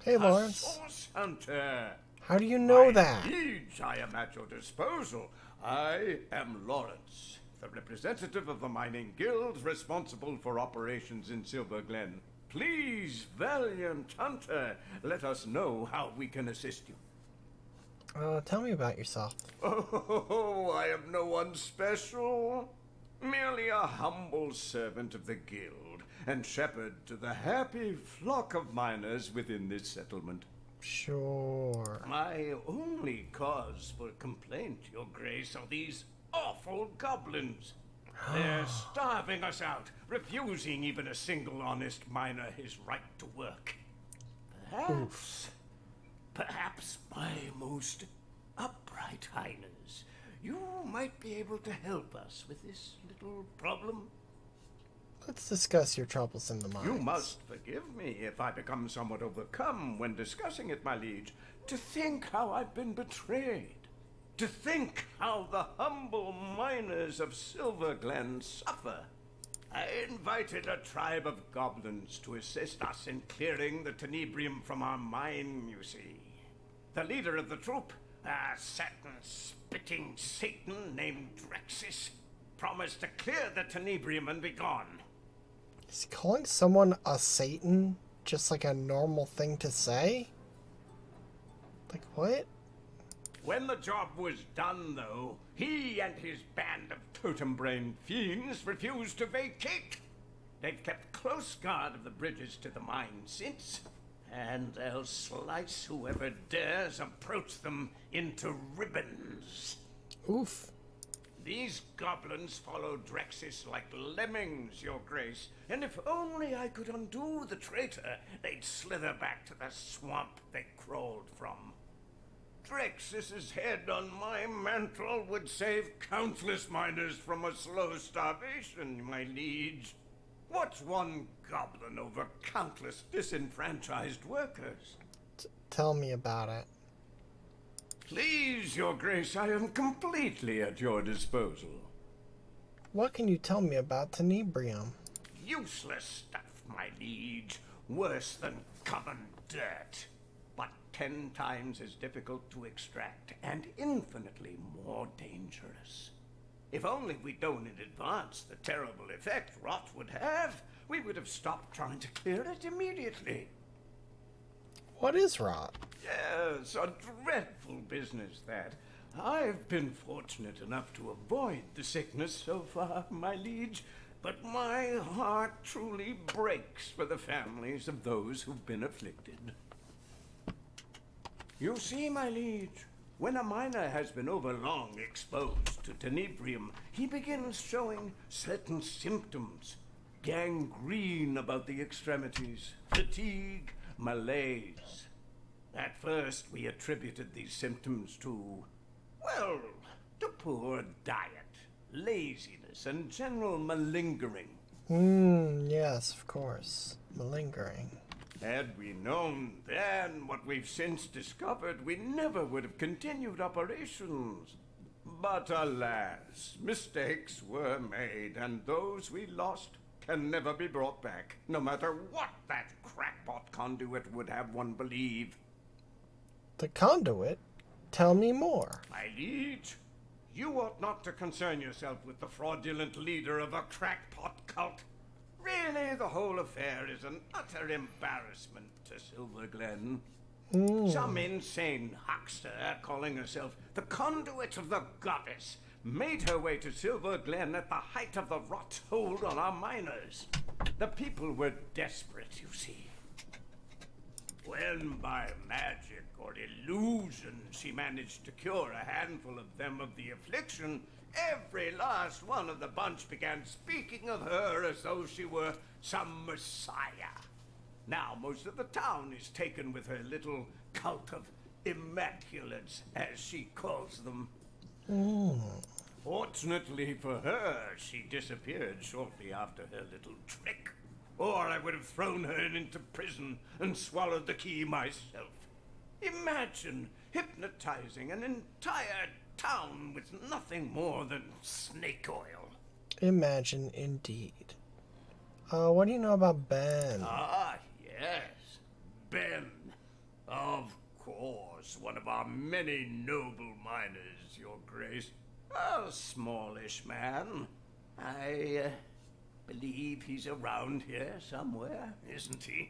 Hey, Lawrence. Source Hunter. How do you know that? Liege, I am at your disposal. I am Lawrence, the representative of the mining guild responsible for operations in Silver Glen. Please, valiant hunter, let us know how we can assist you. Tell me about yourself. Oh, I am no one special. Merely a humble servant of the guild and shepherd to the happy flock of miners within this settlement. Sure. My only cause for complaint, Your Grace, are these awful goblins. They're starving us out, refusing even a single honest miner his right to work. Perhaps my most upright highness, you might be able to help us with this little problem. Let's discuss your troubles in the mines. You must forgive me if I become somewhat overcome when discussing it, my liege. To think how I've been betrayed. To think how the humble miners of Silver Glen suffer. I invited a tribe of goblins to assist us in clearing the tenebrium from our mine, you see. The leader of the troop, a Satin-spitting Satan named Drexis, promised to clear the tenebrium and be gone. Is calling someone a Satan just like a normal thing to say? Like what? When the job was done, though, he and his band of totem-brained fiends refused to vacate. They've kept close guard of the bridges to the mine since, and they'll slice whoever dares approach them into ribbons. Oof. These goblins follow Drexis like lemmings, Your Grace, and if only I could undo the traitor, they'd slither back to the swamp they crawled from. Drexis's head on my mantle would save countless miners from a slow starvation, my liege. What's one goblin over countless disenfranchised workers? Tell me about it. Please, Your Grace, I am completely at your disposal. What can you tell me about tenebrium? Useless stuff, my liege. Worse than common dirt. But 10 times as difficult to extract and infinitely more dangerous. If only we'd known in advance the terrible effect rot would have, we would have stopped trying to clear it immediately. What is rot? Yes, a dreadful business that. I've been fortunate enough to avoid the sickness so far, my liege, but my heart truly breaks for the families of those who've been afflicted. You see, my liege, when a miner has been overlong exposed to tenebrium, he begins showing certain symptoms. Gangrene about the extremities, fatigue, malaise. At first, we attributed these symptoms to, well, to poor diet, laziness, and general malingering. Yes, of course. Malingering. Had we known then what we've since discovered, we never would have continued operations. But alas, mistakes were made, and those we lost can never be brought back, no matter what that crackpot conduit would have one believe. The conduit? Tell me more. My liege, you ought not to concern yourself with the fraudulent leader of a crackpot cult. Really, the whole affair is an utter embarrassment to Silver Glen. Some insane huckster calling herself the conduit of the goddess made her way to Silver Glen at the height of the rot hold on our miners. The people were desperate, you see. When by magic or illusion she managed to cure a handful of them of the affliction, every last one of the bunch began speaking of her as though she were some messiah. Now most of the town is taken with her little cult of immaculates, as she calls them. Fortunately for her, she disappeared shortly after her little trick. Or I would have thrown her into prison and swallowed the key myself. Imagine hypnotizing an entire town with nothing more than snake oil. Imagine indeed. What do you know about Ben? Ah, yes. Ben. Of course. course, one of our many noble miners, Your Grace. A smallish man. I believe he's around here somewhere, isn't he?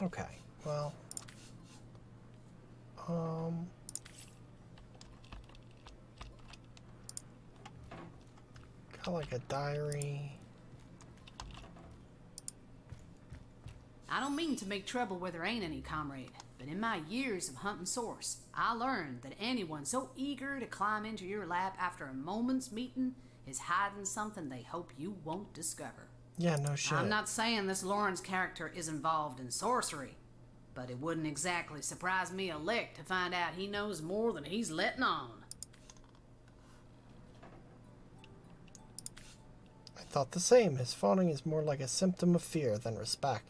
Okay, well... got like a diary. I don't mean to make trouble where there ain't any, comrade, but in my years of hunting Source, I learned that anyone so eager to climb into your lap after a moment's meeting is hiding something they hope you won't discover. Yeah, no shit. I'm not saying this Lawrence character is involved in sorcery, but it wouldn't exactly surprise me a lick to find out he knows more than he's letting on. I thought the same. His fawning is more like a symptom of fear than respect.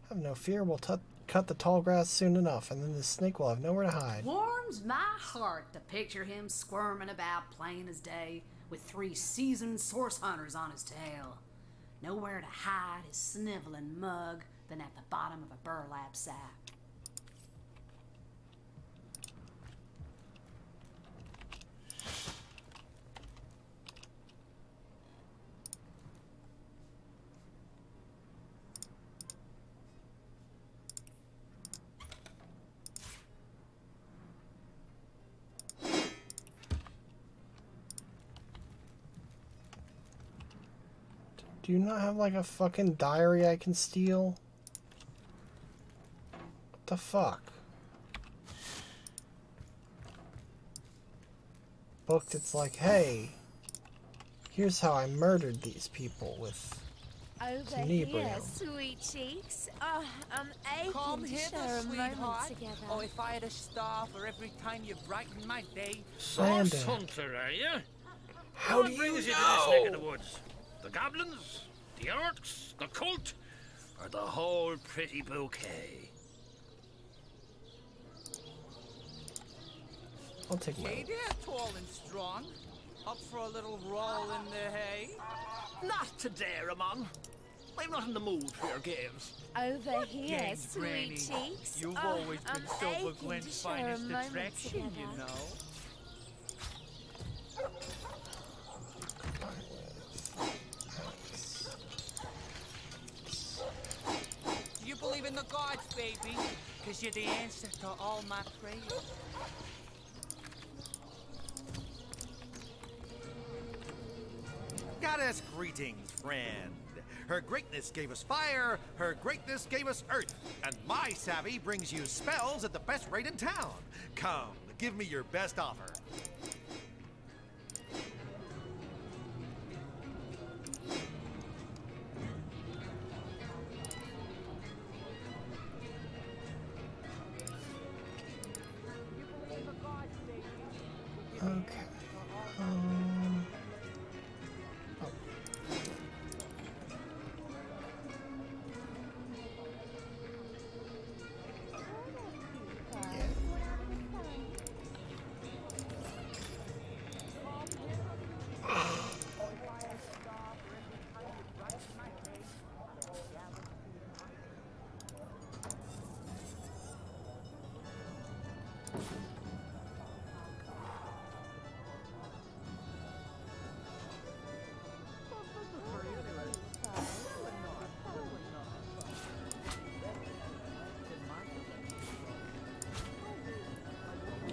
Have no fear. We'll cut the tall grass soon enough, and then the snake will have nowhere to hide. Warms my heart to picture him squirming about plain as day with 3 seasoned source hunters on his tail. Nowhere to hide his sniveling mug than at the bottom of a burlap sack. Do you not have like a fucking diary I can steal? What the fuck? Booked, it's like, hey, here's how I murdered these people with Over here, sweet cheeks. Oh, I'm aching Come to hither, share a moment sweetheart. together. Oh, if I had a star for every time you brighten my day. Landon. Source Hunter, are you? How What do you brings you to know? this neck of the woods? The goblins? The orcs? The cult? Or the whole pretty bouquet? I'll take my... Hey there, tall and strong. Up for a little roll in the hay? Not today, Ramon. I'm not in the mood for your games. Over here, Games, sweet Granny. cheeks. You've Oh, always been I'm Silver aching Gwen's to share a finest moment attraction, together. you know. Do you believe in the gods, baby? Because you're the answer to all my prayers. Goddess greetings, friend. Her greatness gave us fire, her greatness gave us earth, and my savvy brings you spells at the best rate in town. Come, give me your best offer. Okay.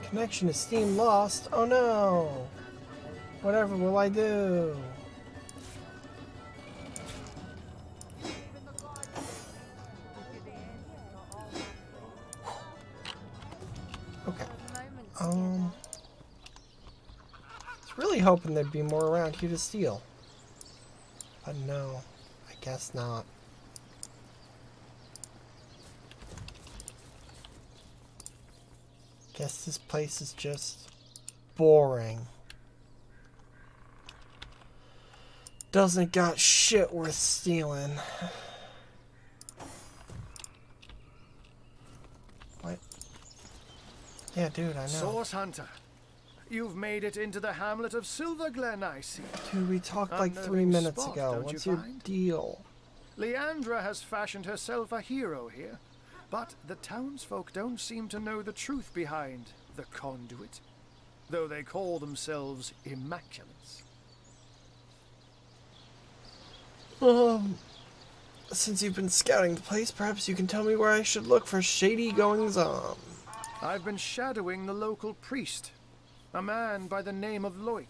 Connection to Steam lost. Oh no! Whatever will I do? Okay. I was really hoping there'd be more around here to steal. But no, I guess not. Guess this place is just boring. Doesn't got shit worth stealing. What? Yeah, dude, I know. Source Hunter. You've made it into the hamlet of Silverglen, I see. Dude, we talked like 3 Unnerving minutes spot, ago. don't What's you your find? deal? Leandra has fashioned herself a hero here, but the townsfolk don't seem to know the truth behind the conduit, though they call themselves Immaculates. Since you've been scouting the place, perhaps you can tell me where I should look for shady goings-on. I've been shadowing the local priest, a man by the name of Loic.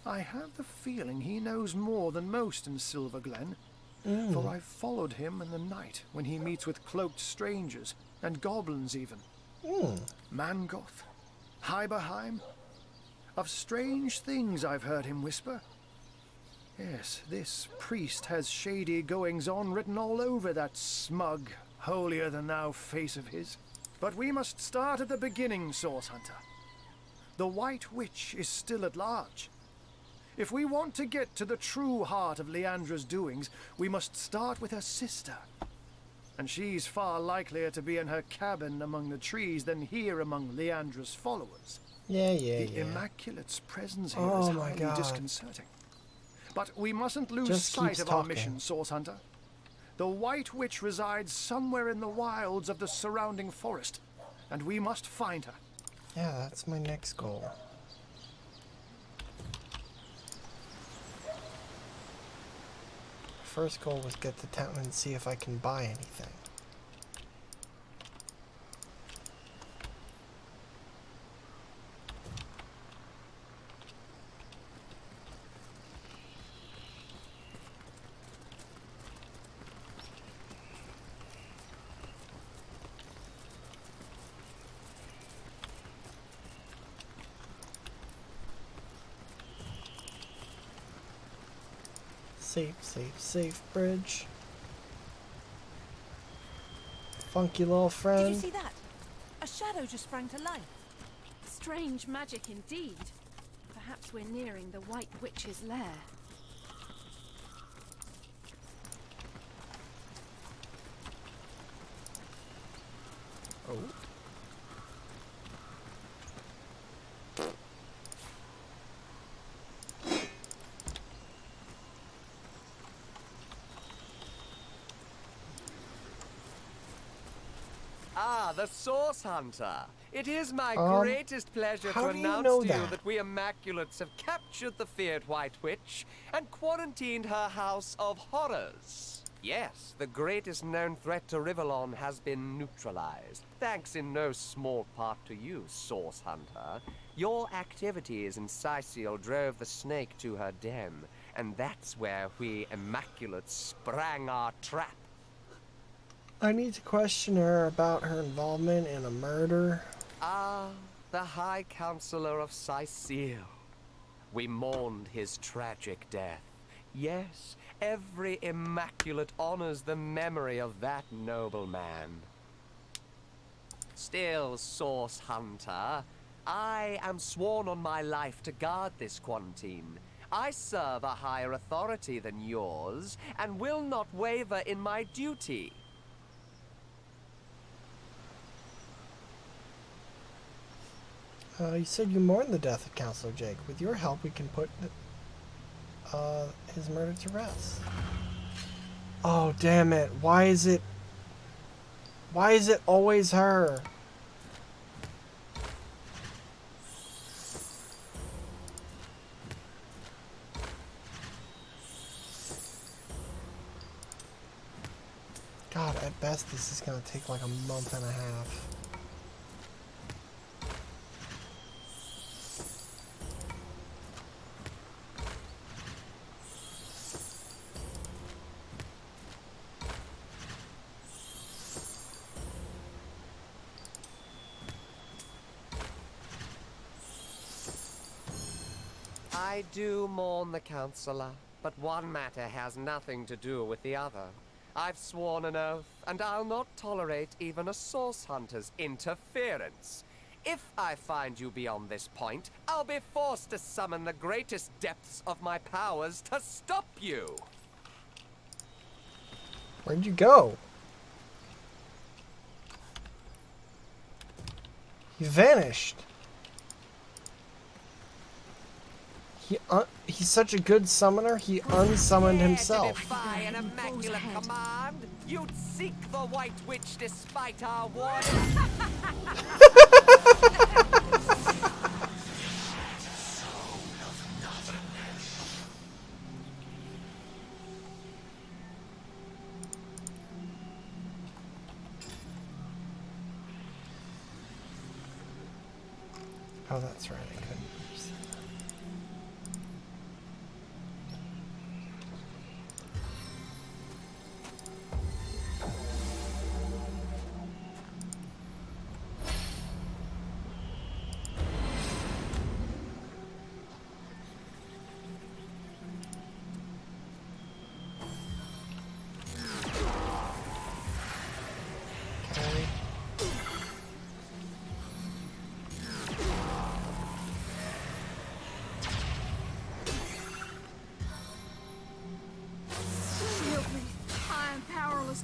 I have the feeling he knows more than most in Silverglen, for I've followed him in the night when he meets with cloaked strangers, and goblins even. Mangoth, Hyberheim. Of strange things I've heard him whisper. Yes, this priest has shady goings-on written all over that smug, holier-than-thou face of his. But we must start at the beginning, Source Hunter. The White Witch is still at large. If we want to get to the true heart of Leandra's doings, we must start with her sister. And she's far likelier to be in her cabin among the trees than here among Leandra's followers. The Immaculate's presence here is highly disconcerting. But we mustn't lose sight of our mission, Source Hunter. The White Witch resides somewhere in the wilds of the surrounding forest, and we must find her. Yeah, that's my next goal. First goal was get to town and see if I can buy anything. Safe, safe, safe bridge. Funky little friend. Did you see that? A shadow just sprang to life. Strange magic indeed. Perhaps we're nearing the White Witch's lair. Oh. Ah, the Source Hunter. It is my greatest pleasure to announce to you that we Immaculates have captured the feared White Witch and quarantined her house of horrors. Yes, the greatest known threat to Rivellon has been neutralized, thanks in no small part to you, Source Hunter. Your activities in Sicil drove the snake to her den, and that's where we Immaculates sprang our trap. I need to question her about her involvement in a murder. Ah, the High Counselor of Sicil. We mourned his tragic death. Yes, every Immaculate honors the memory of that noble man. Still, Source Hunter, I am sworn on my life to guard this quarantine. I serve a higher authority than yours, and will not waver in my duty. You said you mourn the death of Counselor Jake. With your help, we can put his murder to rest. Oh, damn it. Why is it always her? God, at best, this is going to take like a month and a half. I do mourn the Counselor, but one matter has nothing to do with the other. I've sworn an oath, and I'll not tolerate even a Source Hunter's interference. If I find you beyond this point, I'll be forced to summon the greatest depths of my powers to stop you. Where'd you go? You vanished. He's such a good summoner, he unsummoned himself. To defy an immaculate command, you'd seek the White Witch despite our warning. Oh, that's right, I couldn't use that.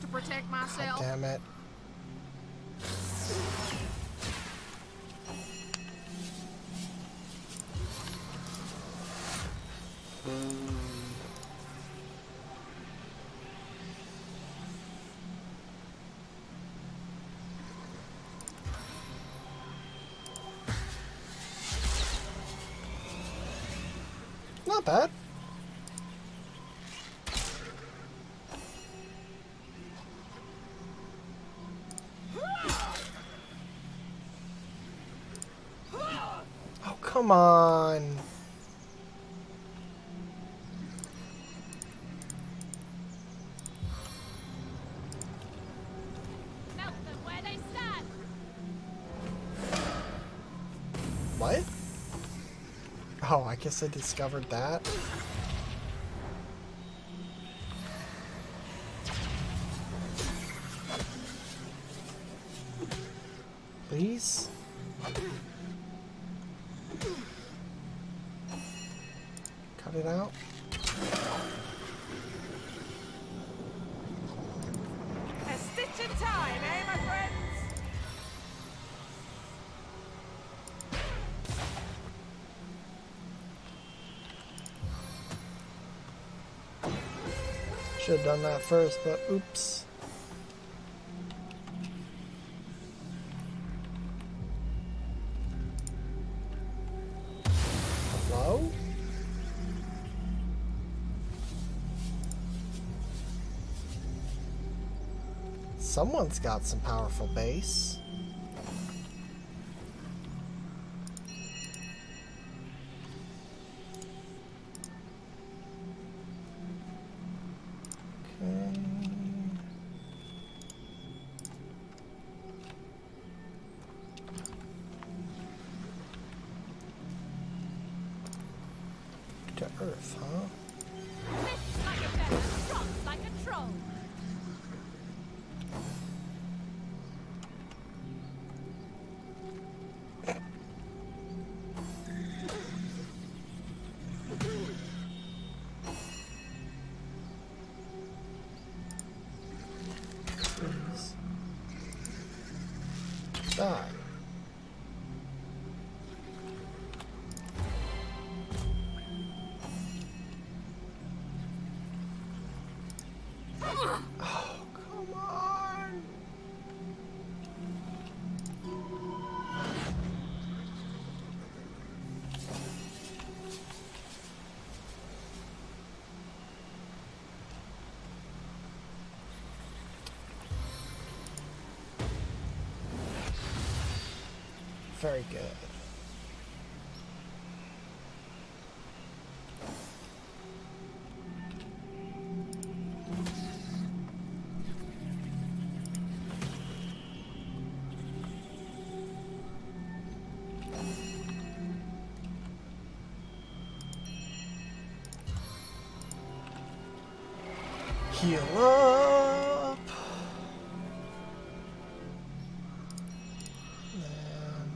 To protect myself. God damn it. Not bad. Come on. Melt them where they stand. What? Oh, I guess I discovered that. Please? Cut it out. A stitch in time, eh, my friends? Should have done that first, but oops. Hello? Someone's got some powerful base. To Earth, huh? Like a bear, strong like a troll. Please. Die. Oh, come on. Very good. Heal up. Then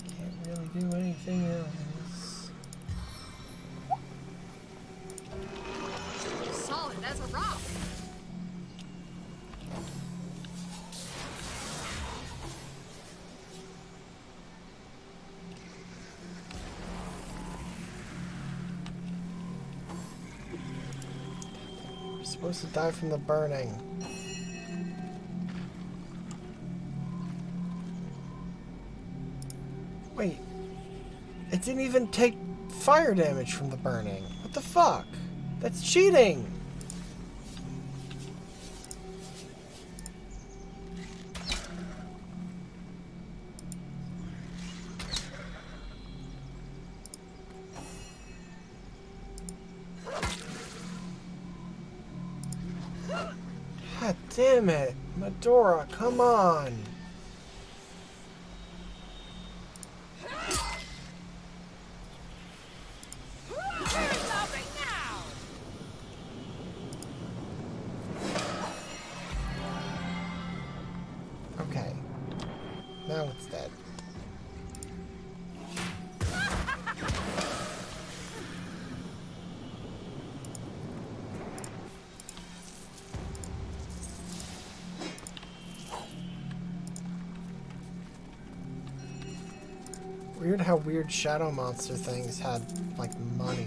can't really do anything else. Solid as a rock. supposed to die from the burning. Wait. It didn't even take fire damage from the burning. What the fuck? That's cheating! God damn it. Medora, come on. Okay. Now it's dead. Weird how weird shadow monster things had, like, money.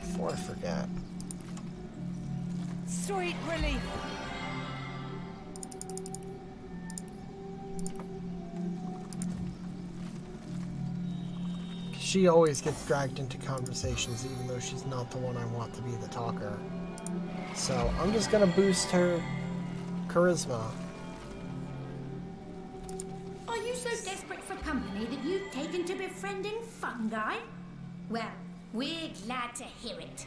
Before I forget. Sweet relief. She always gets dragged into conversations even though she's not the one I want to be the talker. So I'm just gonna boost her charisma. Are you so desperate for company that you've taken to befriending fungi? Well, we're glad to hear it.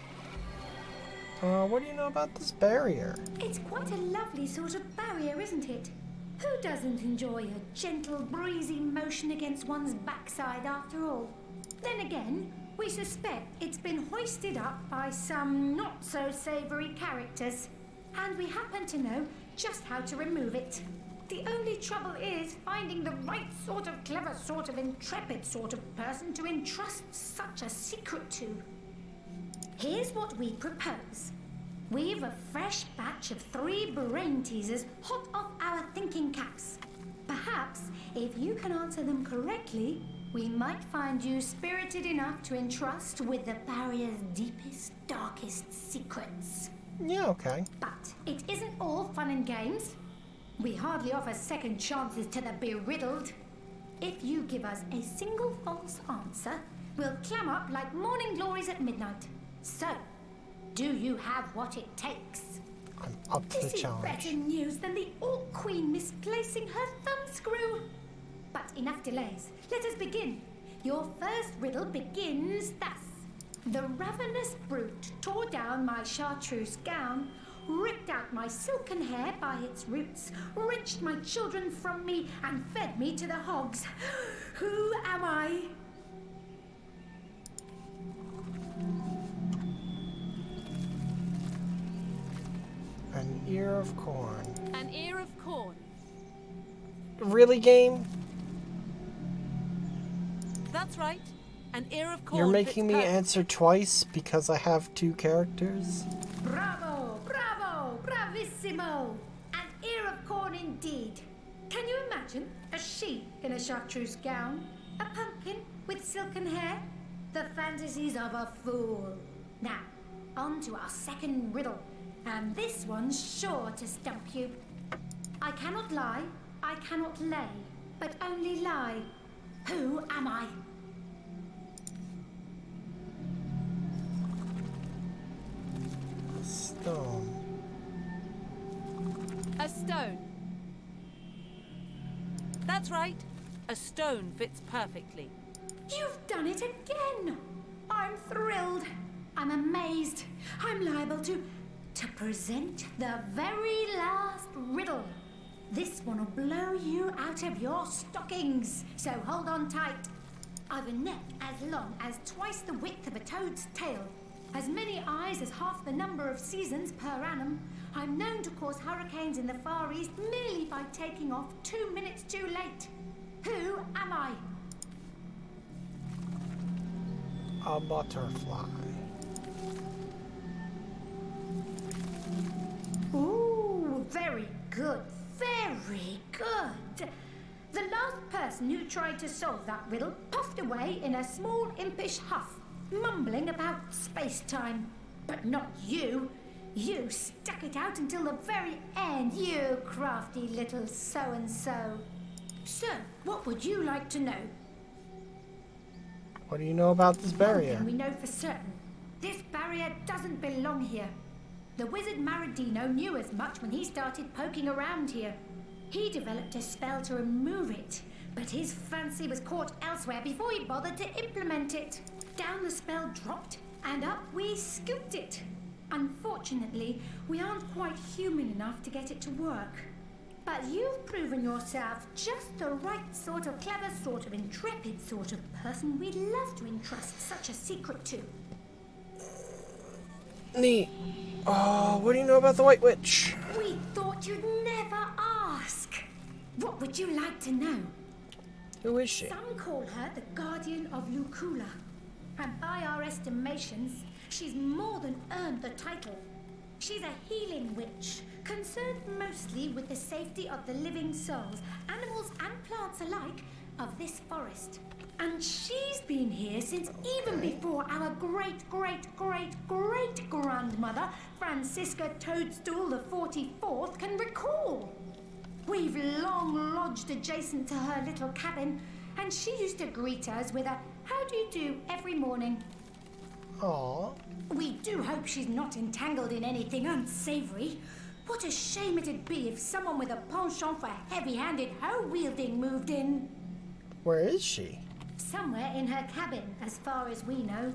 What do you know about this barrier? It's quite a lovely sort of barrier, isn't it? Who doesn't enjoy a gentle, breezy motion against one's backside after all? Then again, we suspect it's been hoisted up by some not-so-savoury characters, and we happen to know just how to remove it. The only trouble is finding the right sort of clever, sort of intrepid sort of person to entrust such a secret to. Here's what we propose. We've a fresh batch of 3 brain teasers hot off our thinking caps. Perhaps, if you can answer them correctly, we might find you spirited enough to entrust with the barrier's deepest, darkest secrets. Yeah, okay. But it isn't all fun and games. We hardly offer second chances to the beriddled. If you give us a single false answer, we'll clam up like morning glories at midnight. So, do you have what it takes? I'm up to the challenge. This is better news than the Orc Queen misplacing her thumbscrew. But enough delays. Let us begin. Your first riddle begins thus. The ravenous brute tore down my chartreuse gown, ripped out my silken hair by its roots, wrenched my children from me, and fed me to the hogs. Who am I? An ear of corn. An ear of corn. Really, game? That's right. An ear of corn. You're making me answer twice because I have 2 characters? Bravo! Bravo! Bravissimo! An ear of corn indeed. Can you imagine a sheep in a chartreuse gown? A pumpkin with silken hair? The fantasies of a fool. Now, on to our second riddle. And this one's sure to stump you. I cannot lie, I cannot lay, but only lie. Who am I? Stone. A stone. That's right. A stone fits perfectly. You've done it again! I'm thrilled. I'm amazed. I'm liable to present the very last riddle. This one will blow you out of your stockings, so hold on tight. I've a neck as long as twice the width of a toad's tail, as many eyes as half the number of seasons per annum. I'm known to cause hurricanes in the Far East merely by taking off 2 minutes too late. Who am I? A butterfly. Ooh, very good, very good. The last person who tried to solve that riddle puffed away in a small impish huff, mumbling about space-time. But not you. You stuck it out until the very end, you crafty little so-and-so. So, what would you like to know? What do you know about this barrier? One thing we know for certain. This barrier doesn't belong here. The wizard Maradino knew as much when he started poking around here. He developed a spell to remove it, but his fancy was caught elsewhere before he bothered to implement it. Down the spell dropped, and up we scooped it. Unfortunately, we aren't quite human enough to get it to work. But you've proven yourself just the right sort of clever, sort of intrepid sort of person we'd love to entrust such a secret to. Neat. Oh, what do you know about the White Witch? We thought you'd never ask. What would you like to know? Who is she? Some call her the Guardian of Lucula. And by our estimations, she's more than earned the title. She's a healing witch, concerned mostly with the safety of the living souls, animals and plants alike, of this forest. And she's been here since even before our great-great-great-great-grandmother, Francisca Toadstool the 44th, can recall. We've long lodged adjacent to her little cabin, and she used to greet us with a "How do you do?" every morning. Aww. We do hope she's not entangled in anything unsavory. What a shame it'd be if someone with a penchant for heavy-handed hoe-wielding moved in. Where is she? Somewhere in her cabin, as far as we know.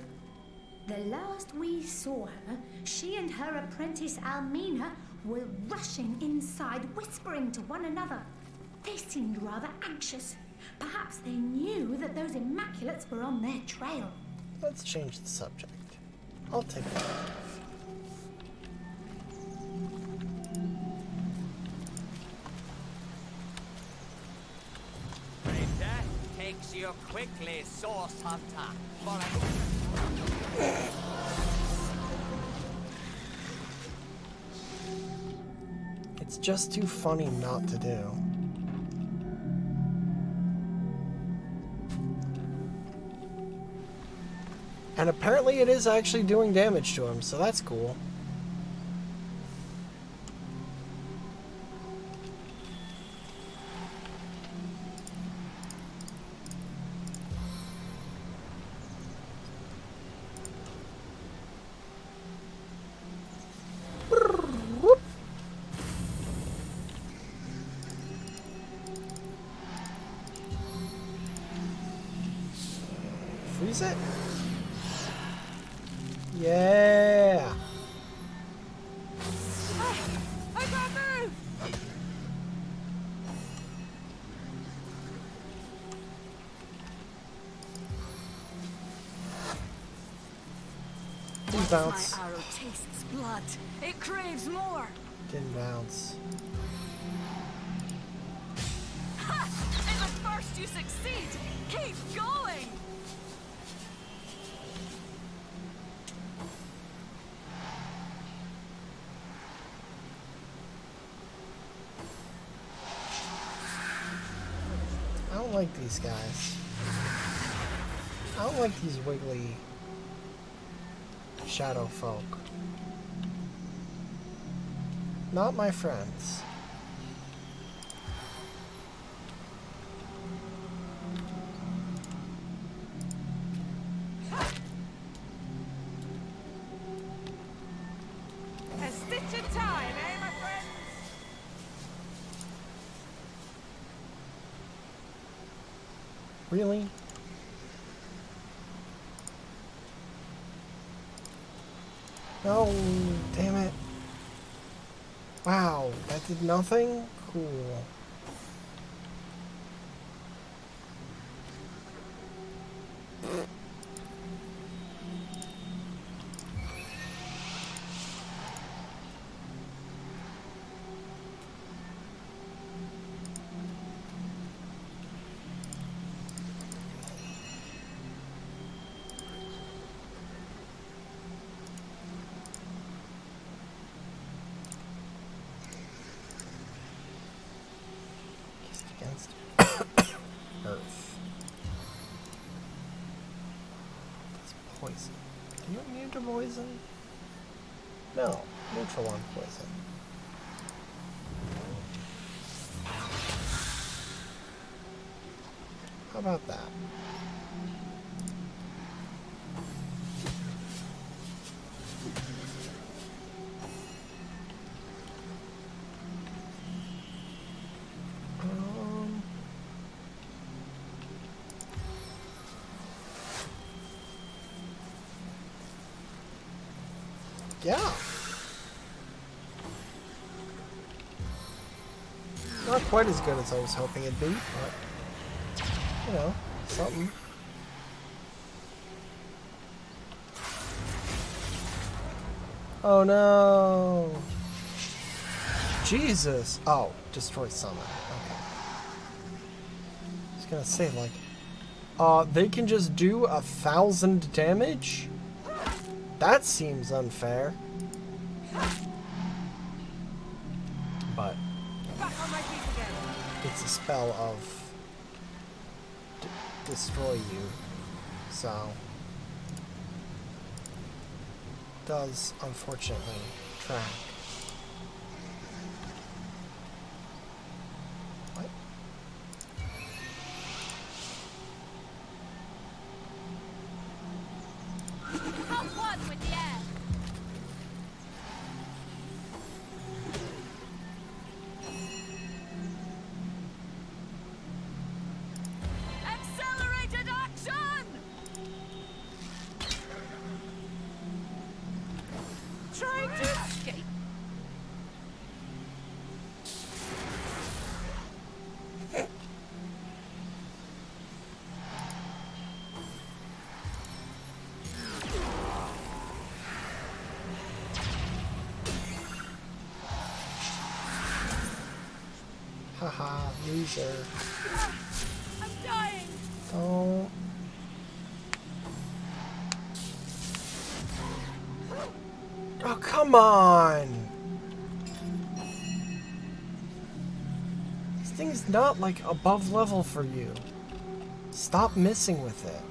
The last we saw her, she and her apprentice Almina were rushing inside, whispering to one another. They seemed rather anxious. Perhaps they knew that those Immaculates were on their trail. Let's change the subject. I'll take it off. Takes you quickly, Source Hunter. It's just too funny not to do. And apparently it is actually doing damage to him, so that's cool. Freeze it? Yeah! I can't move! Didn't bounce. My arrow tastes blood. It craves more. Didn't bounce. Ha! And at first you succeed. Keep going. I don't like these guys. I don't like these wiggly shadow folk. Not my friends. A stitch at time, eh, my friends? Really? No, damn it. Wow, that did nothing? Cool. Against Earth. That's poison. Are you immune to poison? No, neutral on poison. How about that? Yeah. Not quite as good as I was hoping it'd be, but, you know, something. Oh no! Jesus! Oh, destroy summon. Okay. I was gonna say, like, they can just do 1,000 damage? That seems unfair. But it's a spell of destroy you, so does unfortunately track. What? Haha, loser. I'm dying. Don't. Oh, come on. This thing's not like above level for you. Stop messing with it.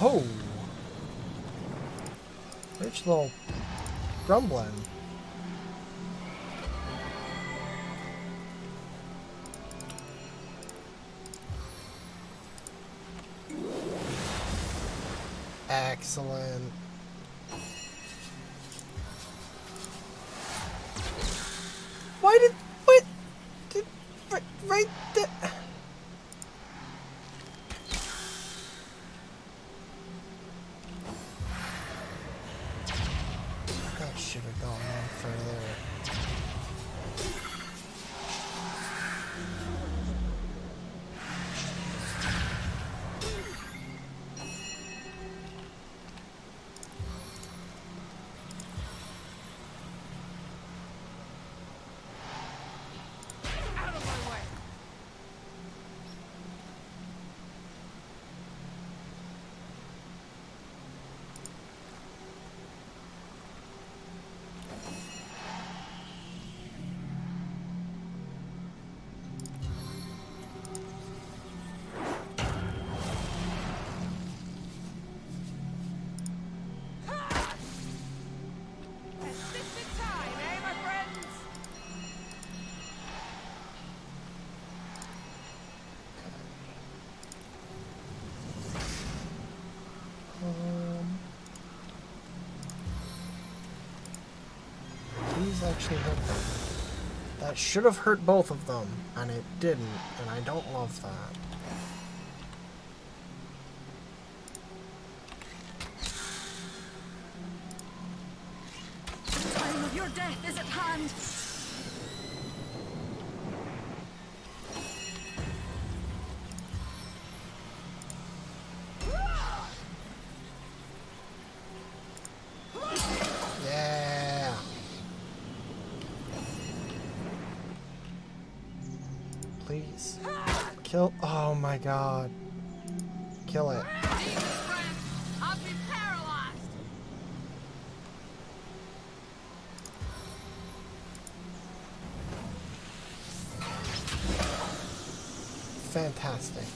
Oh, rich little grumbling. Excellent. Why did what did right there? Should have gone on further. actually hurt them. That should have hurt both of them, and it didn't, and I don't love that. The time of your death is at hand. Yeah. Please. Kill. Oh my god. Kill it. I'll be paralyzed. Fantastic.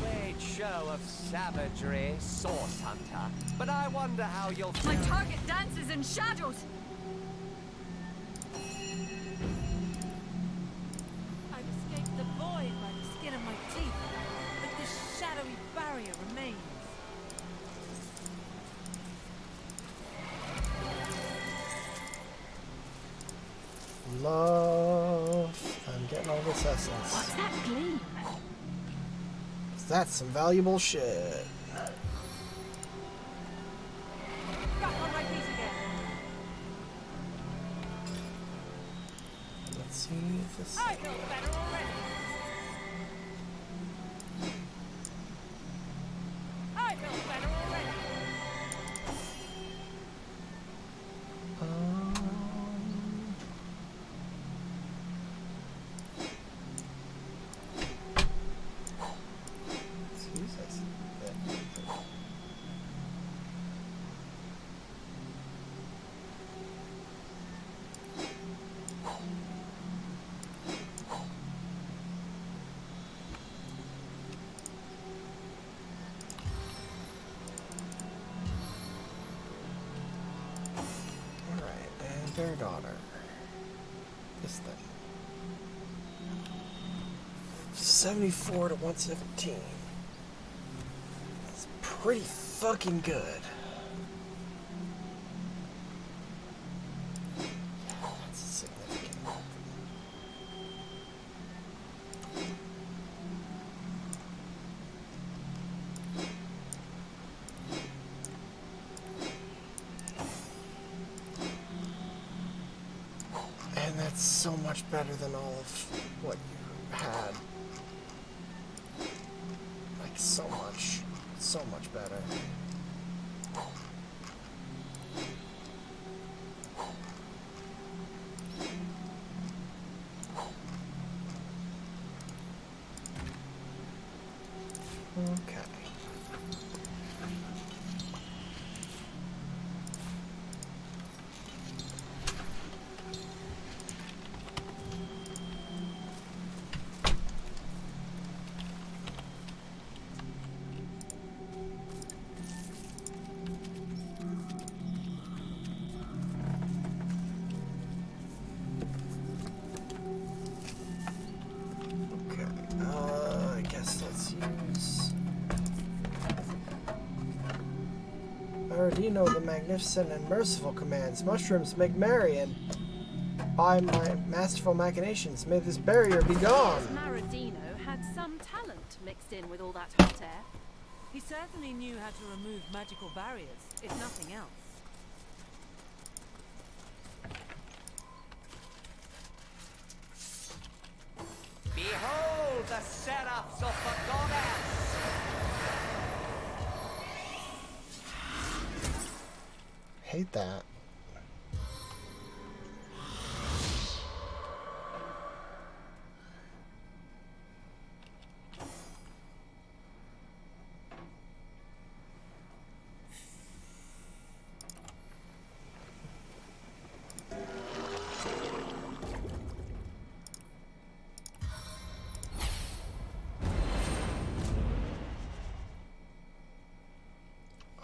Great show of savagery, Source Hunter. But I wonder how you'll... My target dances in shadows. I've escaped the void by the skin of my teeth, but this shadowy barrier remains. Love. I'm getting all this essence. What's that gleam? That's some valuable shit. Back on my feet again. Let's see if this. I feel better already. I feel better already. Their daughter. This thing. 74 to 117. That's pretty fucking good. Yeah, that's significant. And that's so much better than all of what you had. Like, so much better. Okay. I guess let's use... I already know the magnificent and merciful commands. Mushrooms make merry, and by my masterful machinations, may this barrier be gone. Maradino had some talent mixed in with all that hot air. He certainly knew how to remove magical barriers, if nothing else. Behold the seraphs of the goddess! Hate that.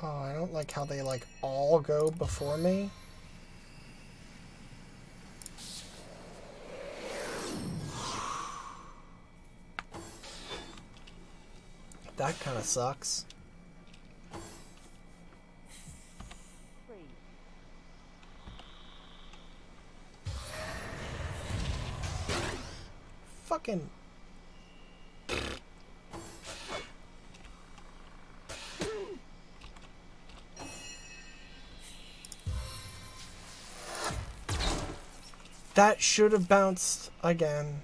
Oh, I don't like how they like all go before me. That kind of sucks. fucking... That should have bounced again.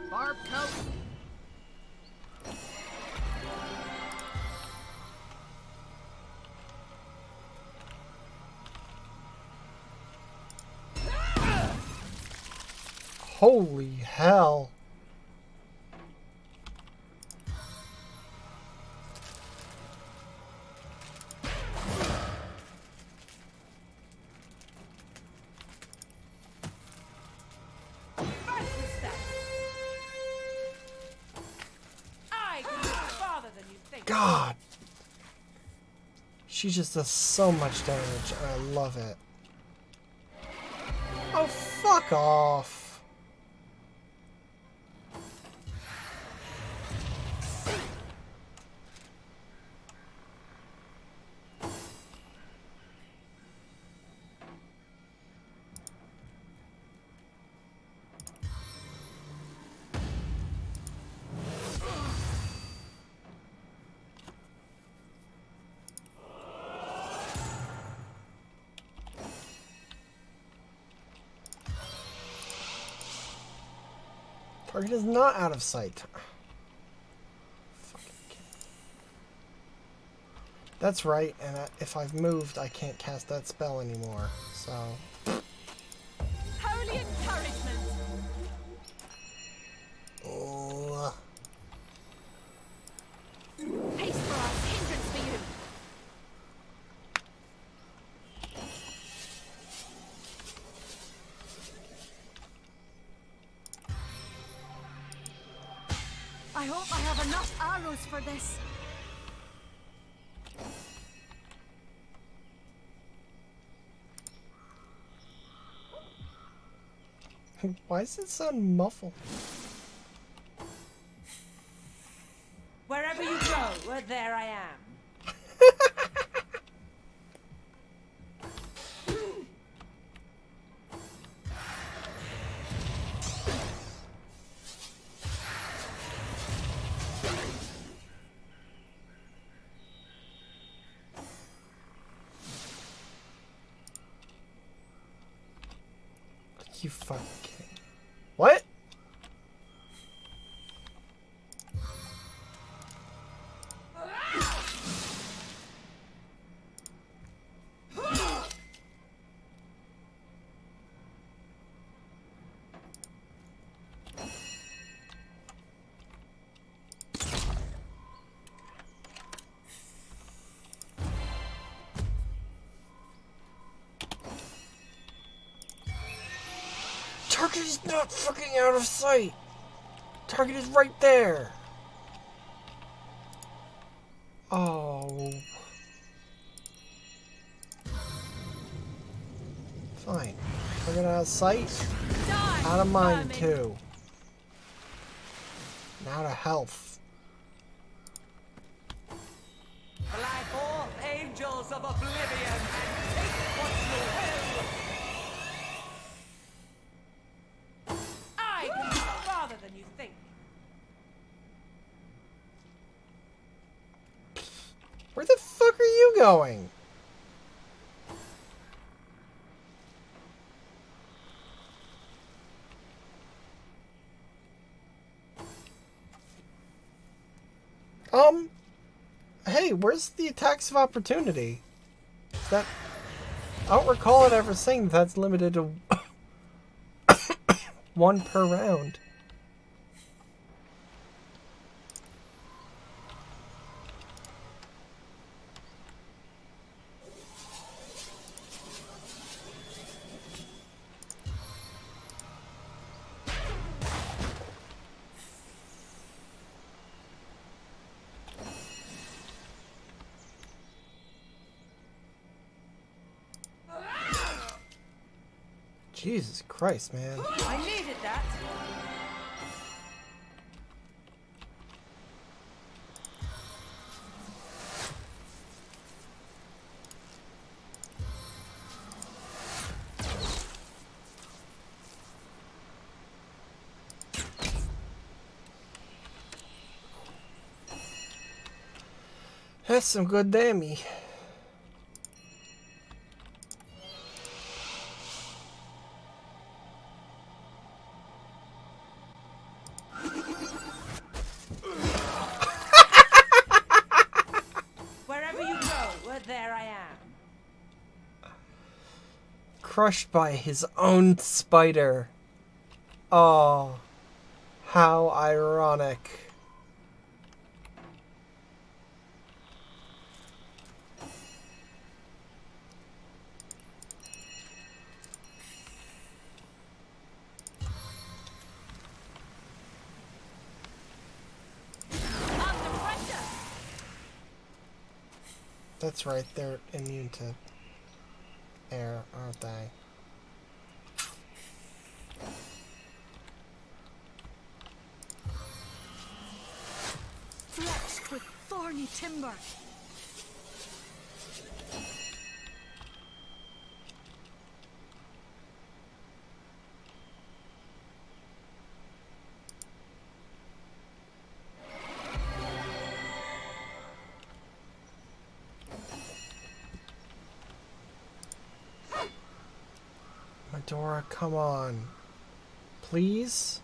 Barb coat. Holy hell. God. She just does so much damage. I love it. Oh, fuck off. Target is not out of sight. Fucking kid. That's right, and if I've moved, I can't cast that spell anymore, so... Holy encouragement! Oh. Haste for us, hindrance for you! I hope I have enough arrows for this. Why does it sound muffled? Wherever you go, there I am. You fucking kidding me? What? Target is not fucking out of sight. Target is right there. Oh. Fine. Target out of sight. Out of mind too. And out of health. Fly forth, angels of oblivion, and take what you will. I can be farther than you think. Where the fuck are you going? Hey, where's the attacks of opportunity? Is that... I don't recall it ever saying that's limited to one per round. Jesus Christ, man. I needed that. That's some good damage. Wherever you go, there I am. Crushed by his own spider. Oh, how ironic. That's right, they're immune to air, aren't they? Fletched with thorny timber. Dora, come on. Please?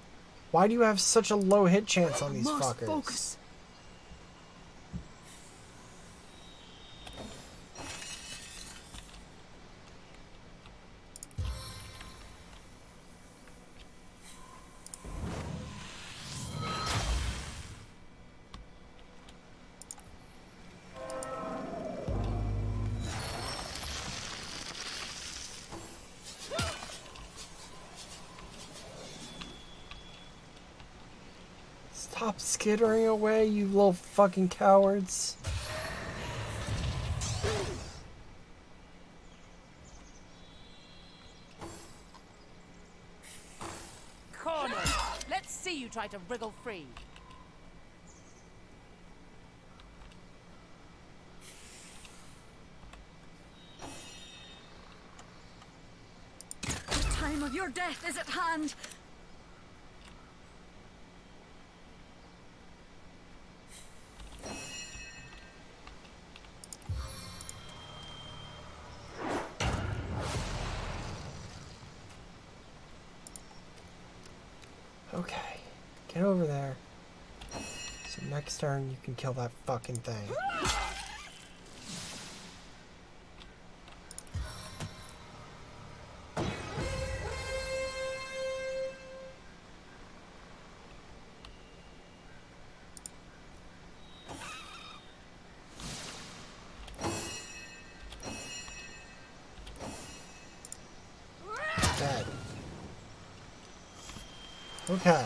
Why do you have such a low hit chance on these fuckers? Focus. Stop skittering away, you little fucking cowards. Cornered. Let's see you try to wriggle free. The time of your death is at hand. Okay, get over there. So next turn you can kill that fucking thing. Dead. Okay.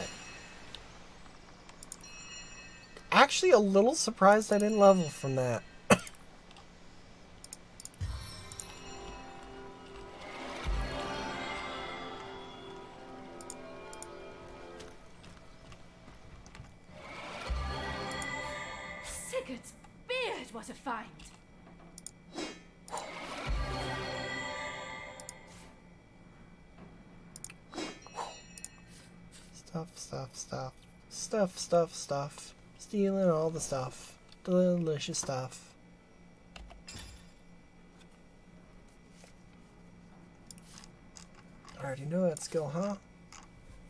Actually, a little surprised I didn't level from that. Sigurd's beard, what a find! Stuff. Stealing all the stuff. Delicious stuff. I already know that skill, huh?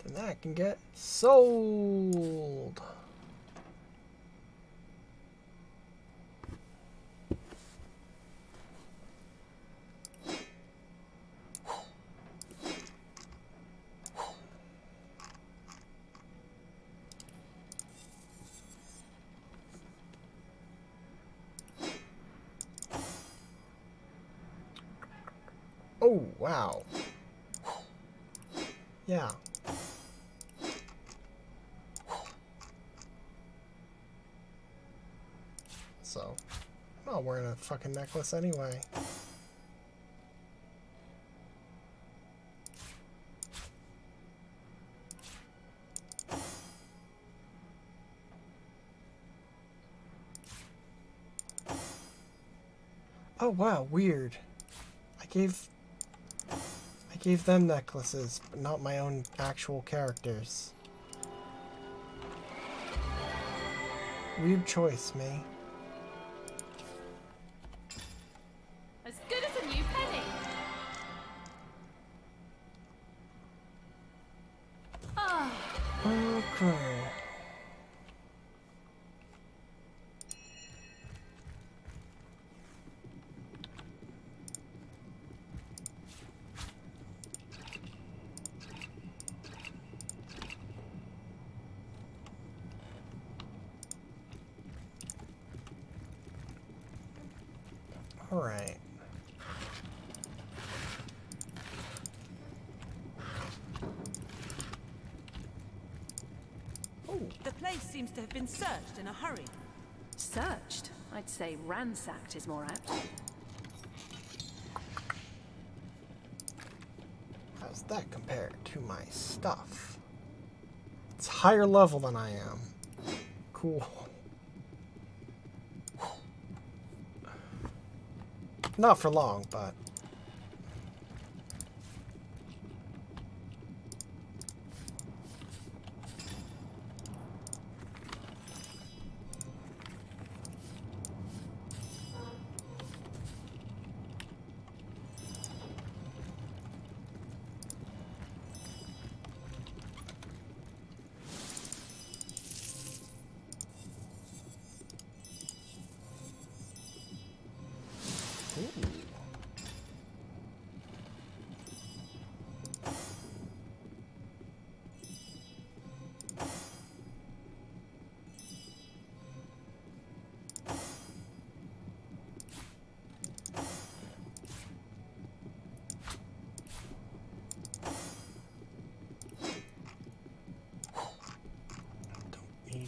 Then that can get sold. Oh, wow. Yeah. So, I'm not wearing a fucking necklace anyway. Oh wow, weird. I gave them necklaces, but not my own actual characters. Weird choice, me. As good as a new penny. Ah. Okay. All right. The place seems to have been searched in a hurry. Searched? I'd say ransacked is more apt. How's that compared to my stuff? It's higher level than I am. Cool. Not for long, but...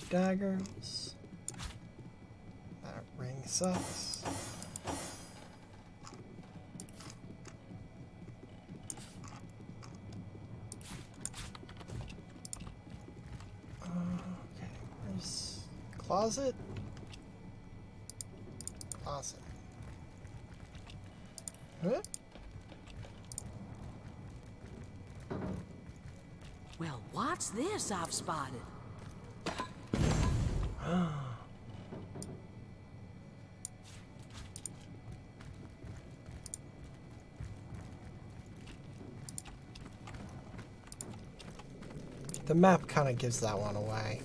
daggers. That ring sucks. Okay, where's closet? Closet. Huh? Well, what's this I've spotted? The map kind of gives that one away.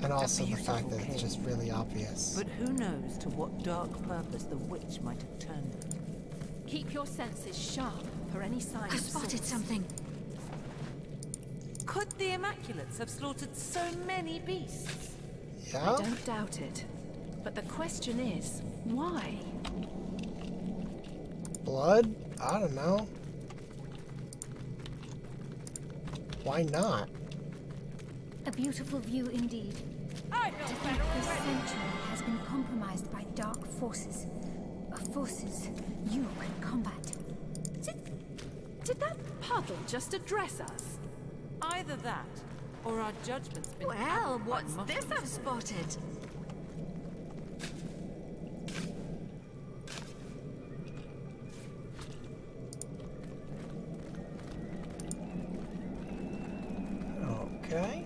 And also the fact that it's just really obvious. But who knows to what dark purpose the witch might have turned it. Keep your senses sharp for any sign. I spotted something. Could the Immaculates have slaughtered so many beasts? Yeah? I don't doubt it. But the question is, why? Blood? I don't know. Why not? A beautiful view indeed. To think this sanctuary has been compromised by dark forces. Forces you can combat. Did that puddle just address us? Either that, or our judgment's been... Well, what's this I've spotted? Okay.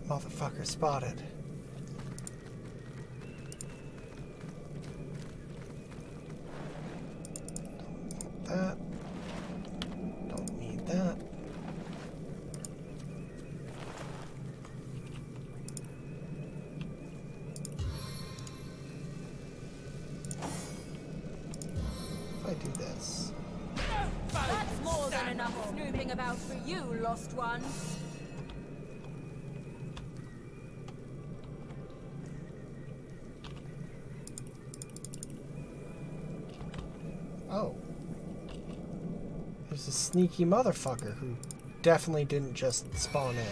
Motherfucker spotted. That. Don't need that. If I do this. That's more than enough snooping about for you, lost ones. Oh. There's a sneaky motherfucker who definitely didn't just spawn in.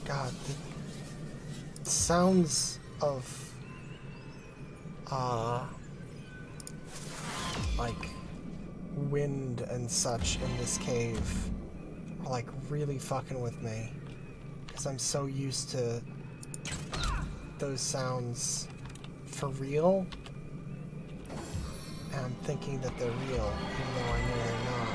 God, it sounds of like wind and such in this cave are like really fucking with me, because I'm so used to those sounds for real, and I'm thinking that they're real even though I know they're not.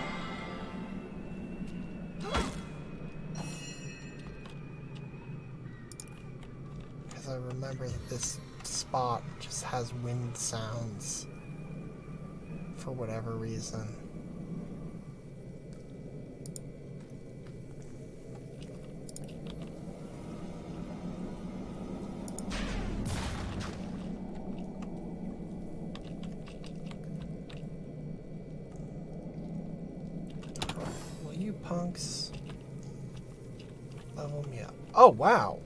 Because I remember that this spot just has wind sounds for whatever reason. Will you punks level me up? Oh, wow.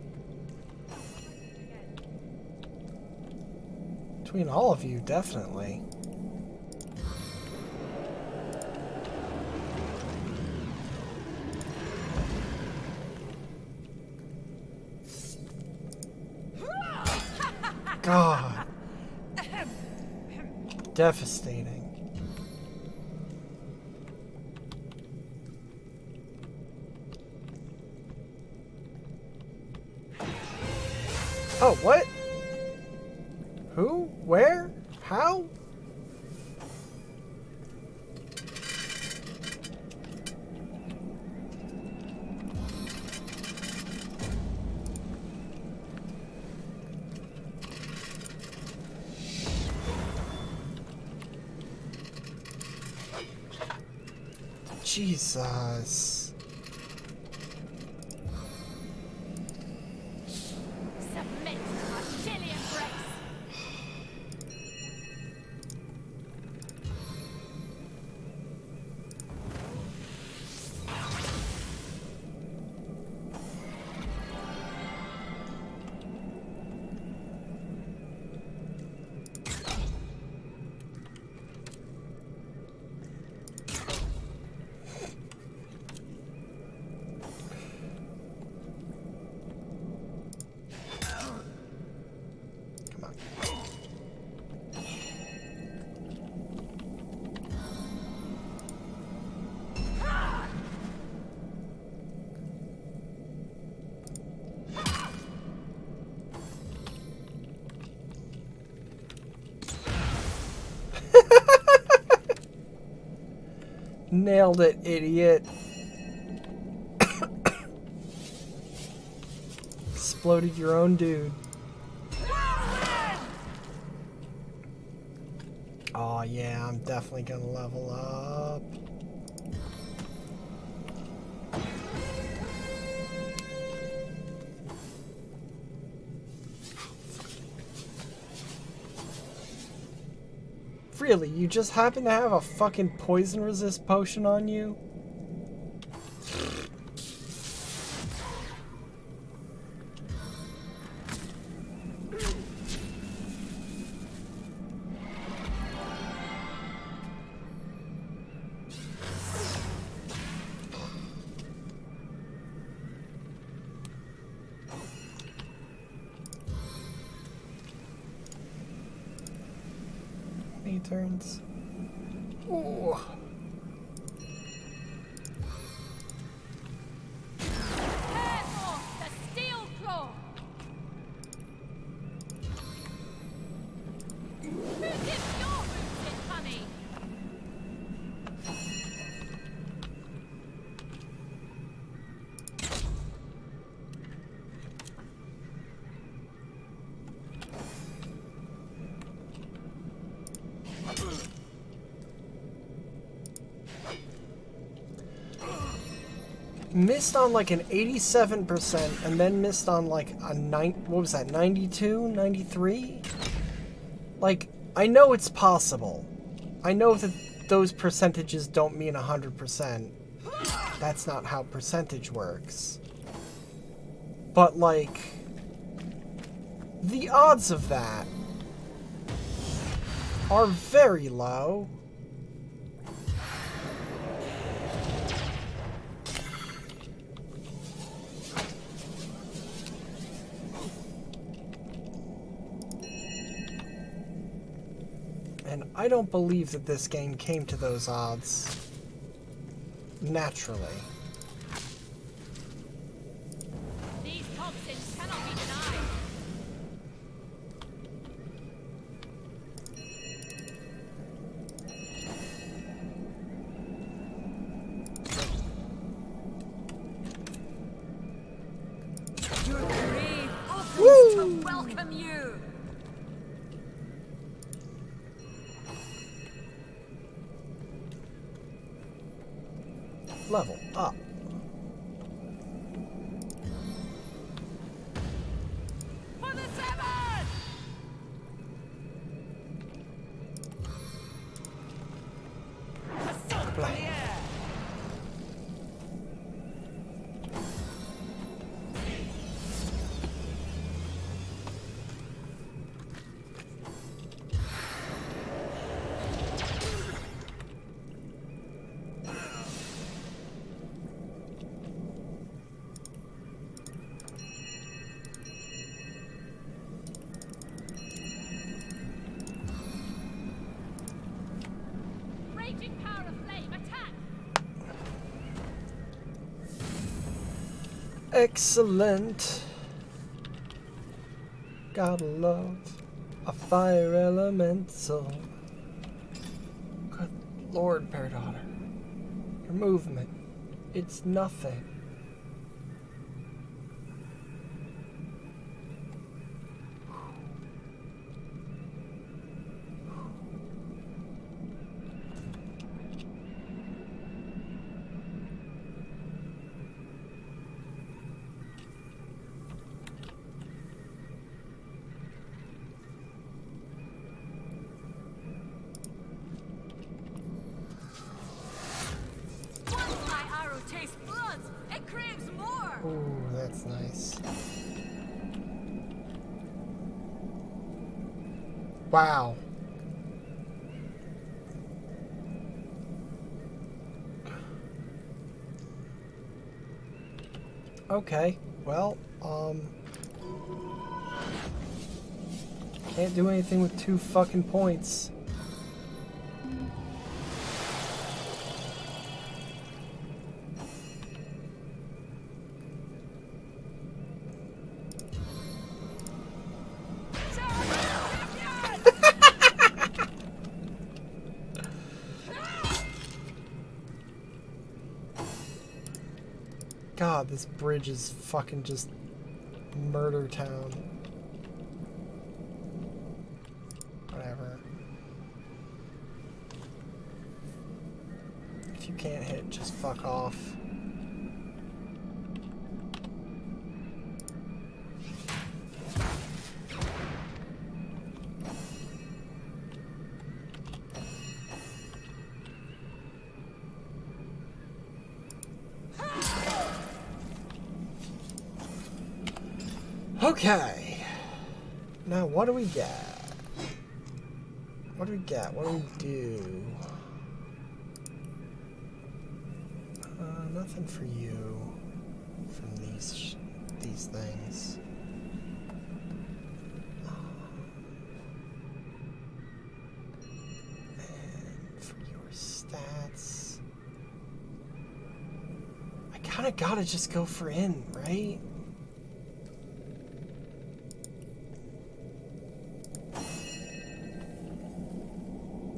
Between all of you, definitely. God. Devastating. Oh, what? Who? Where? How? Jesus. Submit to my chilly embrace. Nailed it, idiot. Exploded your own dude. Oh yeah, I'm definitely gonna level up. Really, you just happen to have a fucking poison resist potion on you? Turns. Ooh. Careful, the steel claw. Who dips your boots in honey? Missed on like an 87% and then missed on like a what was that, 92, 93? Like, I know it's possible. I know that those percentages don't mean 100%. That's not how percentage works. But like, the odds of that are very low. And I don't believe that this game came to those odds naturally. These toxins cannot be denied. Your grave opens to welcome you. Level up. For the seven! Assault from the air! Raging power of flame, attack! Excellent. Gotta love a fire elemental. Good Lord, Bear Daughter. Your movement, it's nothing. Ooh, that's nice. Wow. Okay, well, can't do anything with 2 fucking points. God, this bridge is fucking just murder town. Whatever. If you can't hit, just fuck off. Okay. Now what do we get? What do we get? What do we do? Nothing for you from these things. And for your stats, I kind of gotta just go for in, right?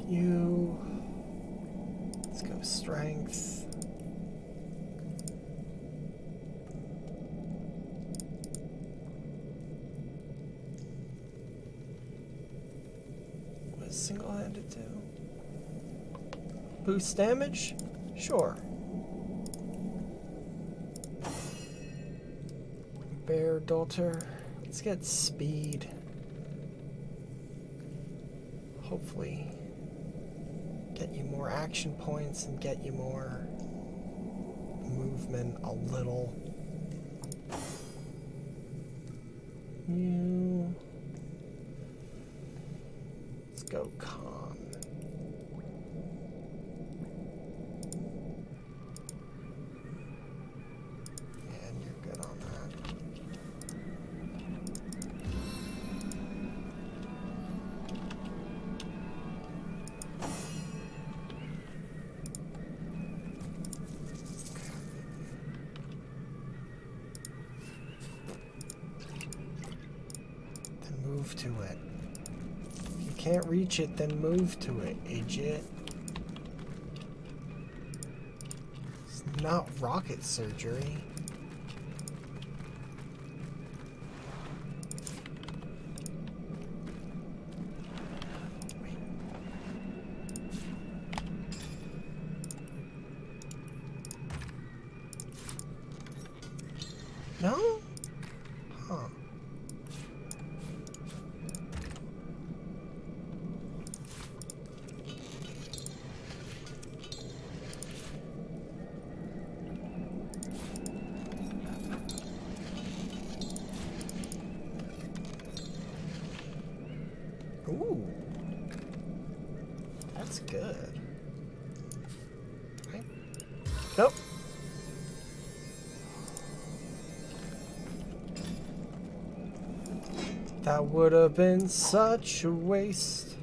You. Let's go strength. What does single-handed do? Boost damage? Sure. Bear Daughter. Let's get speed. Hopefully get you more action points and get you more movement a little. You. Let's go con. And you're good on that. to it. If you can't reach it, then move to it, idiot. It's not rocket surgery. No? Huh. Ooh. That's good. Right. Nope. That would have been such a waste.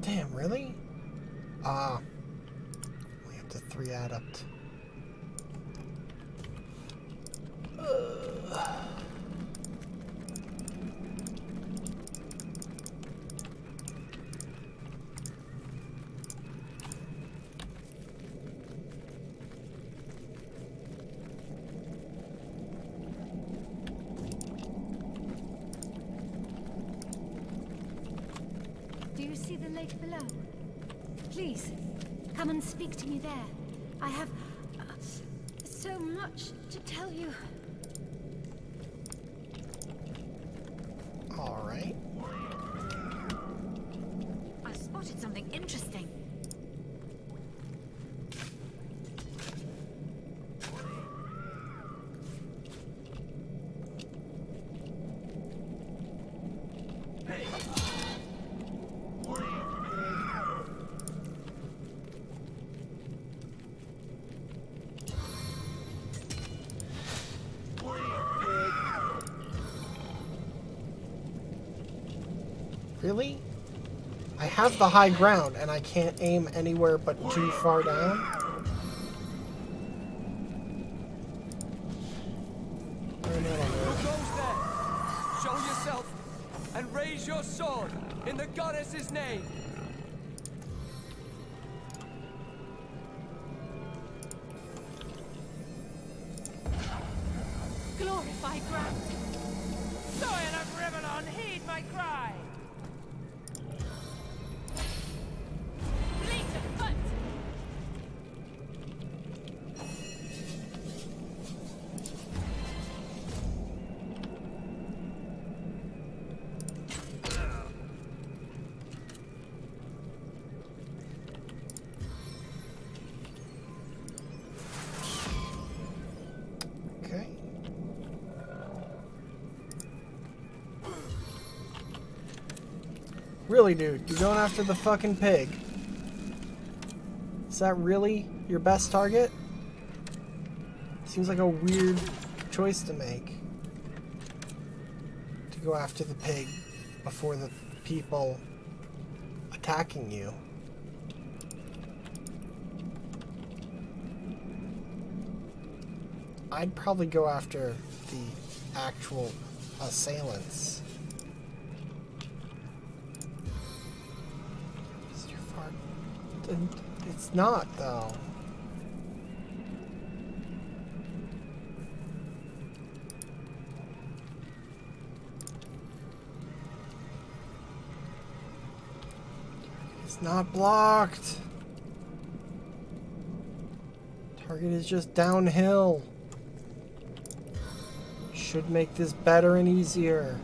Damn, really? We have to 3 adapt. Do you see the lake below? Please, come and speak to me there. I have so much to tell you. All right. I spotted something interesting. Really? I have the high ground and I can't aim anywhere but too far down? Who goes there? Show yourself and raise your sword in the goddess's name. Glorify ground. Soil of Rivellon, heed my cry. Fleet of foot. Okay. Really, dude, you're going after the fucking pig. Is that really your best target? Seems like a weird choice to make. To go after the pig before the people attacking you. I'd probably go after the actual assailants. It's not, though. It's not blocked. Target is just downhill. Should make this better and easier.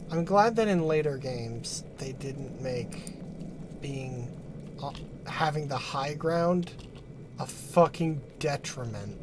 I'm glad that in later games they didn't make being having the high ground a fucking detriment.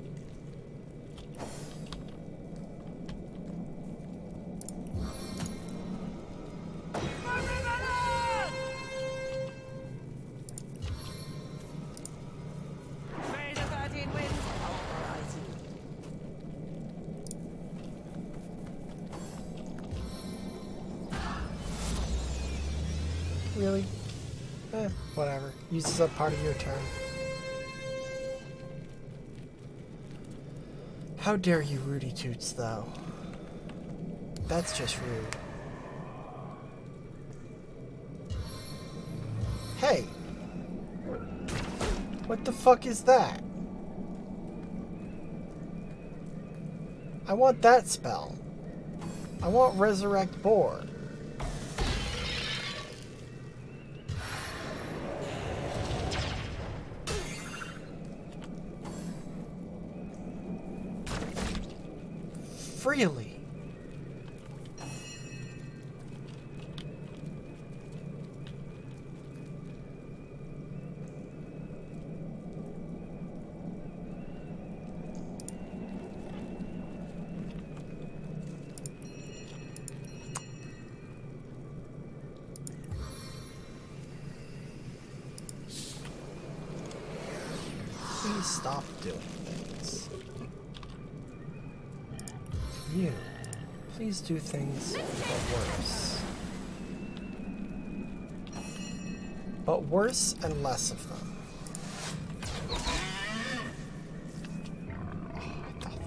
Really? Whatever. Uses up part of your turn. How dare you, Rudy Toots, though? That's just rude. Hey! What the fuck is that? I want that spell. I want Resurrect Boar. Freely. Please stop doing things. You. Please do things but worse. But worse and less of them. Oh, I thought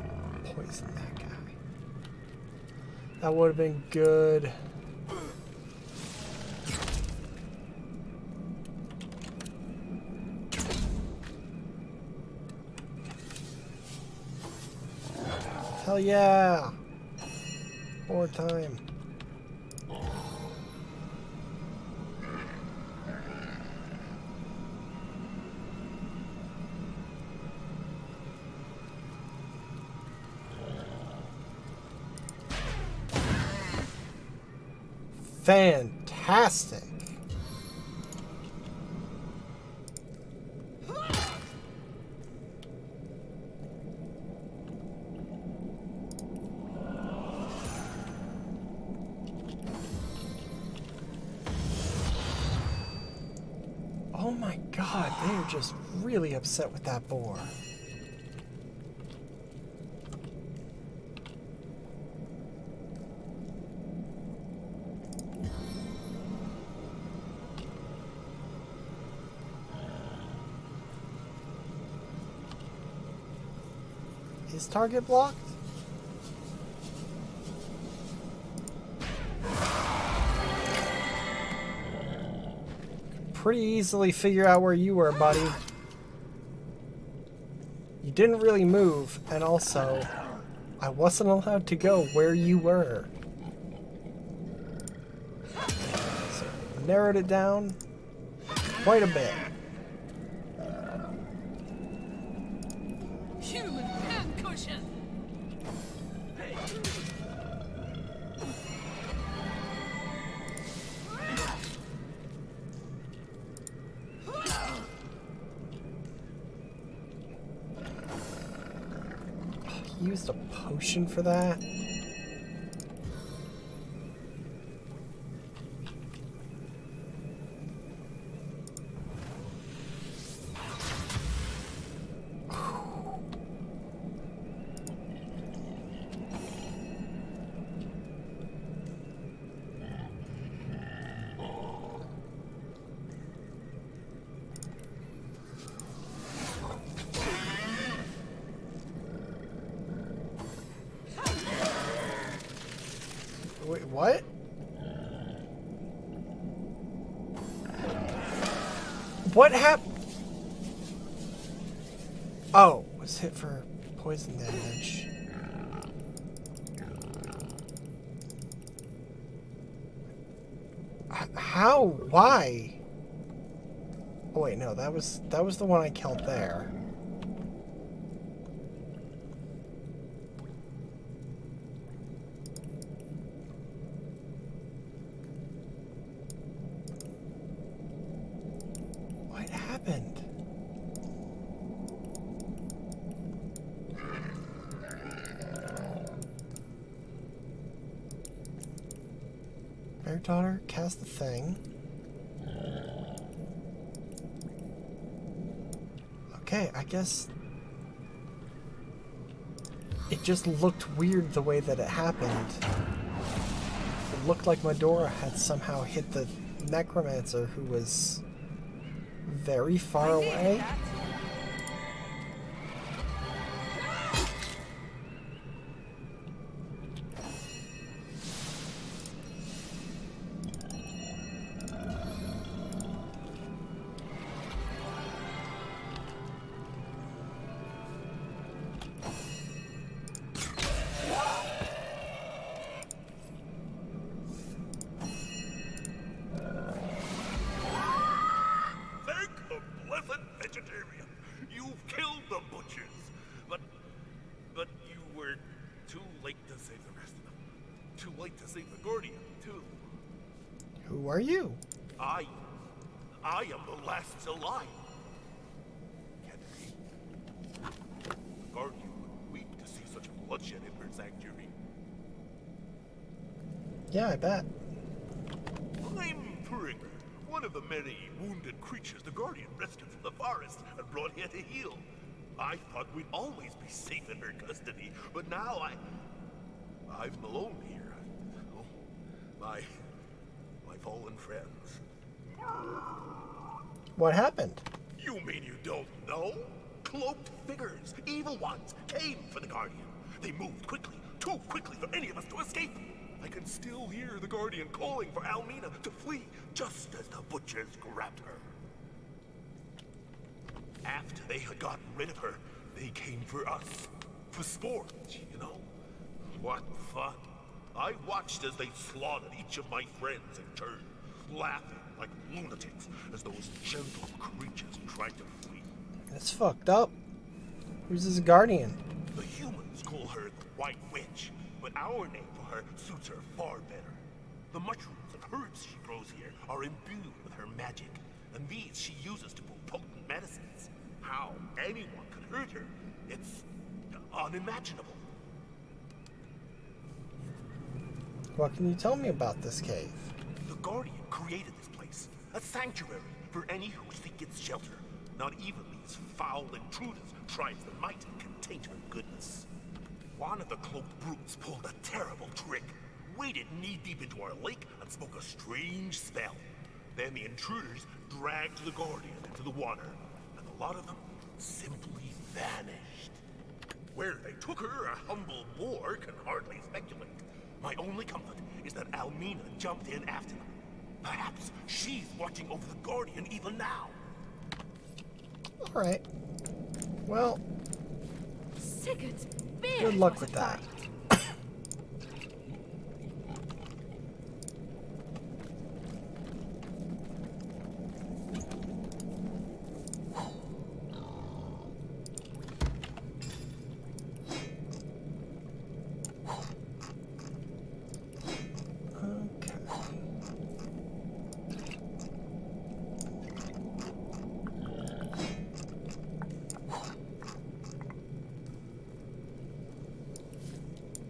poison that guy. That would have been good. Hell yeah! More time. Fantastic! Oh my god, they are just really upset with that boar. Is target blocked? Pretty easily figure out where you were, buddy. You didn't really move, and also, I wasn't allowed to go where you were. So, narrowed it down quite a bit. Human hand cushion. Used a potion for that? Wait, what? What happened? Oh, was hit for poison damage. How? Why? Oh wait, no, that was the one I killed there. Bear daughter, cast the thing. Okay, I guess it just looked weird the way that it happened. It looked like Medora had somehow hit the necromancer who was very far away. Who are you? I am the last alive. Can it be? The Guardian would weep to see such bloodshed in her sanctuary. Yeah, I bet. I'm Trigger, one of the many wounded creatures the Guardian rescued from the forest and brought here to heal. I thought we'd always be safe in her custody, but now I'm alone here. Oh, my fallen friends. What happened? You mean you don't know? Cloaked figures, evil ones, came for the Guardian. They moved quickly, too quickly for any of us to escape. I can still hear the Guardian calling for Almina to flee, just as the butchers grabbed her. After they had gotten rid of her, they came for us. For sport, you know? What fun. I watched as they slaughtered each of my friends in turn, laughing like lunatics as those gentle creatures tried to flee. That's fucked up. Who's this Guardian? The humans call her the White Witch, but our name for her suits her far better. The mushrooms and herbs she grows here are imbued with her magic, and these she uses to brew potent medicines. How anyone could hurt her, it's unimaginable. What can you tell me about this cave? The Guardian created this place, a sanctuary for any who seek its shelter. Not even these foul intruders tries the might and contain her goodness. One of the cloaked brutes pulled a terrible trick, waded knee-deep into our lake and spoke a strange spell. Then the intruders dragged the Guardian into the water, and a lot of them simply vanished. Where they took her, a humble boar can hardly speculate. My only comfort is that Almina jumped in after them. Perhaps she's watching over the Guardian even now. Alright. Well, Sigurd's beard good luck with that.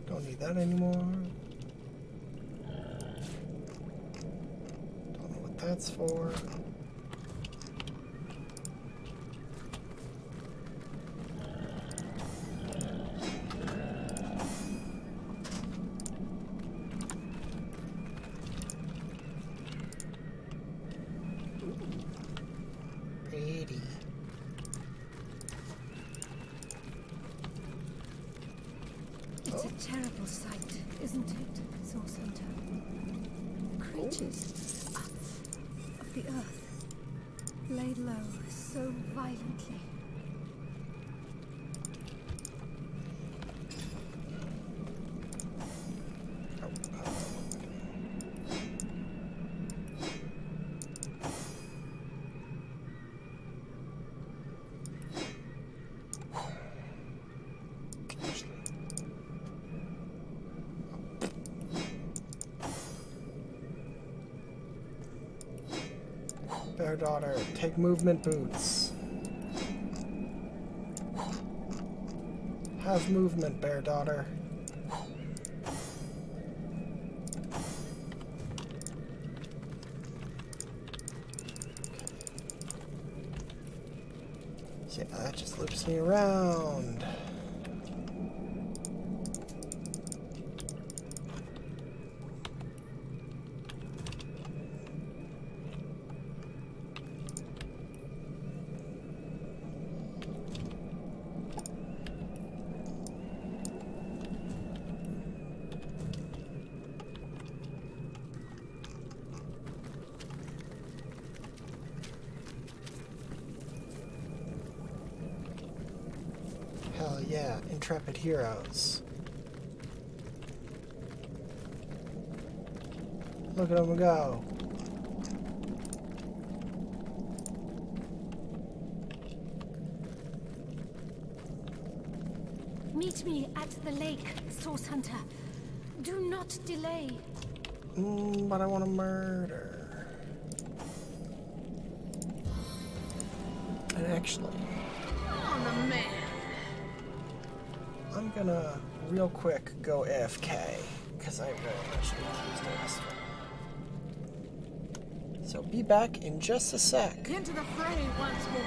Don't need that anymore. Don't know what that's for. Pretty. It's a terrible sight, isn't it, Source Hunter? Creatures of the earth, laid low so violently. Bear daughter, take movement boots. Have movement, bear daughter. Yeah, that just loops me around. Hell yeah, intrepid heroes. Look at them go. Meet me at the lake, Source Hunter. Do not delay. But I want to murder. And actually, On the man. I'm gonna real quick go AFK because I really much need to use the restroom. So be back in just a sec. Into the fray once more.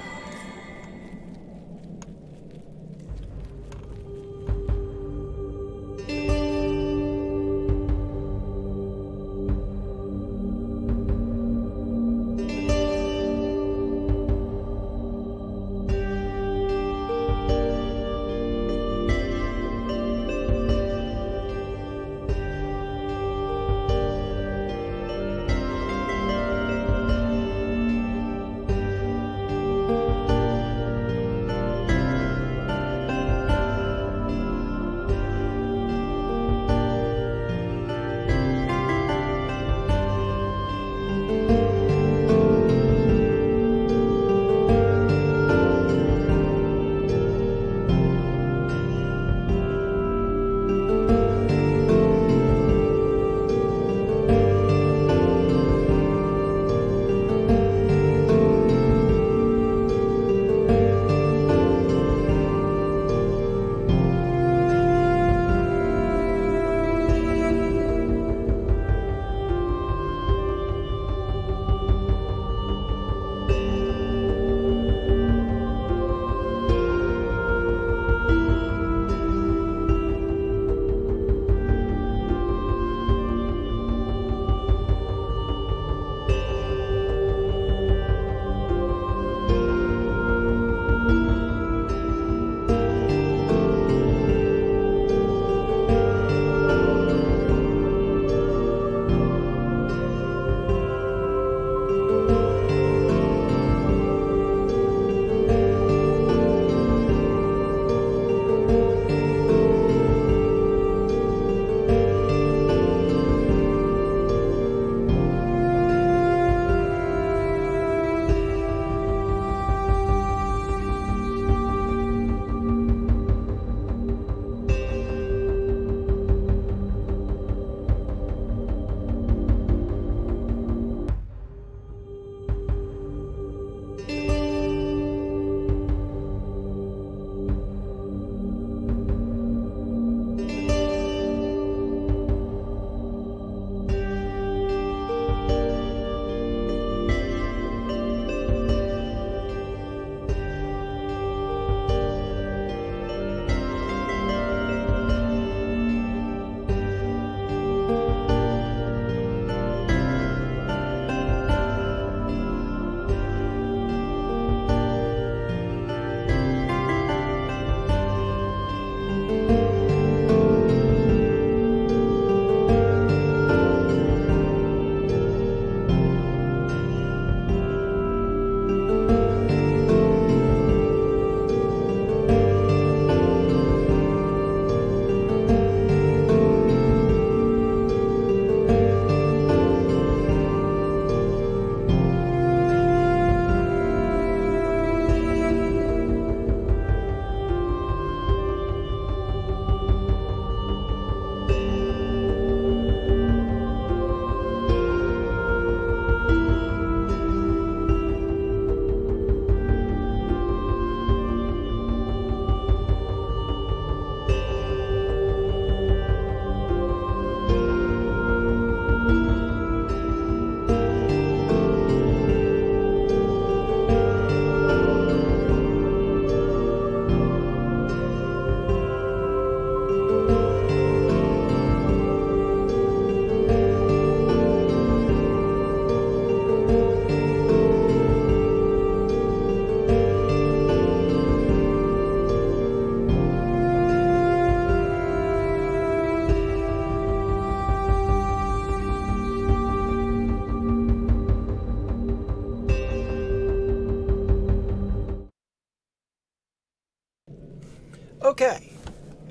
Okay,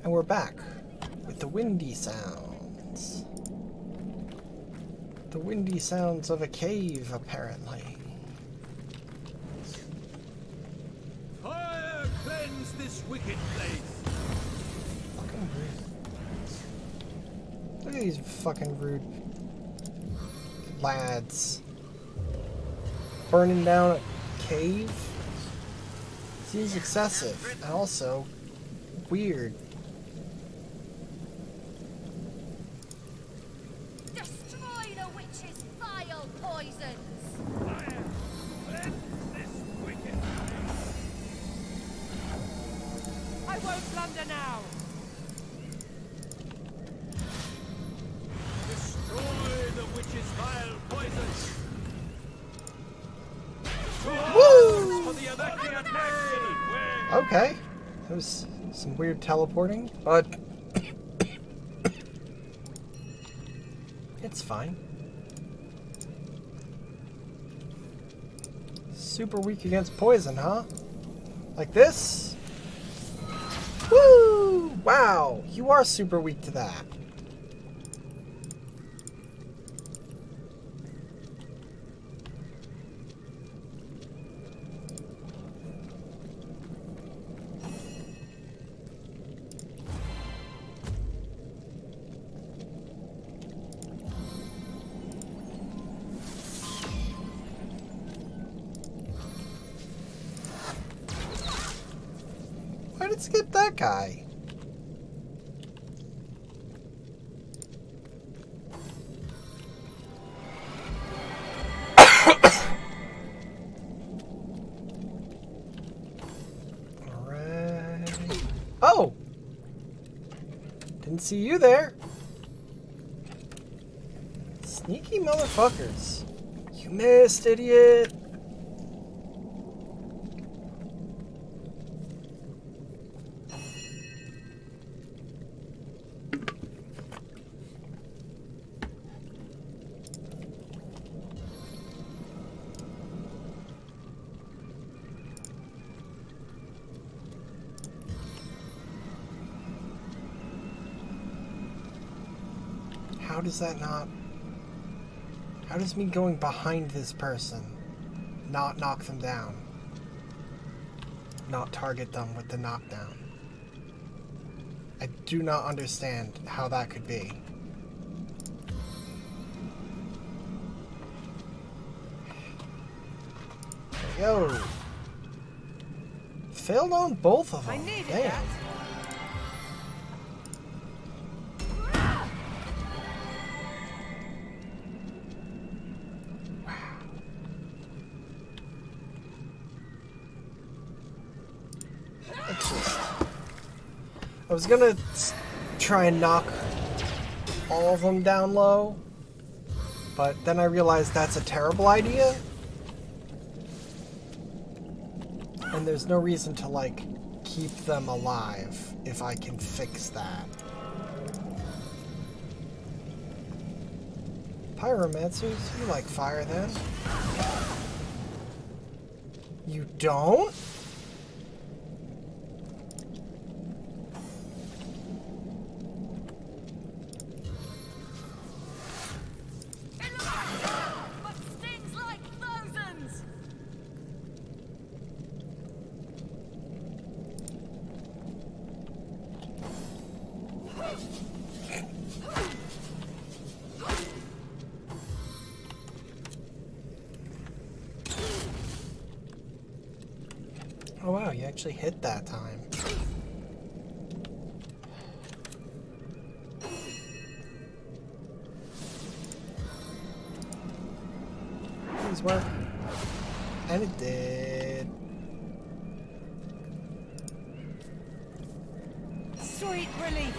and we're back with the windy sounds. The windy sounds of a cave, apparently. Fire cleanse this wicked place. Fucking rude. Look at these fucking rude lads. Burning down a cave? Seems excessive, and also weird. Destroy the witch's vile poisons! I won't blunder now! Destroy the witch's vile poisons. Woo! For the evacuate next. Okay. There was some weird teleporting, but it's fine. Super weak against poison, huh? Like this? Woo! Wow, you are super weak to that. Why did it skip that guy? Alright. Oh! Didn't see you there. Sneaky motherfuckers. You missed, idiot. How does that not... How does me going behind this person not knock them down? Not target them with the knockdown? I do not understand how that could be. Yo! Failed on both of them. Damn. I was gonna try and knock all of them down low, but then I realized that's a terrible idea. And there's no reason to, like, keep them alive if I can fix that. Pyromancers, you like fire then? You don't? Oh wow, you actually hit that time. Please work. And it did. Sweet relief.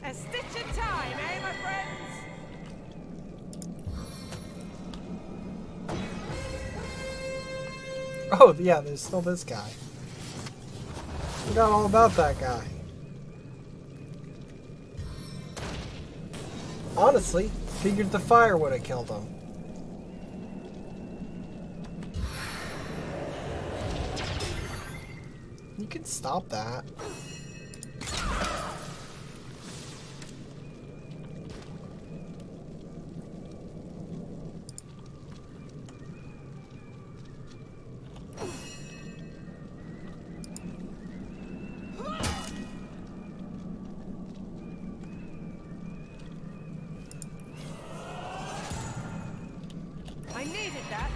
A stitch in time, eh, my friends? Oh, yeah, there's still this guy. Forgot all about that guy. Honestly, figured the fire would have killed him. can stop that. I needed that.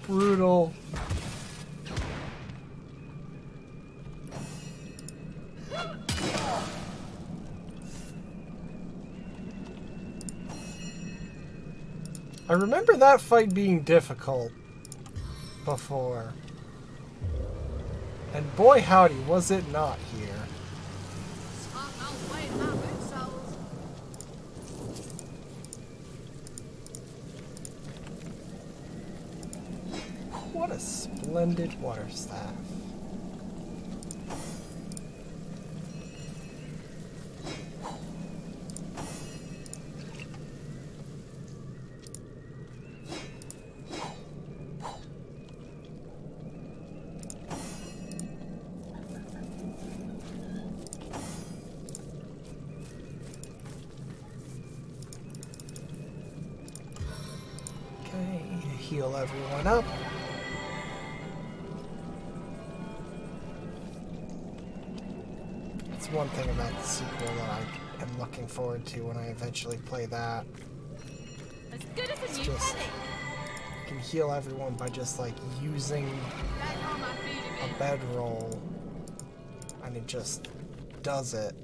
Brutal. I remember that fight being difficult before. And boy howdy, was it not here. What a splendid water staff. Okay, heal everyone up. That's one thing about the sequel that I am looking forward to when I eventually play that. As good as It's a new just, penny. you can heal everyone by just like using a bedroll, and it just does it.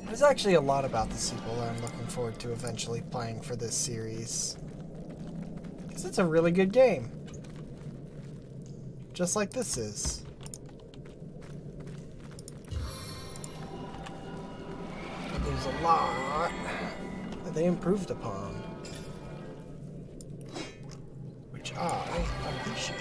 There's actually a lot about the sequel that I'm looking forward to eventually playing for this series. Because it's a really good game. Just like this is. There's a lot that they improved upon, which I appreciate.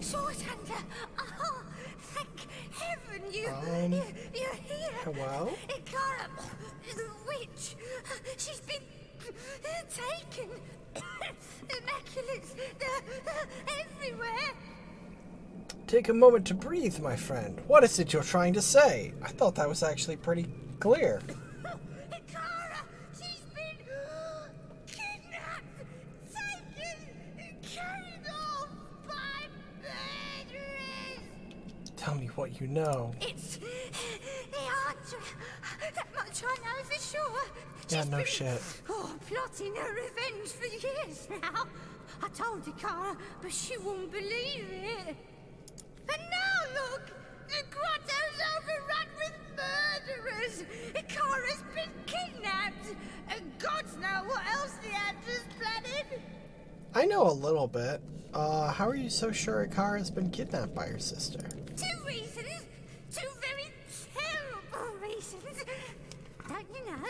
Source Hunter! Oh, thank heaven you're here! Hello? Ikara, the witch, she's been taken. Immaculates, they're everywhere. Take a moment to breathe, my friend. What is it you're trying to say? I thought that was actually pretty clear. Ikara, she's been kidnapped, taken, carried off by murderers. Tell me what you know. It's Leandra. That much I know for sure. Yeah, no shit. Oh, plotting her revenge for years now. I told Ikara, but she wouldn't believe it. And now look, the grotto's overrun with murderers. Ikara's been kidnapped, and gods know what else Leandra's planning. I know a little bit. How are you so sure Ikara's been kidnapped by her sister? 2 reasons. 2 very terrible reasons. Don't you know?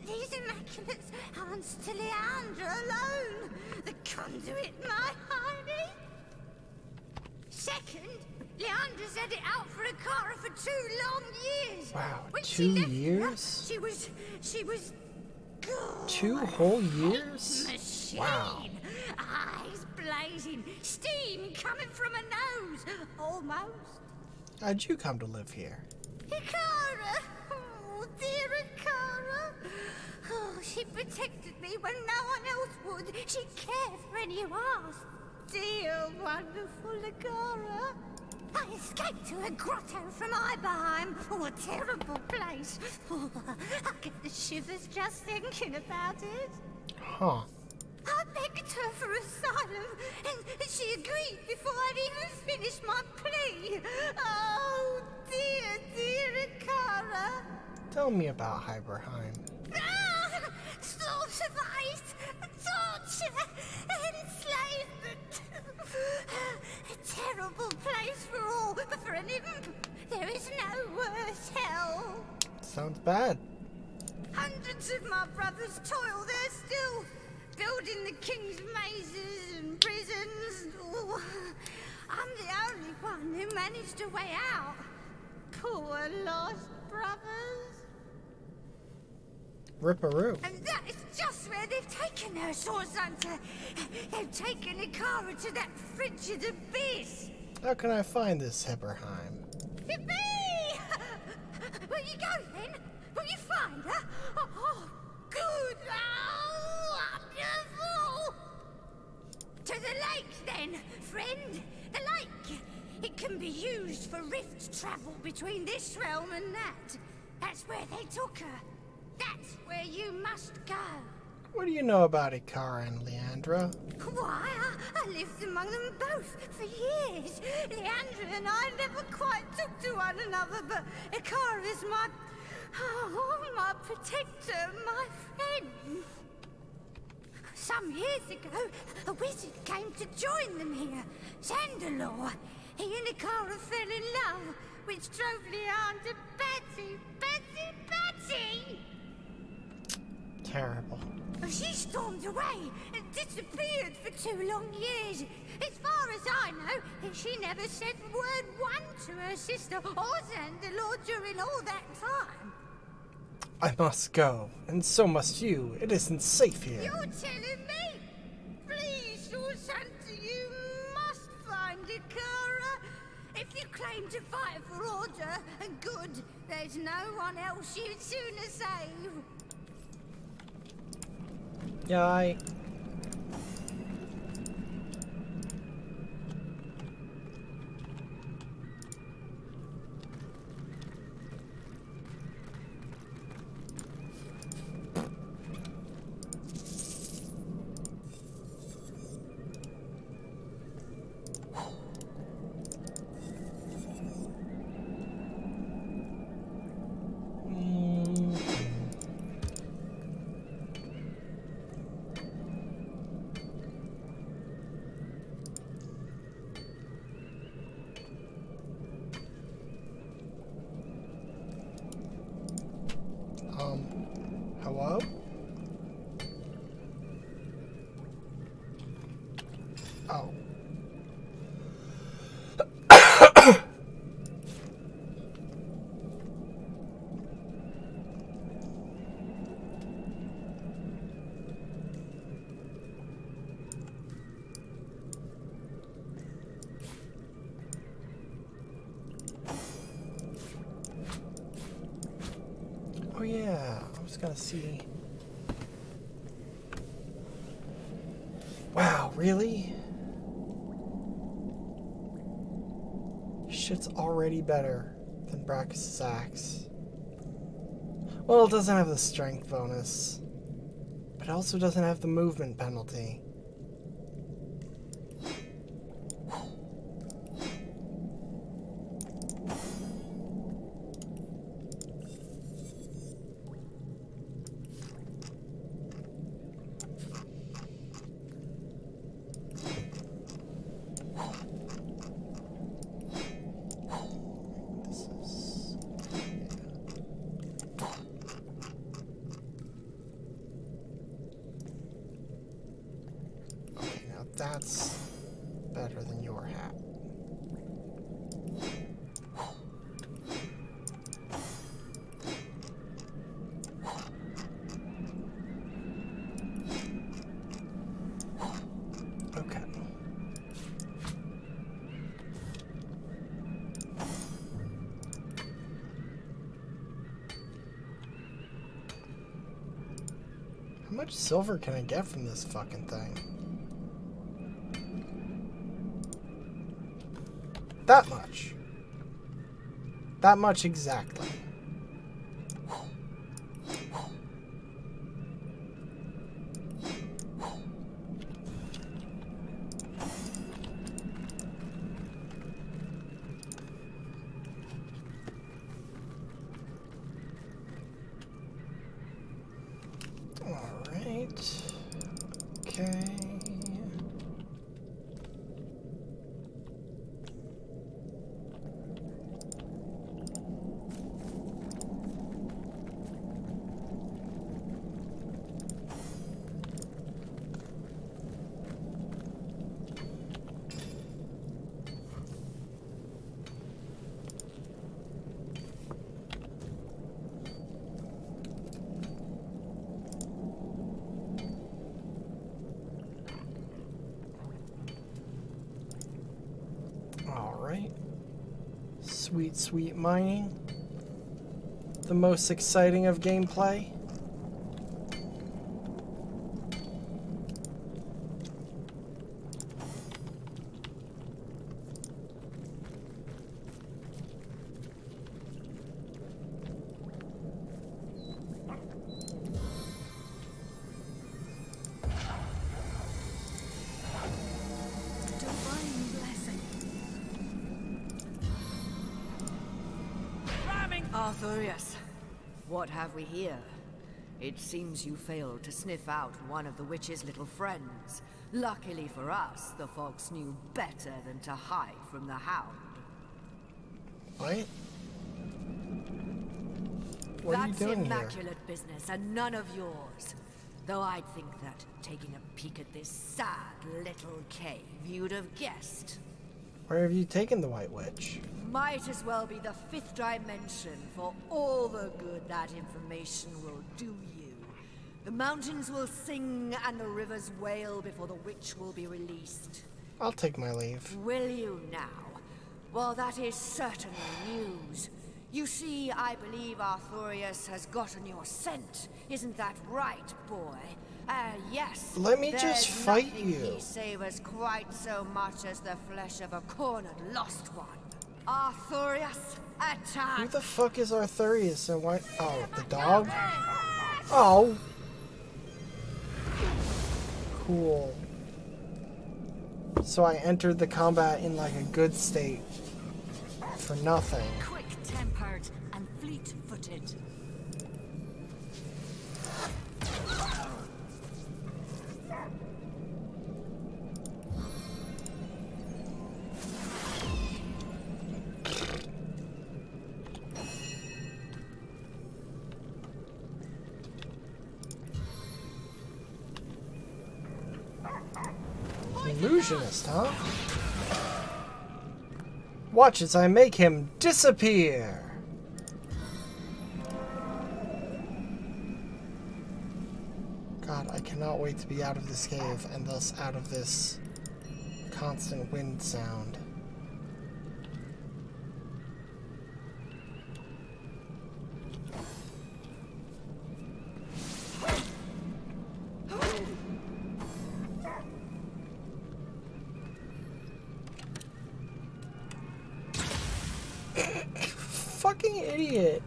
These Immaculates aren't to Leandra alone. The conduit, my hiding. Second, Leandra's had it out for Ikara for 2 long years. Wow, When 2 she left, years? She was 2 whole years? machine. Wow. Eyes blazing, steam coming from her nose. Almost. How'd you come to live here? Ikara! Oh, dear Ikara! Oh, she protected me when no one else would. She cared for any who asked. Dear, wonderful Ikara. I escaped to a grotto from Yayhem. Oh, a terrible place. Oh, I get the shivers just thinking about it. Huh. I begged her for asylum, and she agreed before I'd even finished my plea. Oh, dear, dear Ikara. Tell me about Hyberheim. Slaughterized, torture, enslavement. A terrible place for all, but for an imp, there is no worse hell. Sounds bad. Hundreds of my brothers toil there still, building the king's mazes and prisons. Oh, I'm the only one who managed a way out. Poor lost brothers. Ripperoo. And that is just where they've taken her, Source Hunter. They've taken Ikara to that frigid abyss. How can I find this Hyberheim? Yippee! Will you go then? Will you find her? Oh, good. Oh, wonderful. To the lake then, friend. The lake. It can be used for rift travel between this realm and that. That's where they took her. That's where you must go. What do you know about Ikara and Leandra? Why, I lived among them both for years. Leandra and I never quite took to one another, but Ikara is my protector, my friend. Some years ago, a wizard came to join them here, Sandalore. He and Ikara fell in love, which drove Leandra to Betsy. Terrible. She stormed away and disappeared for 2 long years. As far as I know, she never said word one to her sister or Sandalore during all that time. I must go, and so must you. It isn't safe here. You're telling me? Please, Source Hunter, you must find Ikara. If you claim to fight for order and good, there's no one else you'd sooner save. Yay. Hello? Oh. Oh yeah, I was gonna see. Wow, really? Shit's already better than Braccus' axe. Well, it doesn't have the strength bonus, but it also doesn't have the movement penalty. That's better than your hat. Okay. How much silver can I get from this fucking thing? That much. That much exactly. Sweet, sweet mining. The most exciting of gameplay. Arthurius, what have we here? It seems you failed to sniff out one of the witch's little friends. Luckily for us, the fox knew better than to hide from the hound. What? What are you doing here? That's immaculate business and none of yours. Though I'd think that, taking a peek at this sad little cave, you'd have guessed. Where have you taken the White Witch? Might as well be the 5th dimension for all the good that information will do you. The mountains will sing and the rivers wail before the witch will be released. I'll take my leave. Will you now? Well, that is certainly news. You see, I believe Arthurius has gotten your scent. Isn't that right, boy? Yes. Let me just fight you. He savors quite so much as the flesh of a cornered lost one. Arthurius, attack! Who the fuck is Arthurius and why? Oh, the dog? Oh! Cool. So I entered the combat in like a good state. For nothing. Quick-tempered and fleet-footed. Illusionist, huh? Watch as I make him disappear! God, I cannot wait to be out of this cave and thus out of this constant wind sound. Fucking idiot.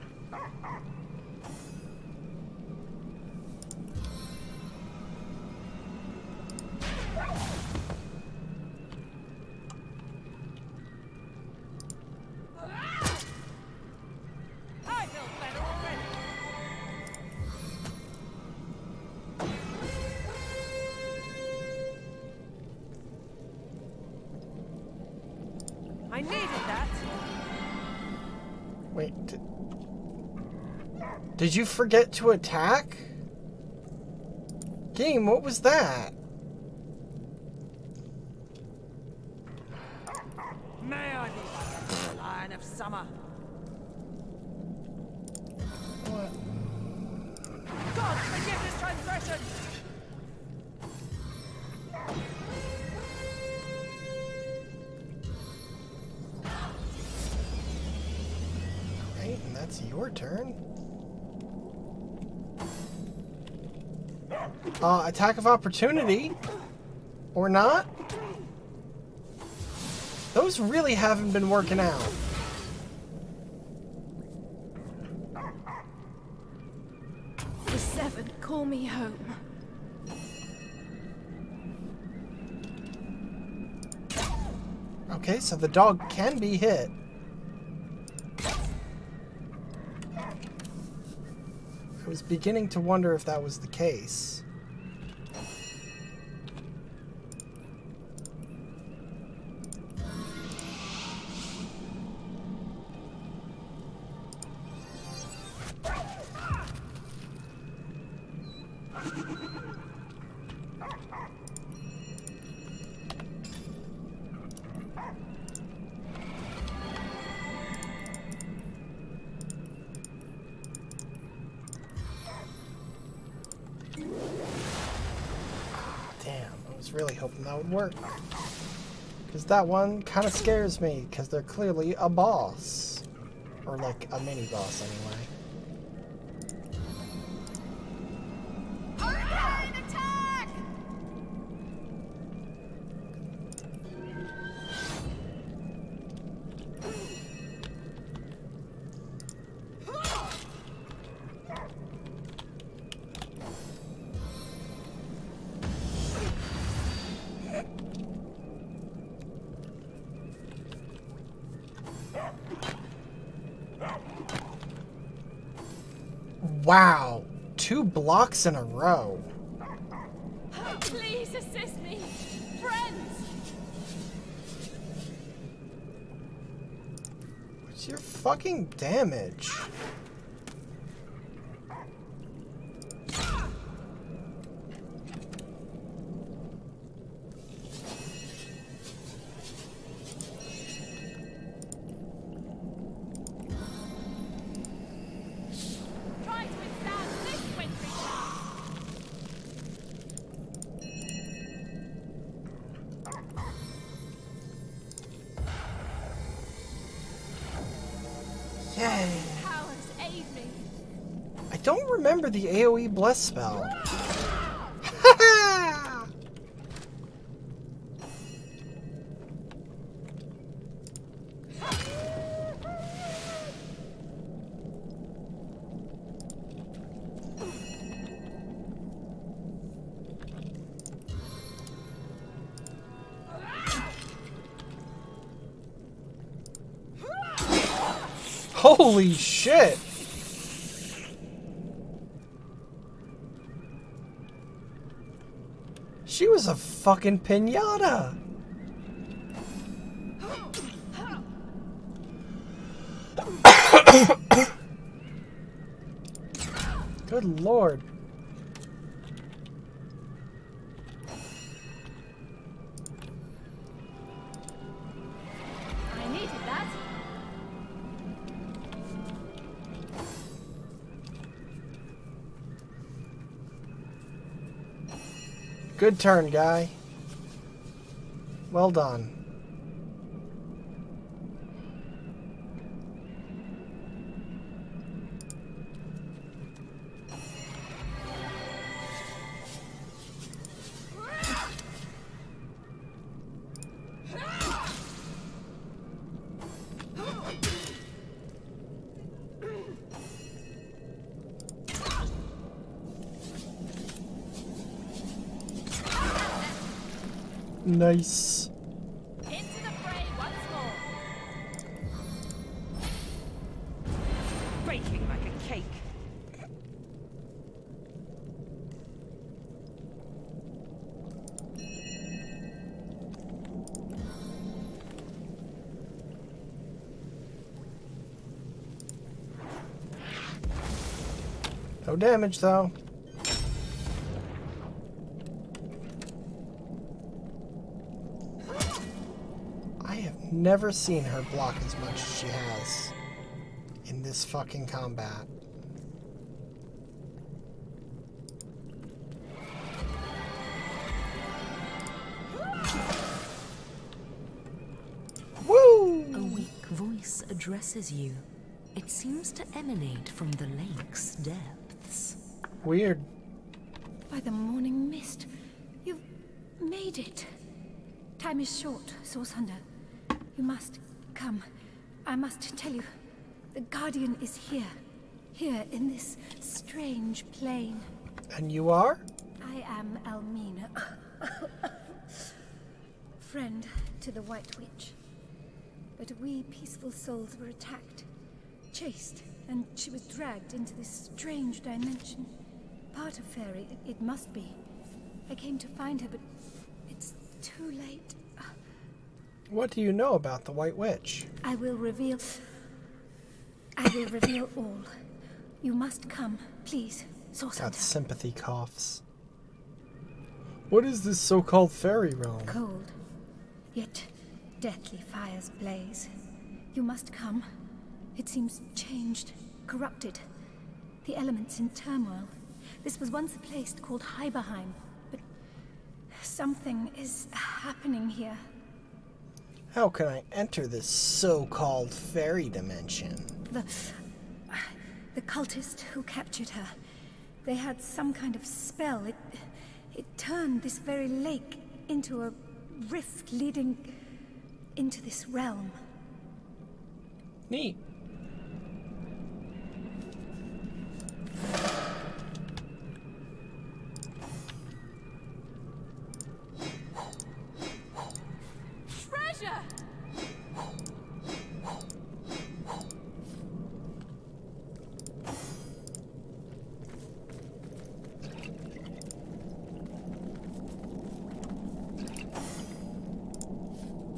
I needed that. Wait, did you forget to attack? Game, what was that? May I be Lion of Summer? What? God, forgive this transgression! Right, and that's your turn. Attack of opportunity? Or not? Those really haven't been working out. The Seven call me home. Okay, so the dog can be hit. I was beginning to wonder if that was the case. Really hoping that would work, because that one kind of scares me, because they're clearly a boss, or like a mini boss anyway. Wow, 2 blocks in a row. Please assist me, friends. What's your fucking damage? I don't remember the AoE bless spell. Holy shit! She was a fucking piñata! Good lord. I needed that. Good turn, guy. Well done. Nice. Into the fray once more. Baking like a cake. No damage though. Never seen her block as much as she has in this fucking combat. Woo! A weak voice addresses you. It seems to emanate from the lake's depths. Weird. By the morning mist, you've made it. Time is short, Source Hunter. You must come. I must tell you. The Guardian is here. Here in this strange plane. And you are? I am Elmina. Friend to the White Witch. But we peaceful souls were attacked, chased, and she was dragged into this strange dimension. Part of Fairy, it must be. I came to find her, but it's too late. What do you know about the White Witch? I will reveal all. You must come, please, Sourcerer. Got sympathy coughs. What is this so-called fairy realm? Cold, yet deathly fires blaze. You must come. It seems changed, corrupted. The elements in turmoil. This was once a place called Hyberheim, but something is happening here. How can I enter this so-called fairy dimension? The cultist who captured her. They had some kind of spell. It turned this very lake into a rift leading into this realm. Neat. Treasure!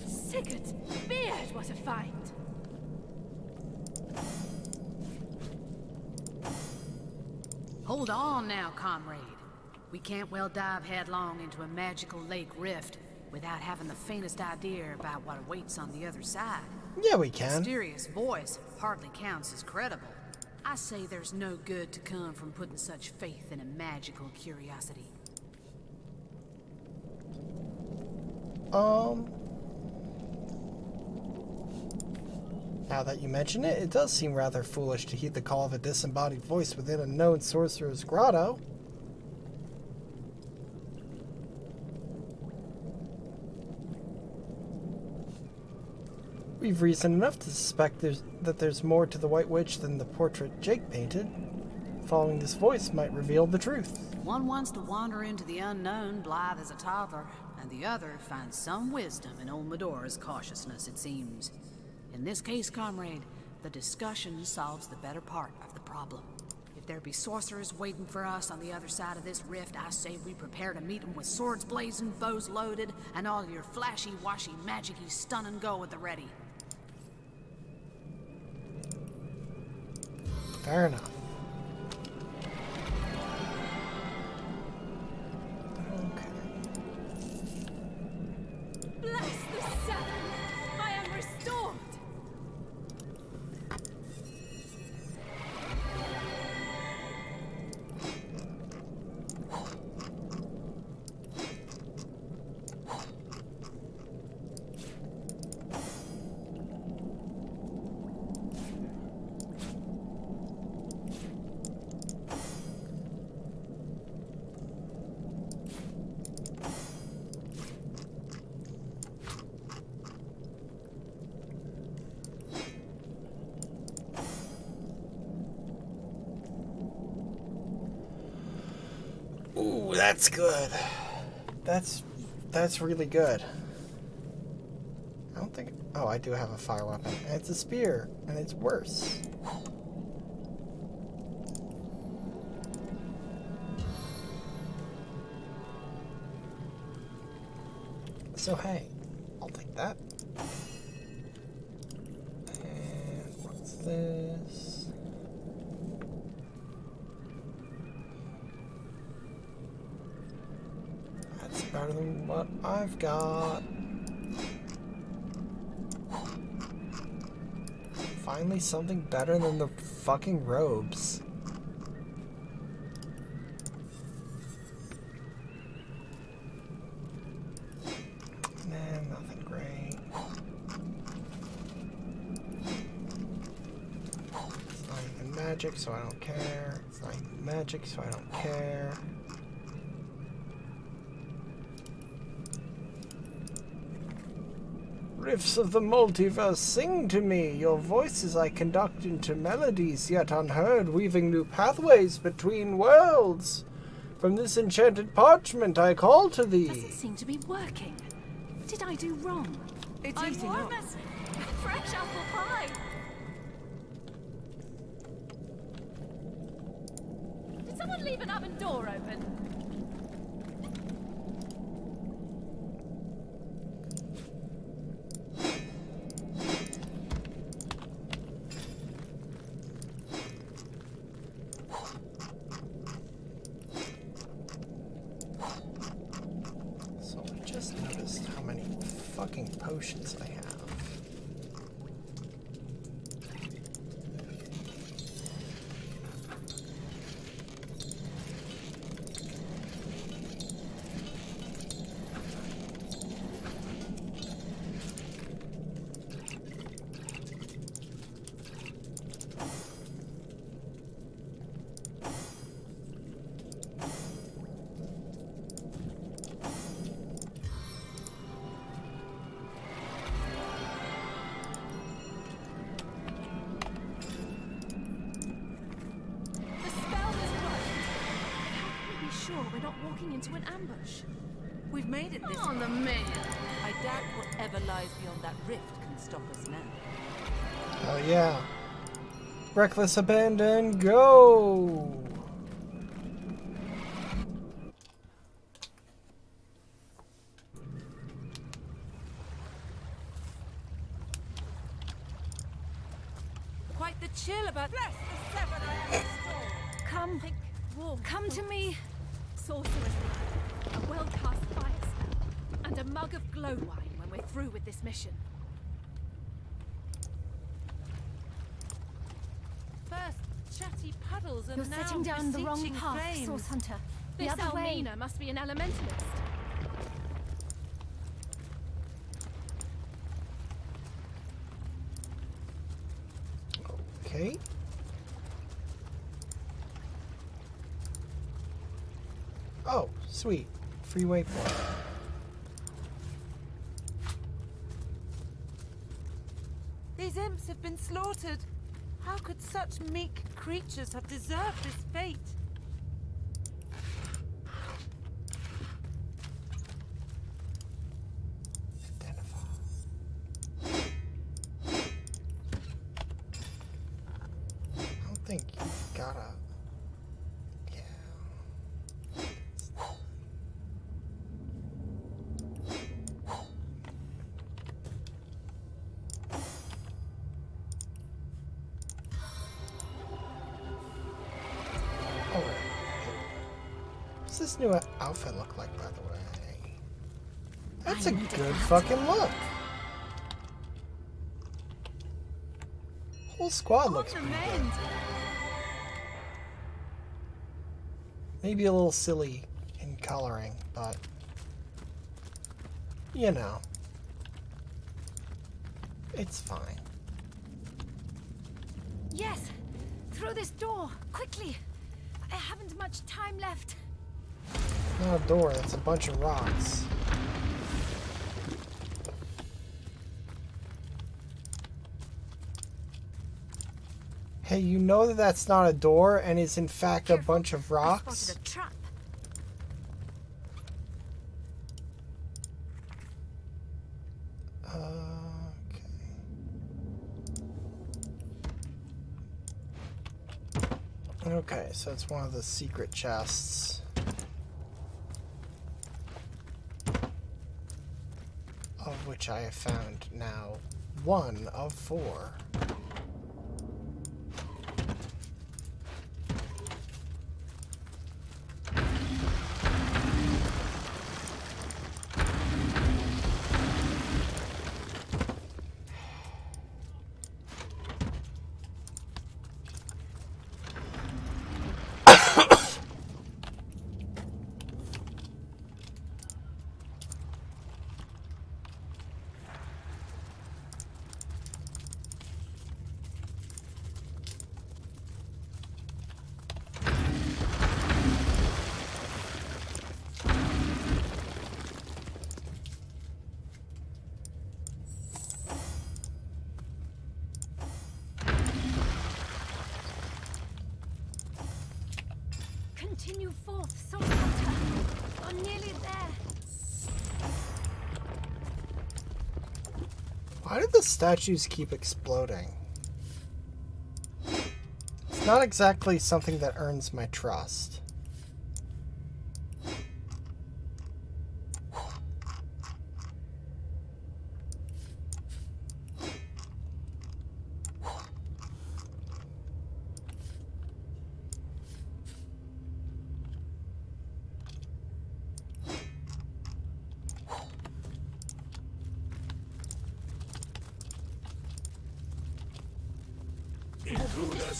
Sigurd's beard, what a find! Hold on now, comrade. We can't well dive headlong into a magical lake rift without having the faintest idea about what awaits on the other side. Yeah, we can. Mysterious voice hardly counts as credible. I say there's no good to come from putting such faith in a magical curiosity. Now that you mention it, it does seem rather foolish to heed the call of a disembodied voice within a known sorcerer's grotto. We've reason enough to suspect that there's more to the White Witch than the portrait Jake painted. Following this voice might reveal the truth. One wants to wander into the unknown blithe as a toddler, and the other finds some wisdom in old Medora's cautiousness, it seems. In this case, comrade, the discussion solves the better part of the problem. If there be sorcerers waiting for us on the other side of this rift, I say we prepare to meet them with swords blazing, bows loaded, and all your flashy-washy, magic-y stun and go at the ready. Fair enough. Bless the sun! I am restored! Ooh, that's good. That's really good. I don't think... Oh, I do have a fire weapon. And it's a spear. And it's worse. So, hey. I'll take that. And what's this? That's better than what I've got. Finally something better than the fucking robes. Man, nothing great. It's not even magic, so I don't care. It's not even magic, so I don't care. Rifts of the multiverse, sing to me. Your voices I conduct into melodies yet unheard, weaving new pathways between worlds. From this enchanted parchment I call to thee. Doesn't seem to be working. What did I do wrong? It's I'm eating warm up. as fresh apple pie. Did someone leave an oven door open? So I just noticed how many fucking potions I have. Into an ambush. We've made it this On the far. menu. I doubt whatever lies beyond that rift can stop us now. Oh yeah. Reckless abandon, go! Quite the chill about bless the seven I am Come, come to me. Sorcerer's League, a well-cast fire spell, and a mug of glow wine when we're through with this mission. First chatty puddles and You're now setting down the wrong beseeching path, flames. Source Hunter. The This other way. Almina must be an elementalist. Okay. Oh, sweet. Free waypoint. These imps have been slaughtered. How could such meek creatures have deserved this fate? I don't think you've gotta... What's this new outfit look like, by the way? That's a good fucking look. Whole squad looks pretty good. Maybe a little silly in coloring, but you know, it's fine. Yes, through this door, quickly. I haven't much time left. Not a door, that's a bunch of rocks. Hey, you know that that's not a door and it's in fact a bunch of rocks? I spotted a trap. Okay, so it's one of the secret chests. Of which I have found now 1 of 4. Why do the statues keep exploding? It's not exactly something that earns my trust.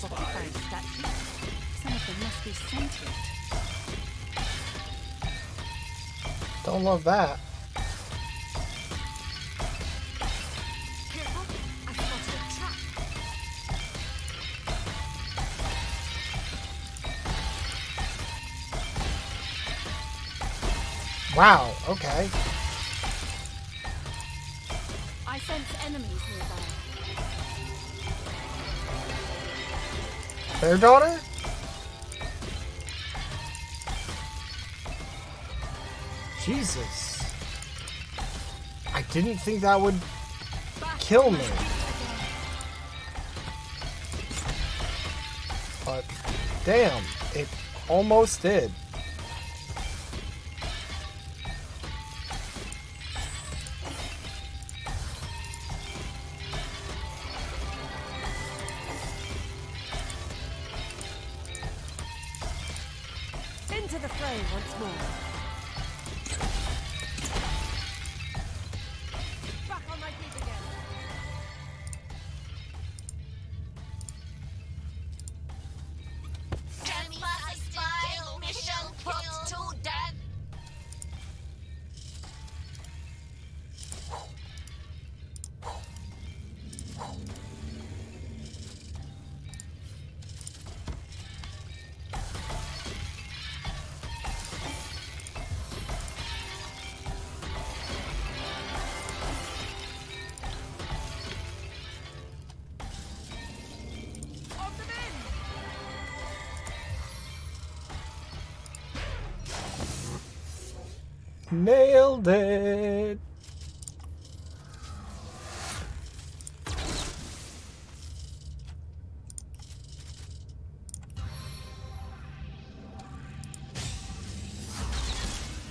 Some of them must be sentient. Don't love that. Careful, I spotted a trap. Wow, okay. I sense enemies nearby. Their daughter? Jesus. I didn't think that would kill me. But damn, it almost did. Into the fray once more. Back on my feet again. Mission put to death. Nailed it.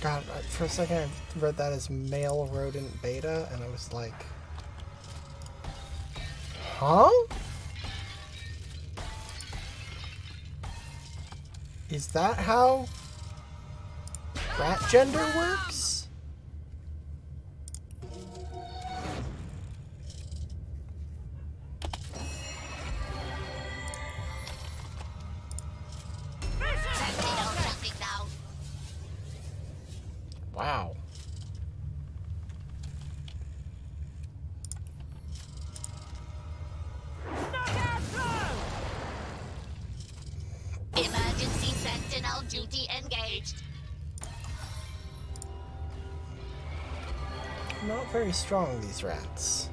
God, for a second I read that as male rodent beta, and I was like, huh? Is that how rat gender works? Wow. Emergency sentinel duty engaged. Not very strong, these rats.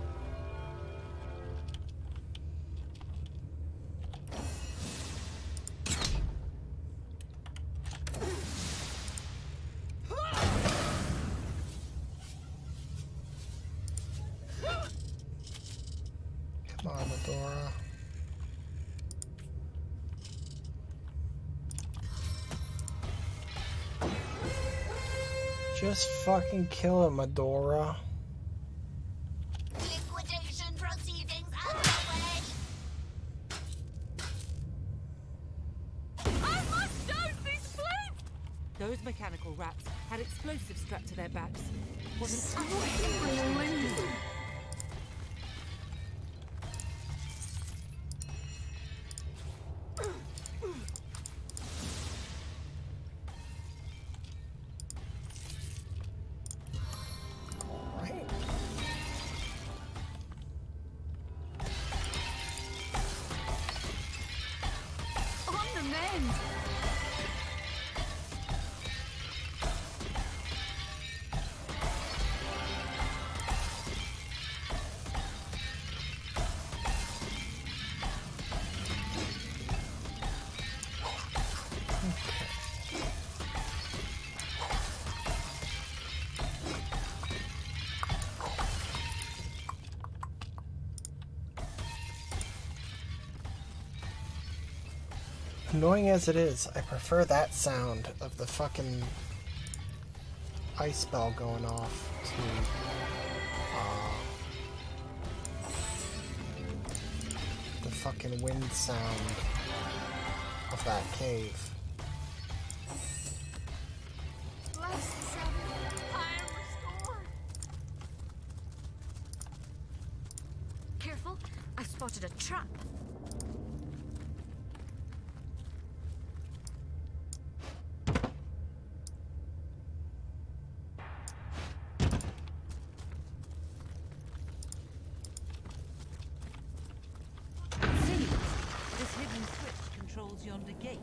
Come on, Medora. Just fucking kill him, Medora. Liquidation proceedings underway. I must dose these flames! Those mechanical rats had explosives strapped to their backs. What an unbelievable. annoying as it is, I prefer that sound of the fucking ice bell going off to the fucking wind sound of that cave. Careful, I spotted a trap. This hidden switch controls yonder gate.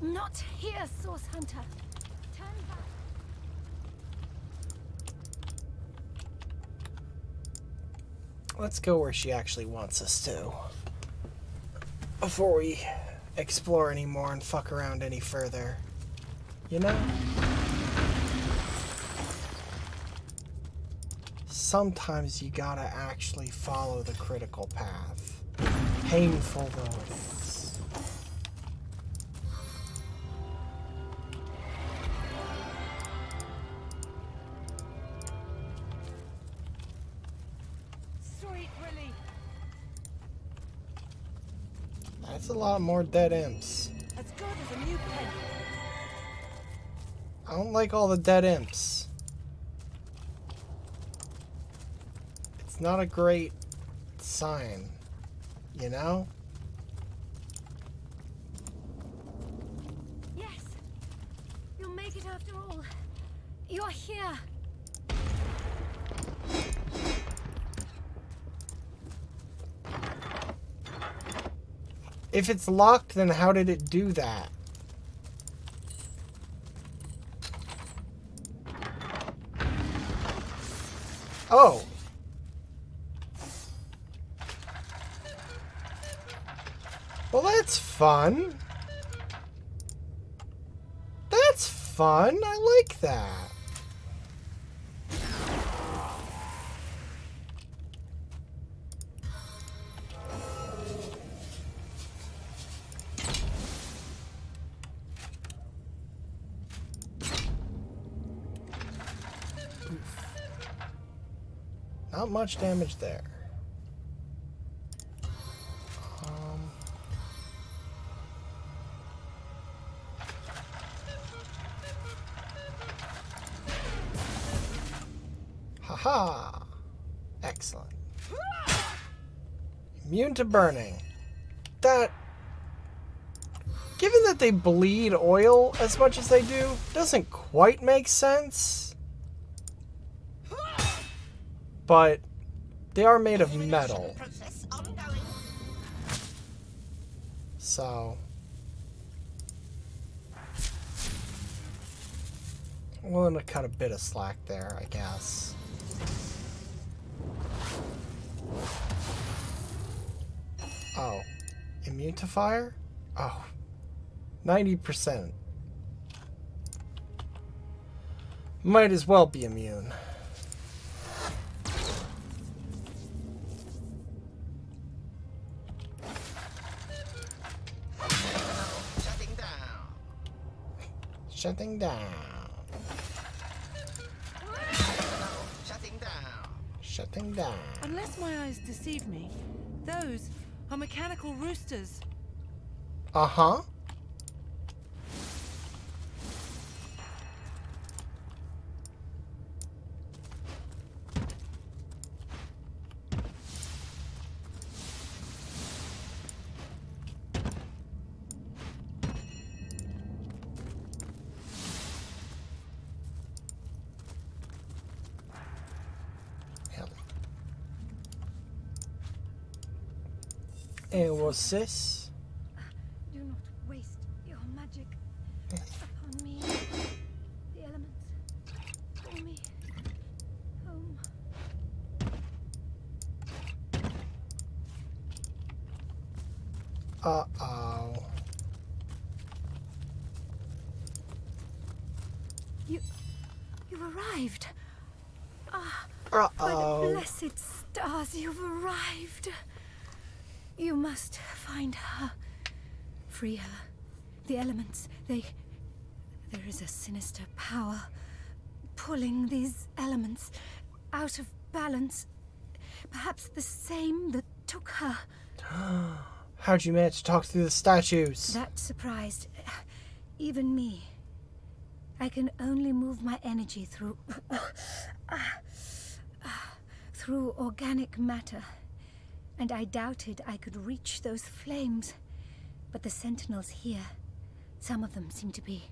Not here, Source Hunter. Turn back. Let's go where she actually wants us to. Before we explore anymore and fuck around any further. You know? Sometimes you gotta actually follow the critical path. Painful though it is. That's a lot more dead imps. As good as a new pen. I don't like all the dead imps. It's not a great sign, you know? Yes. You'll make it after all. You're here. If it's locked, then how did it do that? Oh. Well, that's fun. That's fun. I like that. Not much damage there. Haha! Excellent. Immune to burning. That, given that they bleed oil as much as they do, doesn't quite make sense. But they are made of metal. So I'm willing to cut a bit of slack there, I guess. Oh. Immune to fire? Oh. 90%. Might as well be immune. Shutting down. Shutting down. Shutting down. Unless my eyes deceive me, those are mechanical roosters. Uh-huh. And what's this? Do not waste your magic. Uh-oh. You arrived. Ah, uh-oh. By the blessed stars, you've arrived. You must find her. Free her. The elements, there is a sinister power pulling these elements out of balance. Perhaps the same that took her. How'd you manage to talk through the statues? That surprised even me. I can only move my energy through through organic matter, and I doubted I could reach those flames. But the sentinels here, some of them seem to be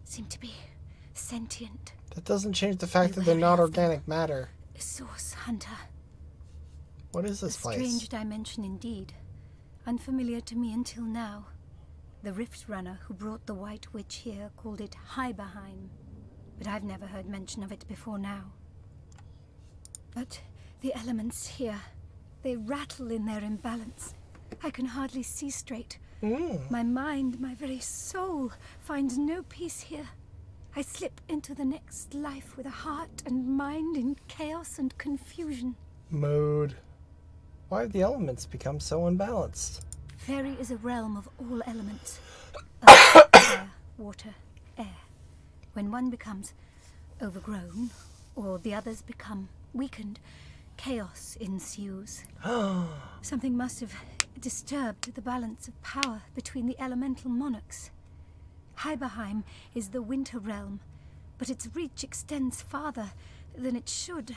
sentient. That doesn't change the fact that they're not organic matter. Source Hunter. What is this place? A strange dimension indeed. Unfamiliar to me until now. The Rift Runner who brought the White Witch here called it Yayhem, but I've never heard mention of it before now. But the elements here, they rattle in their imbalance. I can hardly see straight. My mind, my very soul, finds no peace here. I slip into the next life with a heart and mind in chaos and confusion. Mode. Why have the elements become so unbalanced? Fairy is a realm of all elements. Earth, fire, water, air. When one becomes overgrown, or the others become weakened, chaos ensues. Something must have disturbed the balance of power between the elemental monarchs. Yayhem is the winter realm, but its reach extends farther than it should.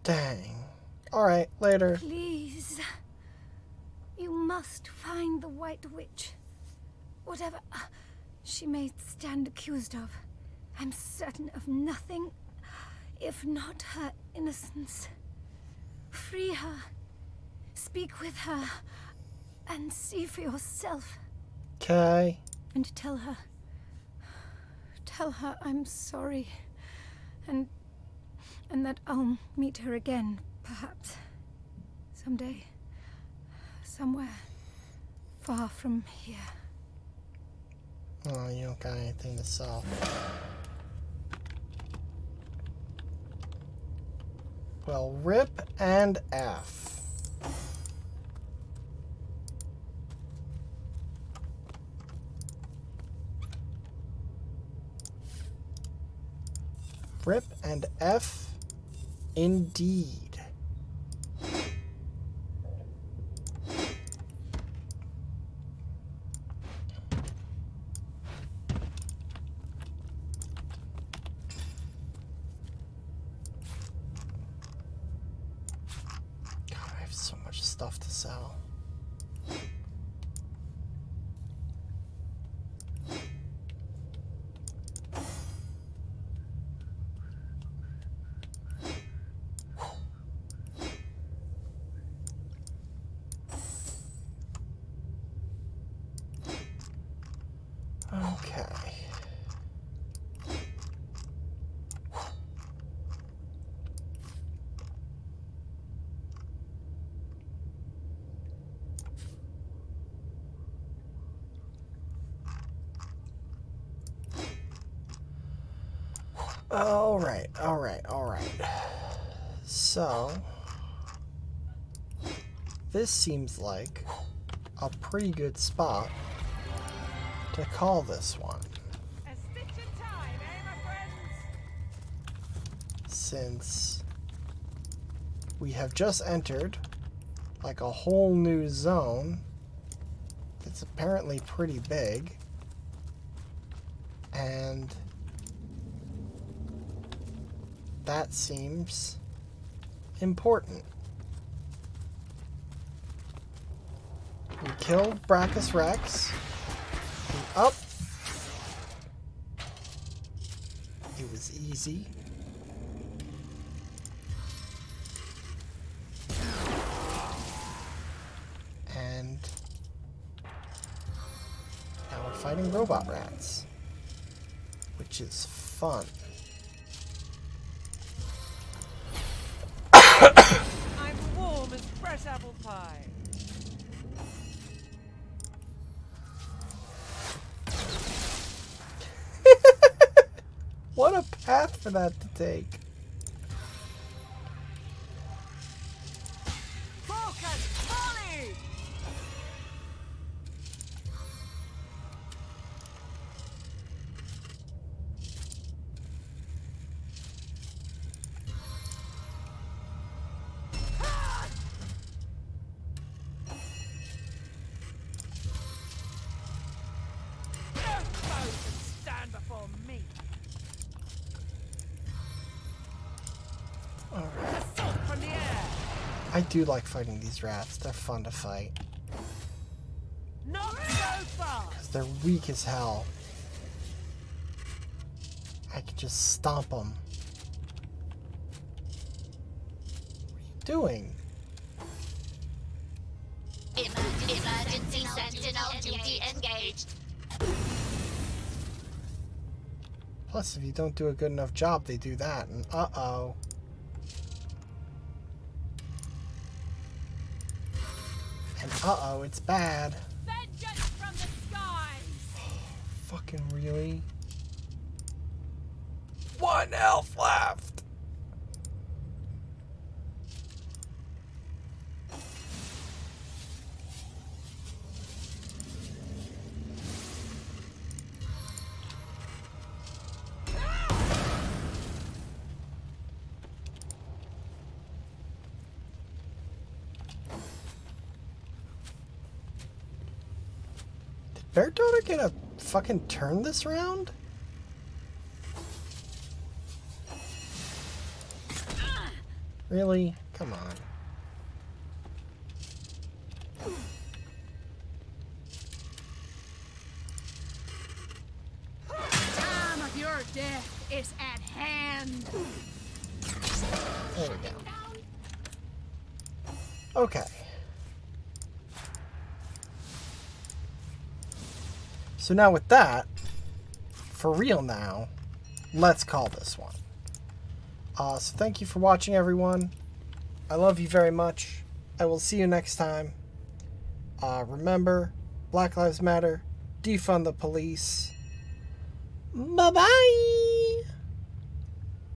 Dang. Alright, later. Please. You must find the White Witch. Whatever she may stand accused of, I'm certain of nothing, if not her innocence. Free her. Speak with her. And see for yourself. Okay. And tell her I'm sorry. And that I'll meet her again, perhaps. Someday. Somewhere. Far from here. Oh, you don't got anything to sell. Well, rip and F. Rip and F, indeed. God, I have so much stuff to sell. Okay. All right. So, this seems like a pretty good spot to call this one. A stitch in time, eh, my friends? Since we have just entered like a whole new zone that's apparently pretty big, and that seems important. We killed Braccus Rex. Up. It was easy. And now we're fighting robot rats, which is fun. I'm warm as fresh apple pie. for that to take. Focus, volley! Stand before me. Assault from the air. I do like fighting these rats. They're fun to fight. Not so far. Because they're weak as hell. I can just stomp them. What are you doing? Emergency sentinel duty engaged. Plus, if you don't do a good enough job, they do that, and uh-oh. And uh-oh, it's bad. Vengeance from the skies. Fucking really? One elf left! Bear Daughter get a fucking turn this round? Really? Come on. Time of your death is at hand. There we go. Okay. So now with that, for real now, let's call this one. So thank you for watching, everyone. I love you very much. I will see you next time. Remember, Black Lives Matter, defund the police. Bye-bye!